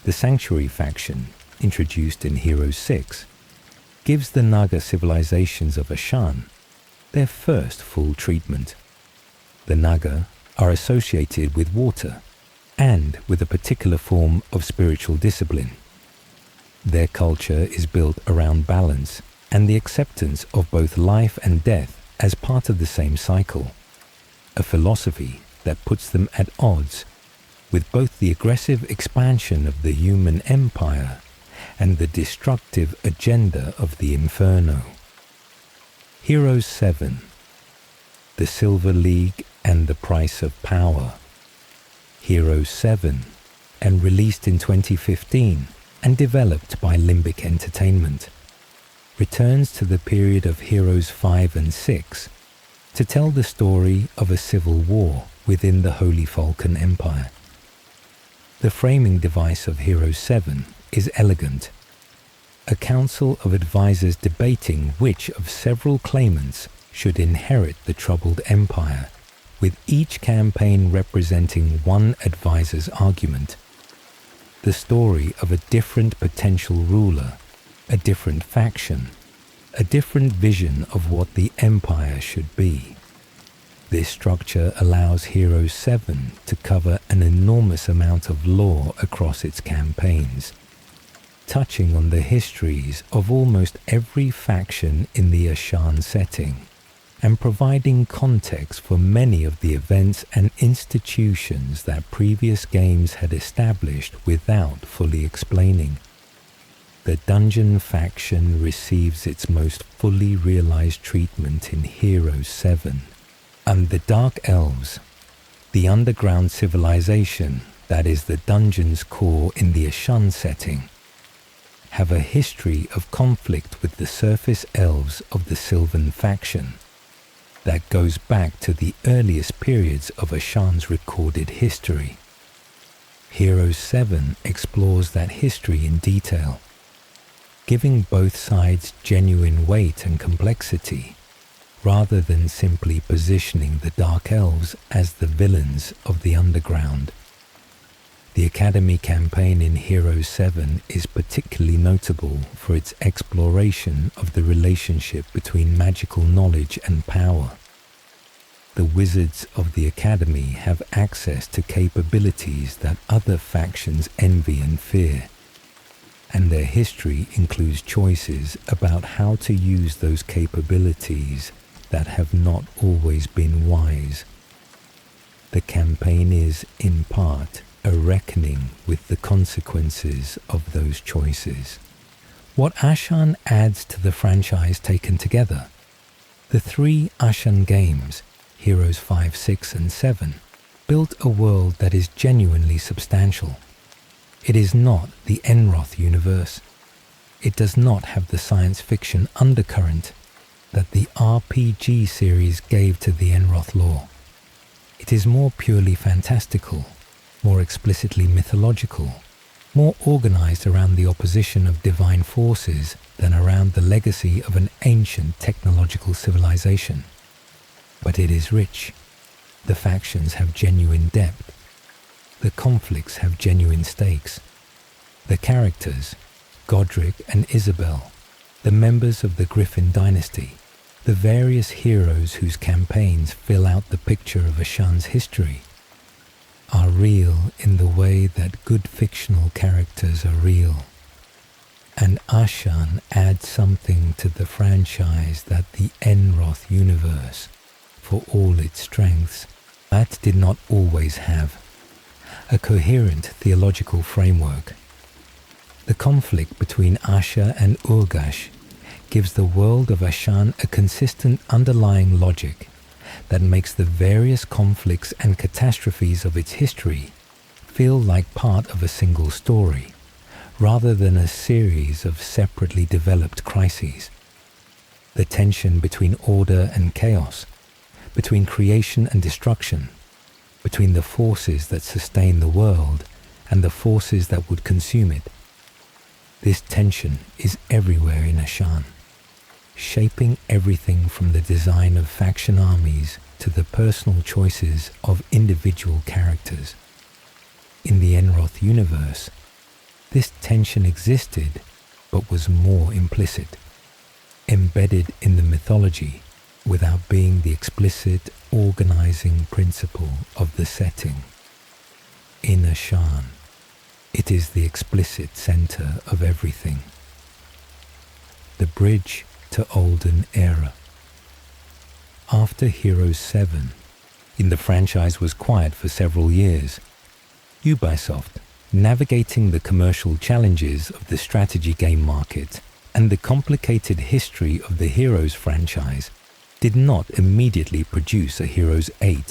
The Sanctuary faction, introduced in Heroes 6, gives the Naga civilizations of Ashan their first full treatment. The Naga are associated with water and with a particular form of spiritual discipline. Their culture is built around balance and the acceptance of both life and death as part of the same cycle, a philosophy that puts them at odds with both the aggressive expansion of the human empire and the destructive agenda of the Inferno. Heroes 7, The Silver League and the Price of Power. Heroes 7, and released in 2015 and developed by Limbic Entertainment, returns to the period of Heroes 5 and 6 to tell the story of a civil war within the Holy Falcon Empire. The framing device of Heroes 7 is elegant. A council of advisors debating which of several claimants should inherit the troubled empire, with each campaign representing one advisor's argument. The story of a different potential ruler, a different faction, a different vision of what the empire should be. This structure allows Heroes 7 to cover an enormous amount of lore across its campaigns, touching on the histories of almost every faction in the Ashan setting, and providing context for many of the events and institutions that previous games had established without fully explaining. The Dungeon faction receives its most fully realized treatment in Heroes 7, and the Dark Elves, the underground civilization that is the Dungeon's core in the Ashan setting, have a history of conflict with the surface elves of the Sylvan faction that goes back to the earliest periods of Ashan's recorded history. Heroes 7 explores that history in detail, giving both sides genuine weight and complexity, rather than simply positioning the Dark Elves as the villains of the underground. The Academy campaign in Heroes 7 is particularly notable for its exploration of the relationship between magical knowledge and power. The wizards of the Academy have access to capabilities that other factions envy and fear, and their history includes choices about how to use those capabilities that have not always been wise. The campaign is, in part, a reckoning with the consequences of those choices. What Ashan adds to the franchise taken together? The 3 Ashan games, Heroes 5, 6 and 7, built a world that is genuinely substantial. It is not the Enroth universe. It does not have the science fiction undercurrent that the RPG series gave to the Enroth lore. It is more purely fantastical, more explicitly mythological, more organized around the opposition of divine forces than around the legacy of an ancient technological civilization. But it is rich. The factions have genuine depth. The conflicts have genuine stakes. The characters, Godric and Isabel, the members of the Griffin dynasty, the various heroes whose campaigns fill out the picture of Ashan's history, are real in the way that good fictional characters are real. And Ashan adds something to the franchise that the Enroth universe, for all its strengths, that did not always have: a coherent theological framework. The conflict between Asha and Urgash gives the world of Ashan a consistent underlying logic that makes the various conflicts and catastrophes of its history feel like part of a single story, rather than a series of separately developed crises. The tension between order and chaos, between creation and destruction, between the forces that sustain the world and the forces that would consume it. This tension is everywhere in Ashan, shaping everything from the design of faction armies to the personal choices of individual characters. In the Enroth universe, this tension existed but was more implicit, embedded in the mythology without being the explicit organizing principle of the setting. In Ashan, it is the explicit center of everything. The bridge to Olden Era. After Heroes VII, the franchise was quiet for several years. Ubisoft, navigating the commercial challenges of the strategy game market and the complicated history of the Heroes franchise, did not immediately produce a Heroes VIII.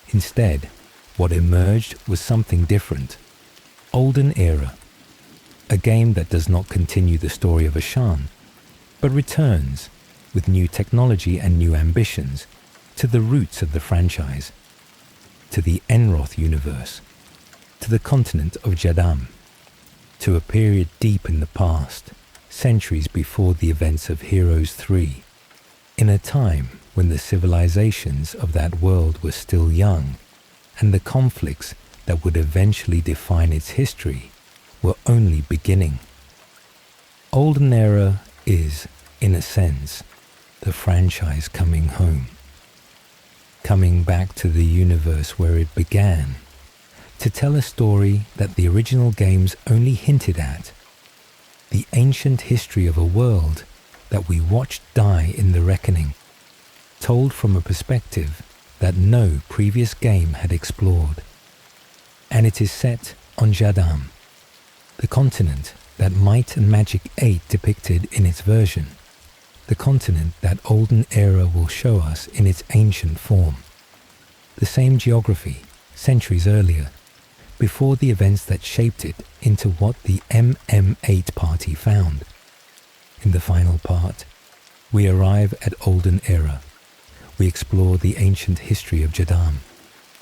Instead, what emerged was something different. Olden Era, a game that does not continue the story of Ashan, but returns, with new technology and new ambitions, to the roots of the franchise, to the Enroth universe, to the continent of Jadame, to a period deep in the past, centuries before the events of Heroes III, in a time when the civilizations of that world were still young, and the conflicts that would eventually define its history were only beginning. Olden Era is, in a sense, the franchise coming home, coming back to the universe where it began, to tell a story that the original games only hinted at, the ancient history of a world that we watched die in the reckoning, told from a perspective that no previous game had explored. And it is set on Jadame, the continent that Might and Magic VIII depicted in its version, the continent that Olden Era will show us in its ancient form. The same geography, centuries earlier, before the events that shaped it into what the MM8 party found. In the final part, we arrive at Olden Era. We explore the ancient history of Jadame.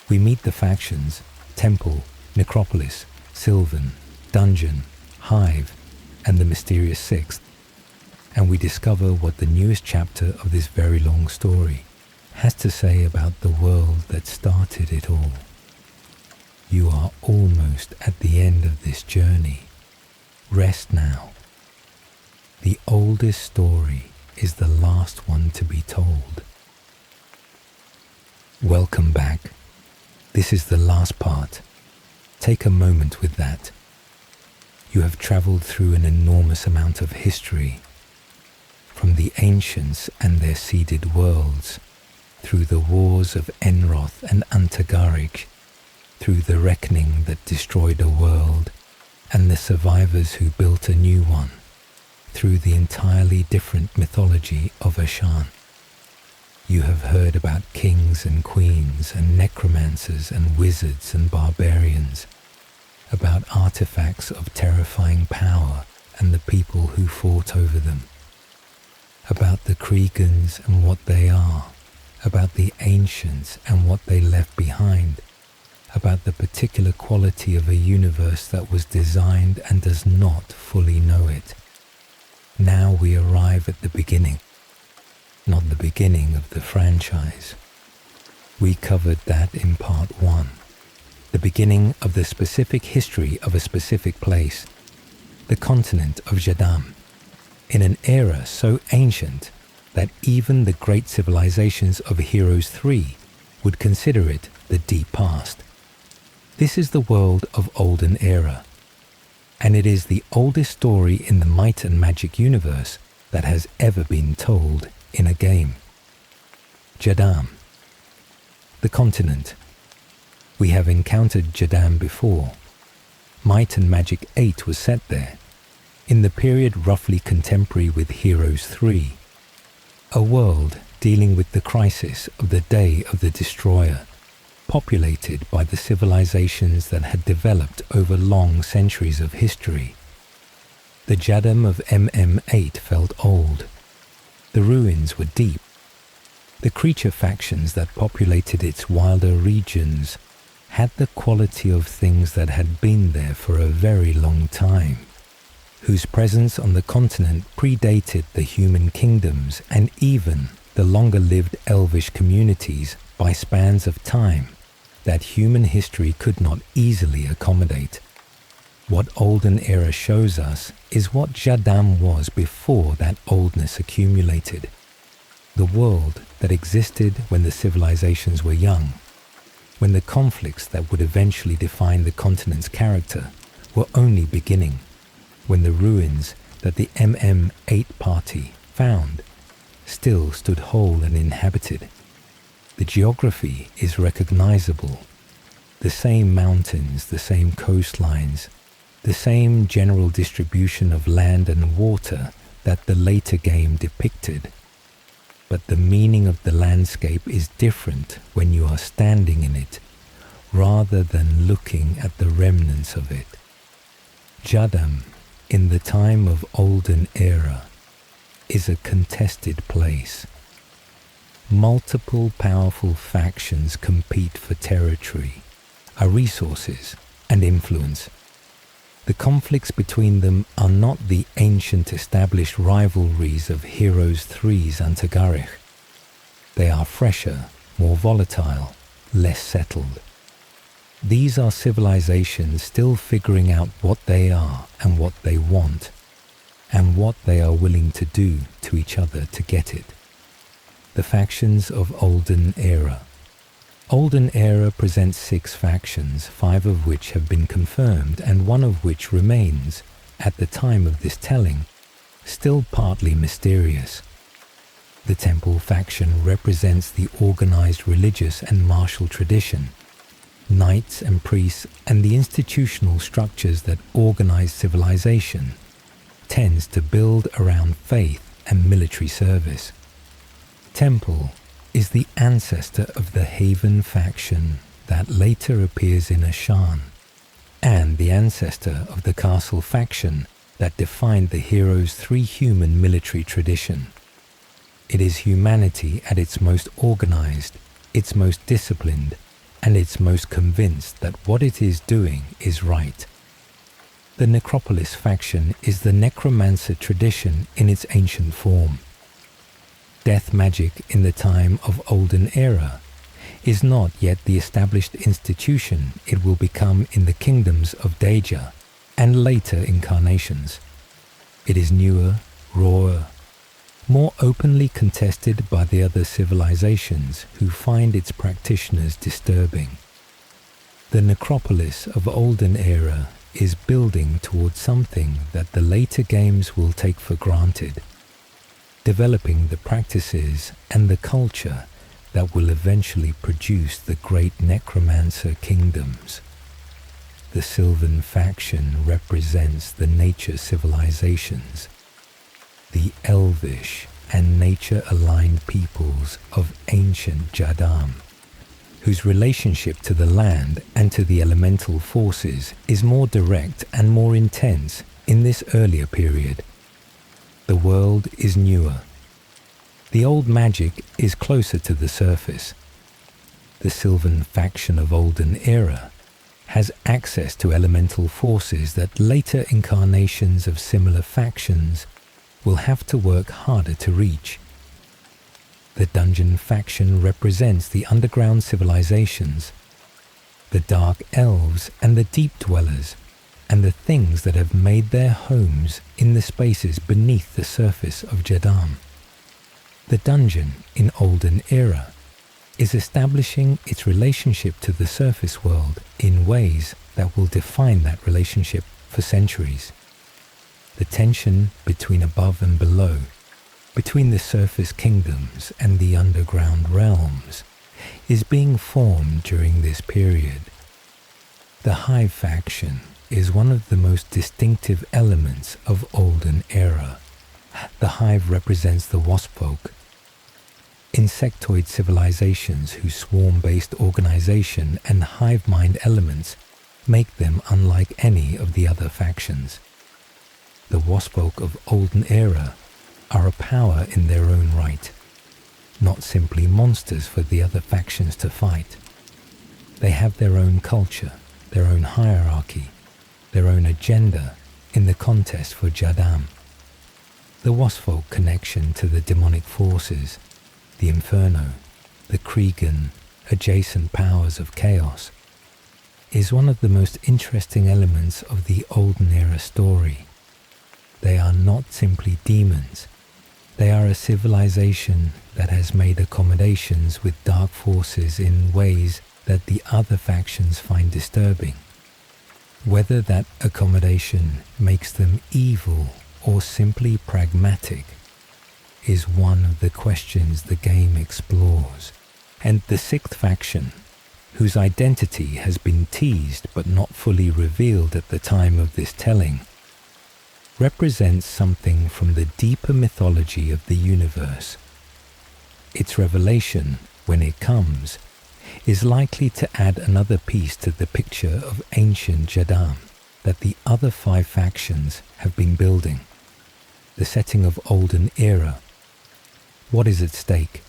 We meet the factions, Temple, Necropolis, Sylvan, Dungeon, Hive, and the mysterious Sixth, and we discover what the newest chapter of this very long story has to say about the world that started it all. You are almost at the end of this journey. Rest now. The oldest story is the last one to be told. Welcome back. This is the last part. Take a moment with that. You have traveled through an enormous amount of history, from the ancients and their seeded worlds, through the wars of Enroth and Antagarich, through the reckoning that destroyed a world, and the survivors who built a new one, through the entirely different mythology of Ashan. You have heard about kings and queens and necromancers and wizards and barbarians, about artifacts of terrifying power and the people who fought over them, about the Kreegans and what they are, about the ancients and what they left behind, about the particular quality of a universe that was designed and does not fully know it. Now we arrive at the beginning, not the beginning of the franchise. We covered that in part 1, the beginning of the specific history of a specific place, the continent of Jadame, in an era so ancient that even the great civilizations of Heroes III would consider it the deep past. This is the world of Olden Era, and it is the oldest story in the Might and Magic universe that has ever been told in a game. Jadame, the continent. We have encountered Jadame before. Might and Magic VIII was set there, in the period roughly contemporary with Heroes III, a world dealing with the crisis of the Day of the Destroyer, populated by the civilizations that had developed over long centuries of history. The Jadame of MM8 felt old. The ruins were deep. The creature factions that populated its wilder regions had the quality of things that had been there for a very long time, whose presence on the continent predated the human kingdoms and even the longer-lived elvish communities by spans of time that human history could not easily accommodate. What Olden Era shows us is what Jadame was before that oldness accumulated. The world that existed when the civilizations were young, when the conflicts that would eventually define the continent's character were only beginning, when the ruins that the MM8 party found still stood whole and inhabited. The geography is recognizable. The same mountains, the same coastlines, the same general distribution of land and water that the later game depicted. But the meaning of the landscape is different when you are standing in it, rather than looking at the remnants of it. Jadame, in the time of Olden Era, is a contested place. Multiple powerful factions compete for territory, resources, and influence. The conflicts between them are not the ancient established rivalries of Heroes III's Antagarich. They are fresher, more volatile, less settled. These are civilizations still figuring out what they are and what they want, and what they are willing to do to each other to get it. The factions of Olden Era. Olden Era presents 6 factions, 5 of which have been confirmed and 1 of which remains, at the time of this telling, still partly mysterious. The Temple faction represents the organized religious and martial tradition, knights and priests, and the institutional structures that organize civilization, tends to build around faith and military service. Temple is the ancestor of the Haven faction that later appears in Ashan, and the ancestor of the Castle faction that defined the Heroes' 3 human military tradition. It is humanity at its most organized, its most disciplined, and its most convinced that what it is doing is right. The Necropolis faction is the necromancer tradition in its ancient form. Death magic in the time of Olden Era is not yet the established institution it will become in the kingdoms of Deja and later incarnations. It is newer, rawer, more openly contested by the other civilizations who find its practitioners disturbing. The necropolis of Olden Era is building towards something that the later games will take for granted, developing the practices and the culture that will eventually produce the great necromancer kingdoms. The Sylvan faction represents the nature civilizations, the elvish and nature-aligned peoples of ancient Jadame, whose relationship to the land and to the elemental forces is more direct and more intense in this earlier period. The world is newer. The old magic is closer to the surface. The Sylvan faction of Olden Era has access to elemental forces that later incarnations of similar factions will have to work harder to reach. The Dungeon faction represents the underground civilizations, the Dark Elves and the Deep Dwellers, and the things that have made their homes in the spaces beneath the surface of Jadame. The Dungeon in Olden Era is establishing its relationship to the surface world in ways that will define that relationship for centuries. The tension between above and below, between the surface kingdoms and the underground realms, is being formed during this period. The Hive faction is one of the most distinctive elements of Olden Era. The Hive represents the Waspfolk, insectoid civilizations whose swarm-based organization and hive mind elements make them unlike any of the other factions. The Waspfolk of Olden Era are a power in their own right, not simply monsters for the other factions to fight. They have their own culture, their own hierarchy, their own agenda in the contest for Jadame. The Waspfolk connection to the demonic forces, the Inferno, the Kreegan, adjacent powers of chaos, is one of the most interesting elements of the Olden Era story. They are not simply demons. They are a civilization that has made accommodations with dark forces in ways that the other factions find disturbing. Whether that accommodation makes them evil or simply pragmatic, is one of the questions the game explores, and the sixth faction, whose identity has been teased but not fully revealed at the time of this telling, represents something from the deeper mythology of the universe. Its revelation, when it comes, is likely to add another piece to the picture of ancient Jadame that the other 5 factions have been building. The setting of Olden Era. What is at stake?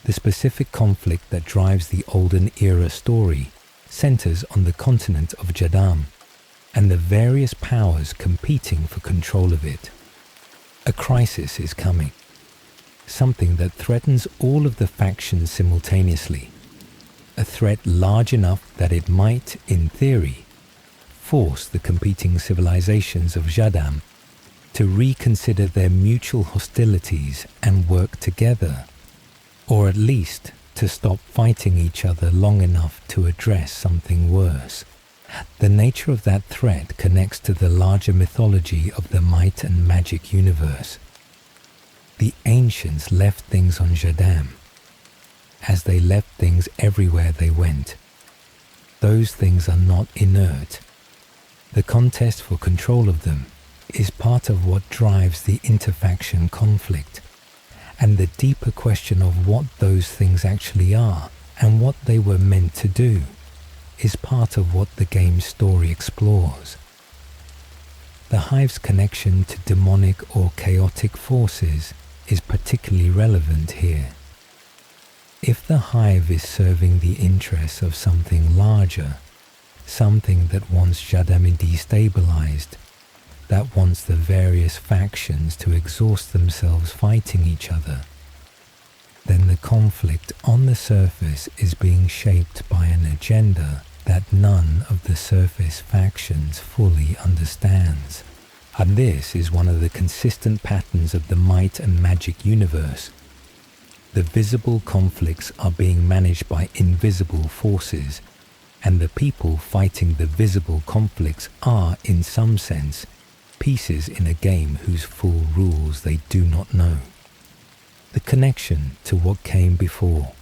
The specific conflict that drives the Olden Era story centers on the continent of Jadame and the various powers competing for control of it. A crisis is coming, something that threatens all of the factions simultaneously, a threat large enough that it might, in theory, force the competing civilizations of Jadame to reconsider their mutual hostilities and work together, or at least to stop fighting each other long enough to address something worse. The nature of that threat connects to the larger mythology of the might and magic universe. The ancients left things on Jadame, as they left things everywhere they went. Those things are not inert. The contest for control of them is part of what drives the interfaction conflict, and the deeper question of what those things actually are and what they were meant to do is part of what the game's story explores. The Hive's connection to demonic or chaotic forces is particularly relevant here. If the Hive is serving the interests of something larger, something that wants Jadame destabilized, that wants the various factions to exhaust themselves fighting each other, then the conflict on the surface is being shaped by an agenda that none of the surface factions fully understands. And this is one of the consistent patterns of the might and magic universe. The visible conflicts are being managed by invisible forces, and the people fighting the visible conflicts are, in some sense, pieces in a game whose full rules they do not know. The connection to what came before.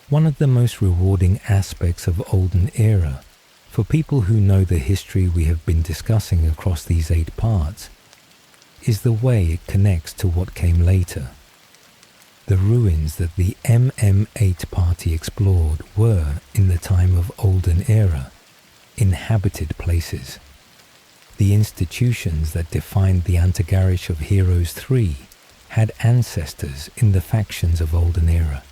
One of the most rewarding aspects of Olden Era, for people who know the history we have been discussing across these 8 parts, is the way it connects to what came later. The ruins that the MM8 party explored were, in the time of Olden Era, inhabited places. The institutions that defined the Antagarich of Heroes 3 had ancestors in the factions of Olden Era.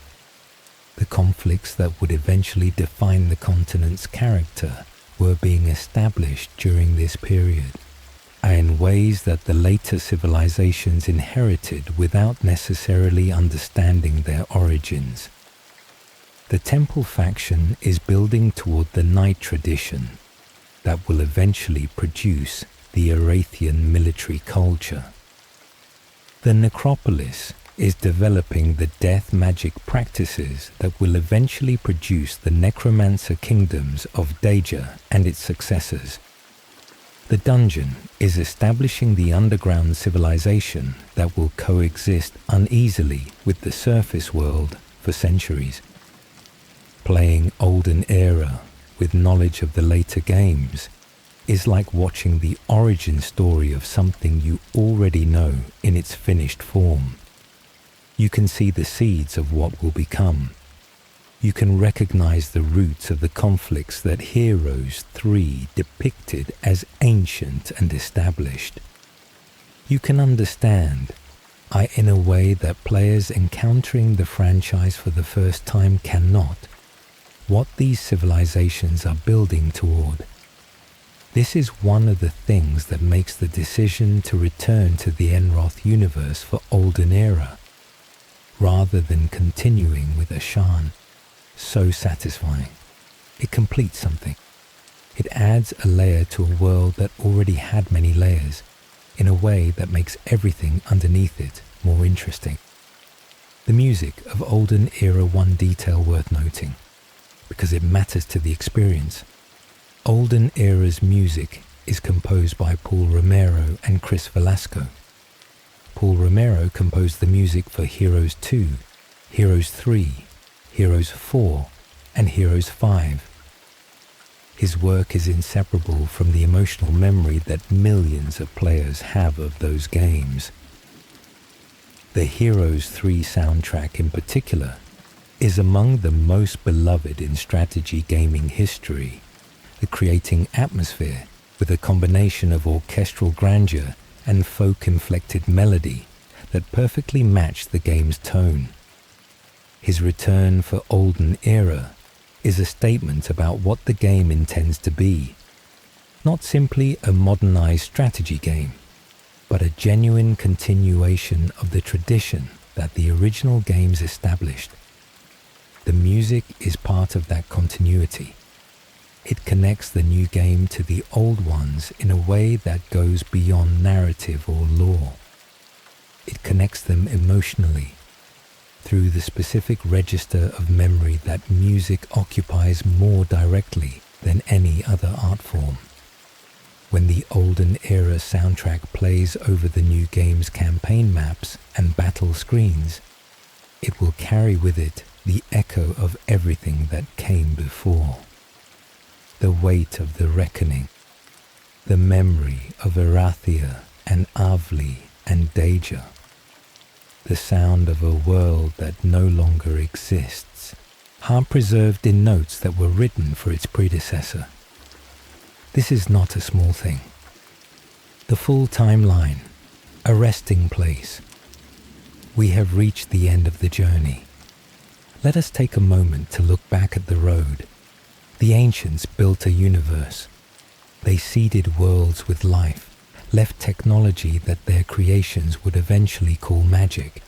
The conflicts that would eventually define the continent's character were being established during this period, and in ways that the later civilizations inherited without necessarily understanding their origins. The Temple faction is building toward the Night tradition that will eventually produce the Erathian military culture. The Necropolis is developing the death magic practices that will eventually produce the necromancer kingdoms of Deja and its successors. The dungeon is establishing the underground civilization that will coexist uneasily with the surface world for centuries. Playing Olden Era with knowledge of the later games is like watching the origin story of something you already know in its finished form. You can see the seeds of what will become. You can recognize the roots of the conflicts that Heroes 3 depicted as ancient and established. You can understand, in a way that players encountering the franchise for the first time cannot, what these civilizations are building toward. This is one of the things that makes the decision to return to the Enroth universe for Olden Era, rather than continuing with Ashan, so satisfying. It completes something. It adds a layer to a world that already had many layers, in a way that makes everything underneath it more interesting. The music of Olden Era 1 detail worth noting, because it matters to the experience. Olden Era's music is composed by Paul Romero and Chris Velasco. Paul Romero composed the music for Heroes 2, Heroes 3, Heroes 4, and Heroes 5. His work is inseparable from the emotional memory that millions of players have of those games. The Heroes 3 soundtrack in particular is among the most beloved in strategy gaming history, creating atmosphere with a combination of orchestral grandeur and folk-inflected melody that perfectly matched the game's tone. His return for Olden Era is a statement about what the game intends to be, not simply a modernized strategy game, but a genuine continuation of the tradition that the original games established. The music is part of that continuity. It connects the new game to the old ones in a way that goes beyond narrative or lore. It connects them emotionally through the specific register of memory that music occupies more directly than any other art form. When the Olden Era soundtrack plays over the new game's campaign maps and battle screens, it will carry with it the echo of everything that came before. The weight of the reckoning, the memory of Erathia and Avli and Deja, the sound of a world that no longer exists, are preserved in notes that were written for its predecessor. This is not a small thing. The full timeline, a resting place. We have reached the end of the journey. Let us take a moment to look back at the road. The ancients built a universe. They seeded worlds with life, left technology that their creations would eventually call magic,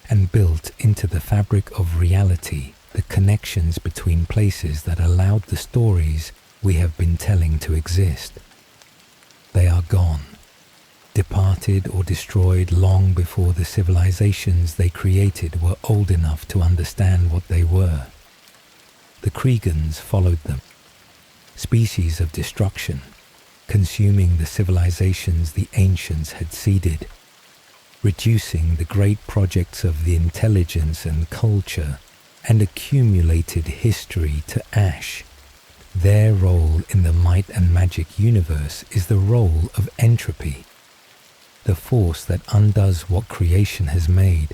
and built into the fabric of reality the connections between places that allowed the stories we have been telling to exist. They are gone, departed or destroyed long before the civilizations they created were old enough to understand what they were. The Kreegans followed them, species of destruction, consuming the civilizations the ancients had seeded, reducing the great projects of the intelligence and culture and accumulated history to ash. Their role in the might and magic universe is the role of entropy, the force that undoes what creation has made,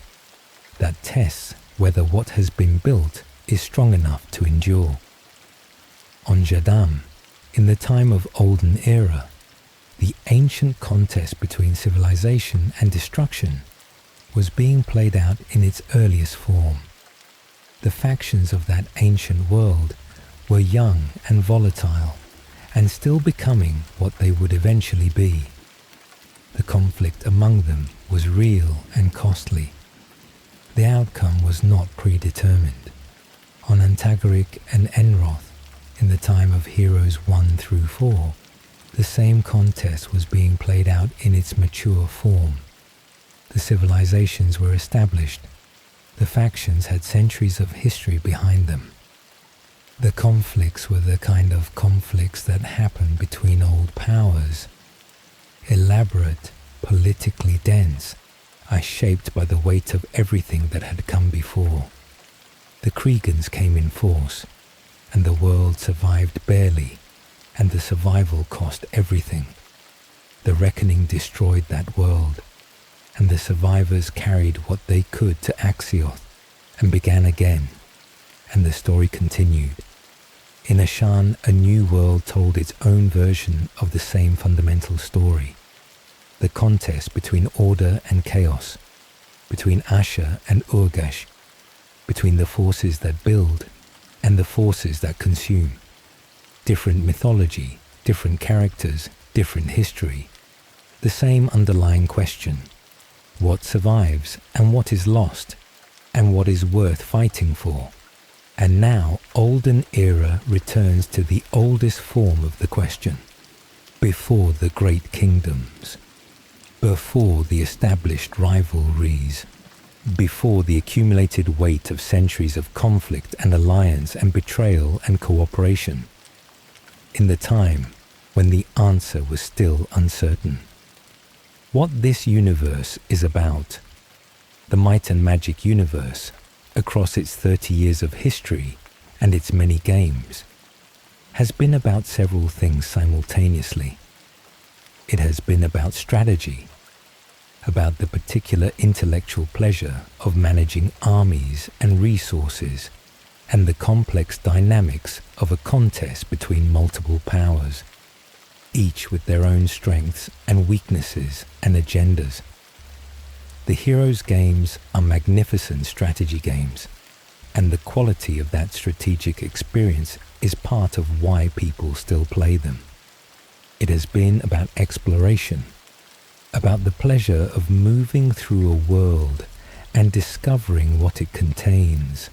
that tests whether what has been built is strong enough to endure. On Jadame, in the time of Olden Era, the ancient contest between civilization and destruction was being played out in its earliest form. The factions of that ancient world were young and volatile, and still becoming what they would eventually be. The conflict among them was real and costly. The outcome was not predetermined. On Antagarich and Enroth, in the time of Heroes 1 through 4, the same contest was being played out in its mature form. The civilizations were established. The factions had centuries of history behind them. The conflicts were the kind of conflicts that happen between old powers. Elaborate, politically dense, are shaped by the weight of everything that had come before. The Kreegans came in force, and the world survived barely, and the survival cost everything. The reckoning destroyed that world, and the survivors carried what they could to Axioth, and began again, and the story continued. In Ashan, a new world told its own version of the same fundamental story. The contest between order and chaos, between Asha and Urgash, between the forces that build and the forces that consume. Different mythology, different characters, different history. The same underlying question: what survives and what is lost, and what is worth fighting for? And now Olden Era returns to the oldest form of the question. Before the great kingdoms, before the established rivalries, before the accumulated weight of centuries of conflict and alliance and betrayal and cooperation, in the time when the answer was still uncertain. What this universe is about, the Might and Magic universe, across its 30 years of history and its many games, has been about several things simultaneously. It has been about strategy, about the particular intellectual pleasure of managing armies and resources, and the complex dynamics of a contest between multiple powers, each with their own strengths and weaknesses and agendas. The Heroes games are magnificent strategy games, and the quality of that strategic experience is part of why people still play them. It has been about exploration, about the pleasure of moving through a world and discovering what it contains,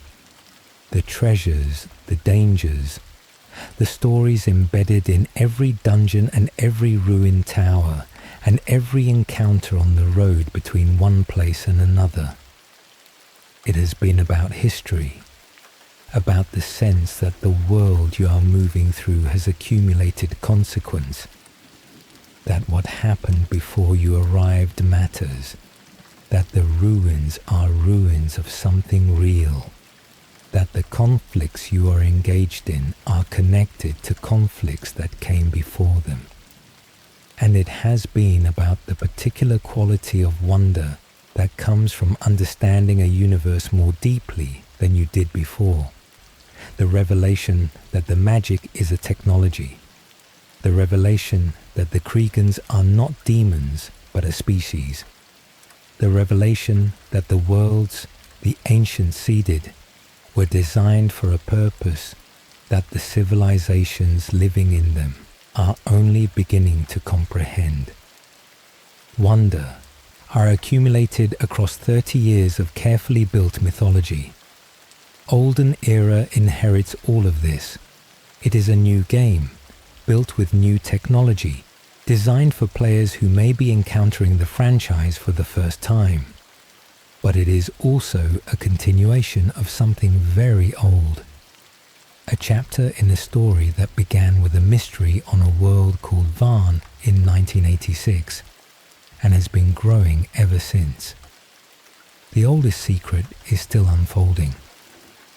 the treasures, the dangers, the stories embedded in every dungeon and every ruined tower, and every encounter on the road between one place and another. It has been about history, about the sense that the world you are moving through has accumulated consequence, that what happened before you arrived matters, that the ruins are ruins of something real, that the conflicts you are engaged in are connected to conflicts that came before them. And it has been about the particular quality of wonder that comes from understanding a universe more deeply than you did before. The revelation that the magic is a technology. The revelation that the Kreegans are not demons but a species. The revelation that the worlds the ancients seeded were designed for a purpose that the civilizations living in them are only beginning to comprehend. Wonder are accumulated across 30 years of carefully built mythology. Olden Era inherits all of this. It is a new game, built with new technology, designed for players who may be encountering the franchise for the first time. But it is also a continuation of something very old. A chapter in a story that began with a mystery on a world called VIII in 1986 and has been growing ever since. The oldest secret is still unfolding.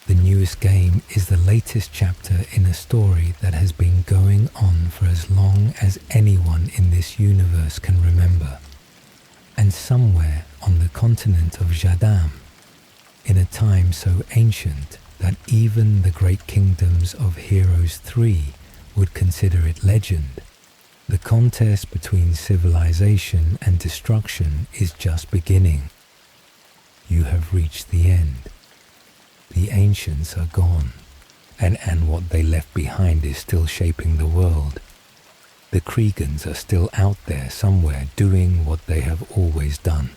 The newest game is the latest chapter in a story that has been going on for as long as anyone in this universe can remember. And somewhere on the continent of Jadame, in a time so ancient that even the great kingdoms of Heroes III would consider it legend, the contest between civilization and destruction is just beginning. You have reached the end. The ancients are gone, and what they left behind is still shaping the world. The Kreegans are still out there somewhere doing what they have always done.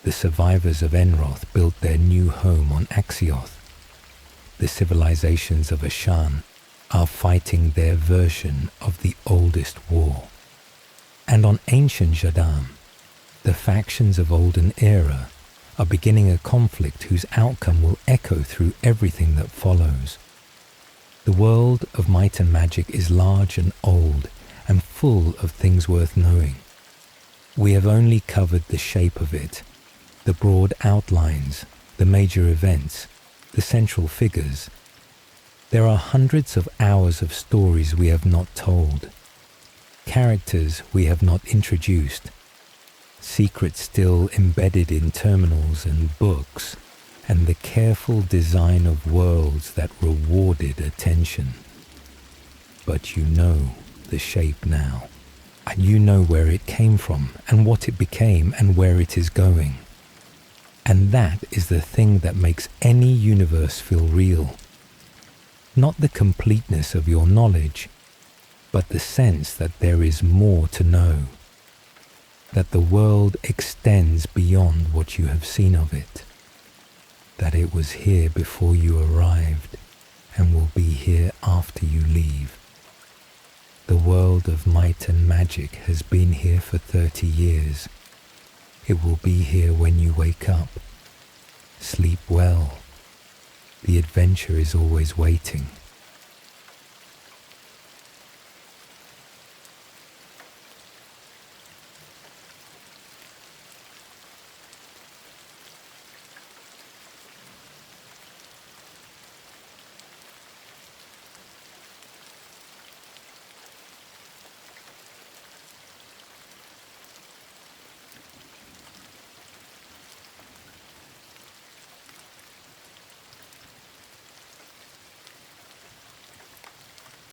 The survivors of Enroth built their new home on Axioth. The civilizations of Ashan are fighting their version of the oldest war. And on ancient Jadame, the factions of Olden Era are beginning a conflict whose outcome will echo through everything that follows. The world of might and magic is large and old and full of things worth knowing. We have only covered the shape of it, the broad outlines, the major events, the central figures. There are hundreds of hours of stories we have not told, characters we have not introduced, secrets still embedded in terminals and books, and the careful design of worlds that rewarded attention. But you know the shape now, and you know where it came from and what it became and where it is going. And that is the thing that makes any universe feel real. Not the completeness of your knowledge, but the sense that there is more to know, that the world extends beyond what you have seen of it, that it was here before you arrived and will be here after you leave. The world of might and magic has been here for 30 years. It will be here when you wake up. Sleep well. The adventure is always waiting.